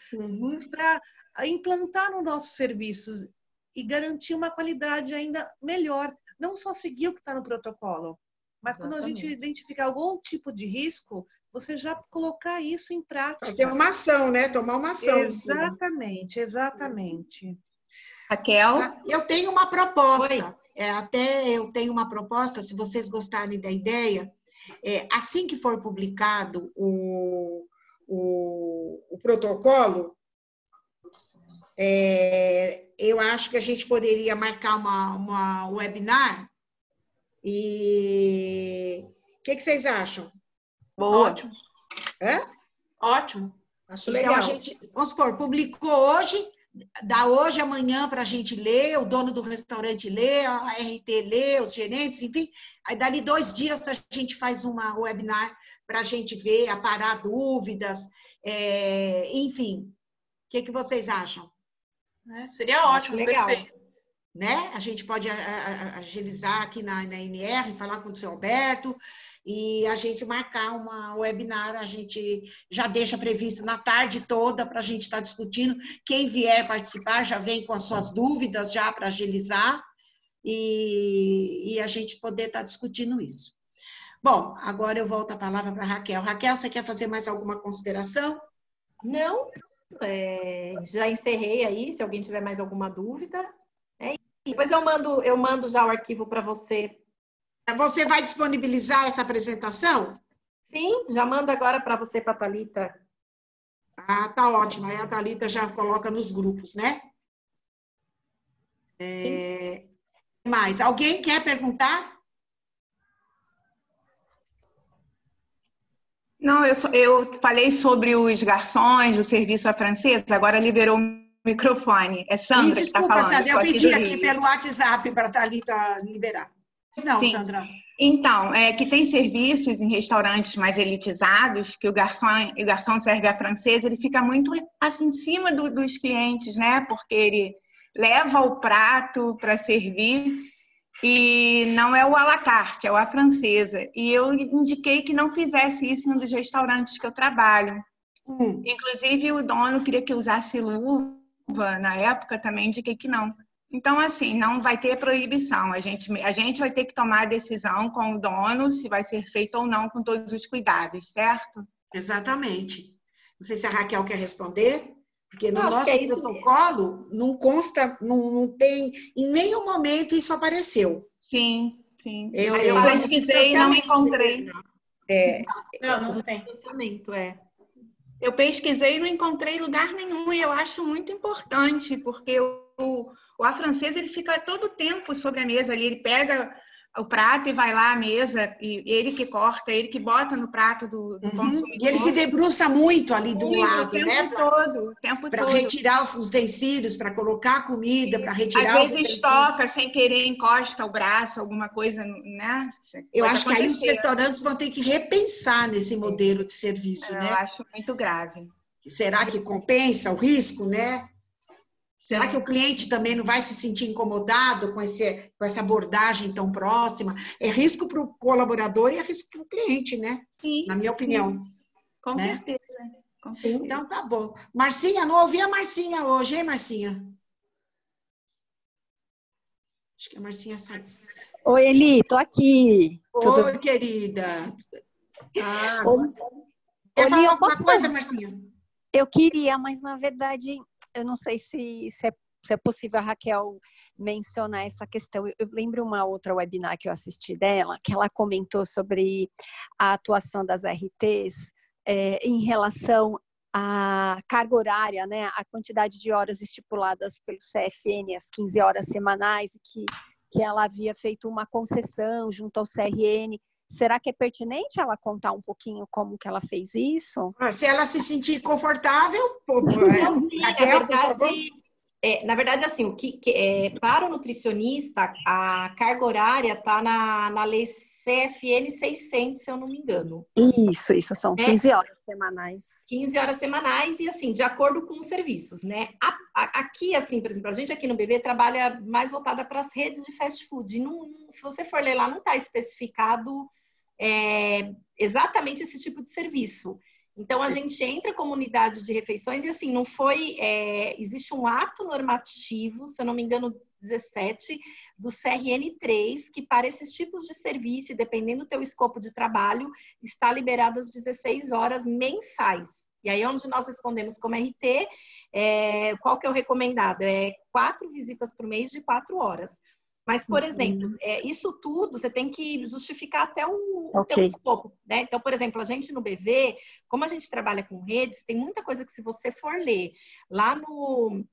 para implantar nos nossos serviços e garantir uma qualidade ainda melhor. Não só seguir o que está no protocolo, mas quando a gente identificar algum tipo de risco, você já colocar isso em prática. Fazer uma ação, né? Tomar uma ação. Exatamente, exatamente. Raquel? Eu tenho uma proposta. Até eu tenho uma proposta, se vocês gostarem da ideia, assim que for publicado o protocolo, eu acho que a gente poderia marcar uma webinar. E o que vocês acham? Boa. Ótimo. Ótimo. Acho então, legal. a gente, vamos supor, publicou hoje, dá hoje, amanhã para a gente ler, o dono do restaurante lê, a RT lê, os gerentes, enfim. Aí, dali 2 dias, a gente faz uma webinar para a gente ver, aparar dúvidas, enfim. O que vocês acham? Seria ótimo, legal. Perfeito. Né? A gente pode agilizar aqui na NR, falar com o seu Alberto, e a gente marcar uma webinar, a gente já deixa previsto na tarde toda para a gente estar discutindo. Quem vier participar já vem com as suas dúvidas já para agilizar e a gente poder estar discutindo isso. Bom, agora eu volto a palavra para a Raquel. Raquel, você quer fazer mais alguma consideração? Não, já encerrei aí, se alguém tiver mais alguma dúvida. Depois eu mando já o arquivo para você. Você vai disponibilizar essa apresentação? Sim, já mando agora para você, para a Thalita. Ah, tá ótimo. Aí a Thalita já coloca nos grupos, né? Mais, alguém quer perguntar? Não, eu falei sobre os garçons, o serviço à francesa, agora liberou o microfone. É Sandra que está falando. Desculpa, Sandra, eu pedi aqui pelo WhatsApp para a Thalita liberar. Não, sim. Sandra. Então, que tem serviços em restaurantes mais elitizados, que o garçom serve à francesa, ele fica muito assim, em cima dos clientes, né? Porque ele leva o prato para servir e não é o à la carte, é o à francesa. E eu indiquei que não fizesse isso em um dos restaurantes que eu trabalho. Inclusive, o dono queria que eu usasse luva, na época também indiquei que não. Então, assim, não vai ter proibição. A gente vai ter que tomar a decisão com o dono se vai ser feito ou não com todos os cuidados, certo? Exatamente. Não sei se a Raquel quer responder, porque no nosso protocolo não consta, não tem, em nenhum momento isso apareceu. Sim. Eu pesquisei e não encontrei. Não tem. Eu pesquisei e não encontrei lugar nenhum, e eu acho muito importante, porque o à francesa, ele fica todo o tempo sobre a mesa ali, ele pega o prato e vai lá à mesa, e ele que corta, ele que bota no prato do consumidor. E ele se debruça muito ali do lado, o tempo todo. Para retirar os utensílios, para colocar a comida, para retirar os utensílios. Às vezes toca, sem querer, encosta o braço, alguma coisa, né? Eu acho que aí os restaurantes vão ter que repensar nesse modelo de serviço, né? Eu acho muito grave. Será que compensa o risco, né? Será que o cliente também não vai se sentir incomodado com essa abordagem tão próxima? É risco para o colaborador e é risco para o cliente, né? Sim, na minha opinião. Com certeza. Então, tá bom. Marcinha, não ouvi a Marcinha hoje, hein, Marcinha? Acho que a Marcinha saiu. Oi, Eli, tô aqui. Oi, querida. Quer falar alguma coisa, Marcinha? Eu queria, mas na verdade... Eu não sei se é possível a Raquel mencionar essa questão. Eu lembro uma outra webinar que eu assisti dela, que ela comentou sobre a atuação das RTs em relação à carga horária, né? A quantidade de horas estipuladas pelo CFN, as 15 horas semanais, que ela havia feito uma concessão junto ao CRN. Será que é pertinente ela contar um pouquinho como que ela fez isso? Se ela se sentir confortável, na verdade, assim, para o nutricionista, a carga horária está na lei CFN 600, se eu não me engano. Isso, são 15 horas semanais. 15 horas semanais e, assim, de acordo com os serviços, né? Aqui, assim, por exemplo, a gente aqui no BB trabalha mais voltada para as redes de fast food. Se você for ler lá, não está especificado exatamente esse tipo de serviço. Então, a gente entra como unidade de refeições e, assim, não foi... existe um ato normativo, se eu não me engano, 17, do CRN3, que para esses tipos de serviço, dependendo do teu escopo de trabalho, está liberado às 16 horas mensais. E aí, onde nós respondemos como RT, qual que é o recomendado? 4 visitas por mês de 4 horas. Mas, por exemplo, isso tudo você tem que justificar até o teu escopo, né? Então, por exemplo, a gente no BV, como a gente trabalha com redes, tem muita coisa que se você for ler lá no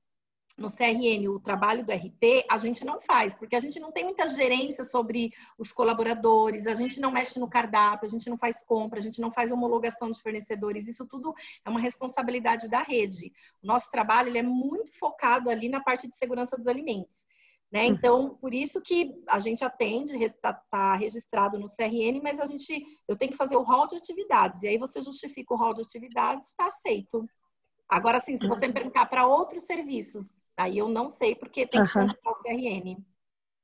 CRN, o trabalho do RT, a gente não faz, porque a gente não tem muita gerência sobre os colaboradores, a gente não mexe no cardápio, a gente não faz compra, a gente não faz homologação de fornecedores, isso tudo é uma responsabilidade da rede. O nosso trabalho ele é muito focado ali na parte de segurança dos alimentos. Né? Então, por isso que a gente atende, está registrado no CRN, mas eu tenho que fazer o rol de atividades. E aí você justifica o rol de atividades, está aceito. Agora, sim, se você me perguntar para outros serviços, aí eu não sei, porque tem que consultar o CRN.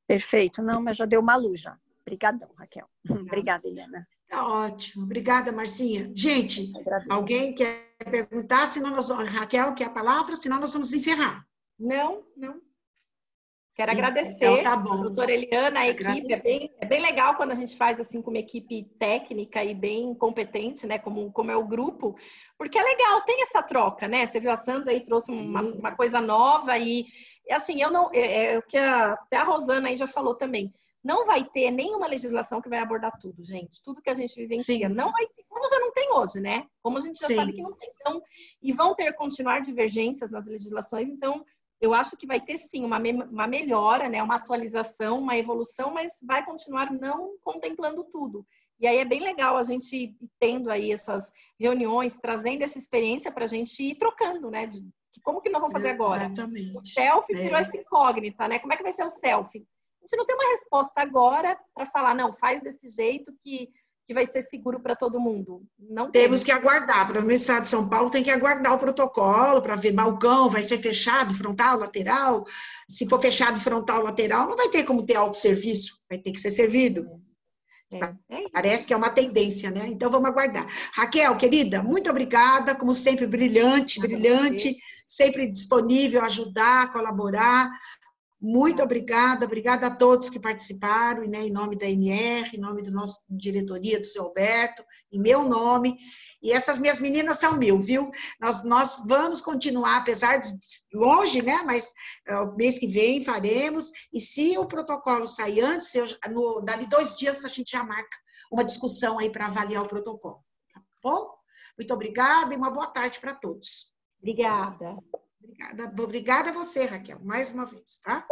Perfeito. Não, mas já deu uma luz já. Obrigadão, Raquel. Obrigada, Eliana. Tá ótimo. Obrigada, Marcinha. Gente, alguém quer perguntar? Senão Raquel, quer a palavra? Senão nós vamos encerrar. Não. Quero agradecer então, tá bom. A doutora Eliana, a equipe. É bem legal quando a gente faz assim com uma equipe técnica e bem competente, né? Como é o grupo, porque é legal, tem essa troca, né? Você viu, a Sandra aí trouxe uma coisa nova e assim, eu não. O que até a Rosana aí já falou também. Não vai ter nenhuma legislação que vai abordar tudo, gente. Tudo que a gente vivencia. Sim. Não vai ter, como já não tem hoje, né? Como a gente já sabe que não tem. Então, e vão continuar divergências nas legislações, então. Eu acho que vai ter, sim, uma melhora, né? Uma atualização, uma evolução, mas vai continuar não contemplando tudo. E aí é bem legal a gente ir tendo aí essas reuniões, trazendo essa experiência para a gente ir trocando, né? Como que nós vamos fazer agora? Exatamente. O selfie virou essa incógnita, né? Como é que vai ser o selfie? A gente não tem uma resposta agora para falar, não, faz desse jeito que vai ser seguro para todo mundo. Não temos que aguardar. Para o Estado de São Paulo tem que aguardar o protocolo para ver balcão, vai ser fechado, frontal, lateral. Se for fechado frontal, lateral, não vai ter como ter autosserviço, vai ter que ser servido. Parece que é uma tendência, né? Então vamos aguardar. Raquel, querida, muito obrigada, como sempre, brilhante, sempre disponível a ajudar, colaborar. Muito obrigada a todos que participaram, né, em nome da NR, em nome da nossa diretoria, do seu Alberto, em meu nome. E essas minhas meninas são viu? Nós vamos continuar, apesar de longe, né, mas o mês que vem faremos. E se o protocolo sair antes, dali 2 dias a gente já marca uma discussão aí para avaliar o protocolo. Tá bom? Muito obrigada e uma boa tarde para todos. Obrigada. Obrigada a você, Raquel, mais uma vez, tá?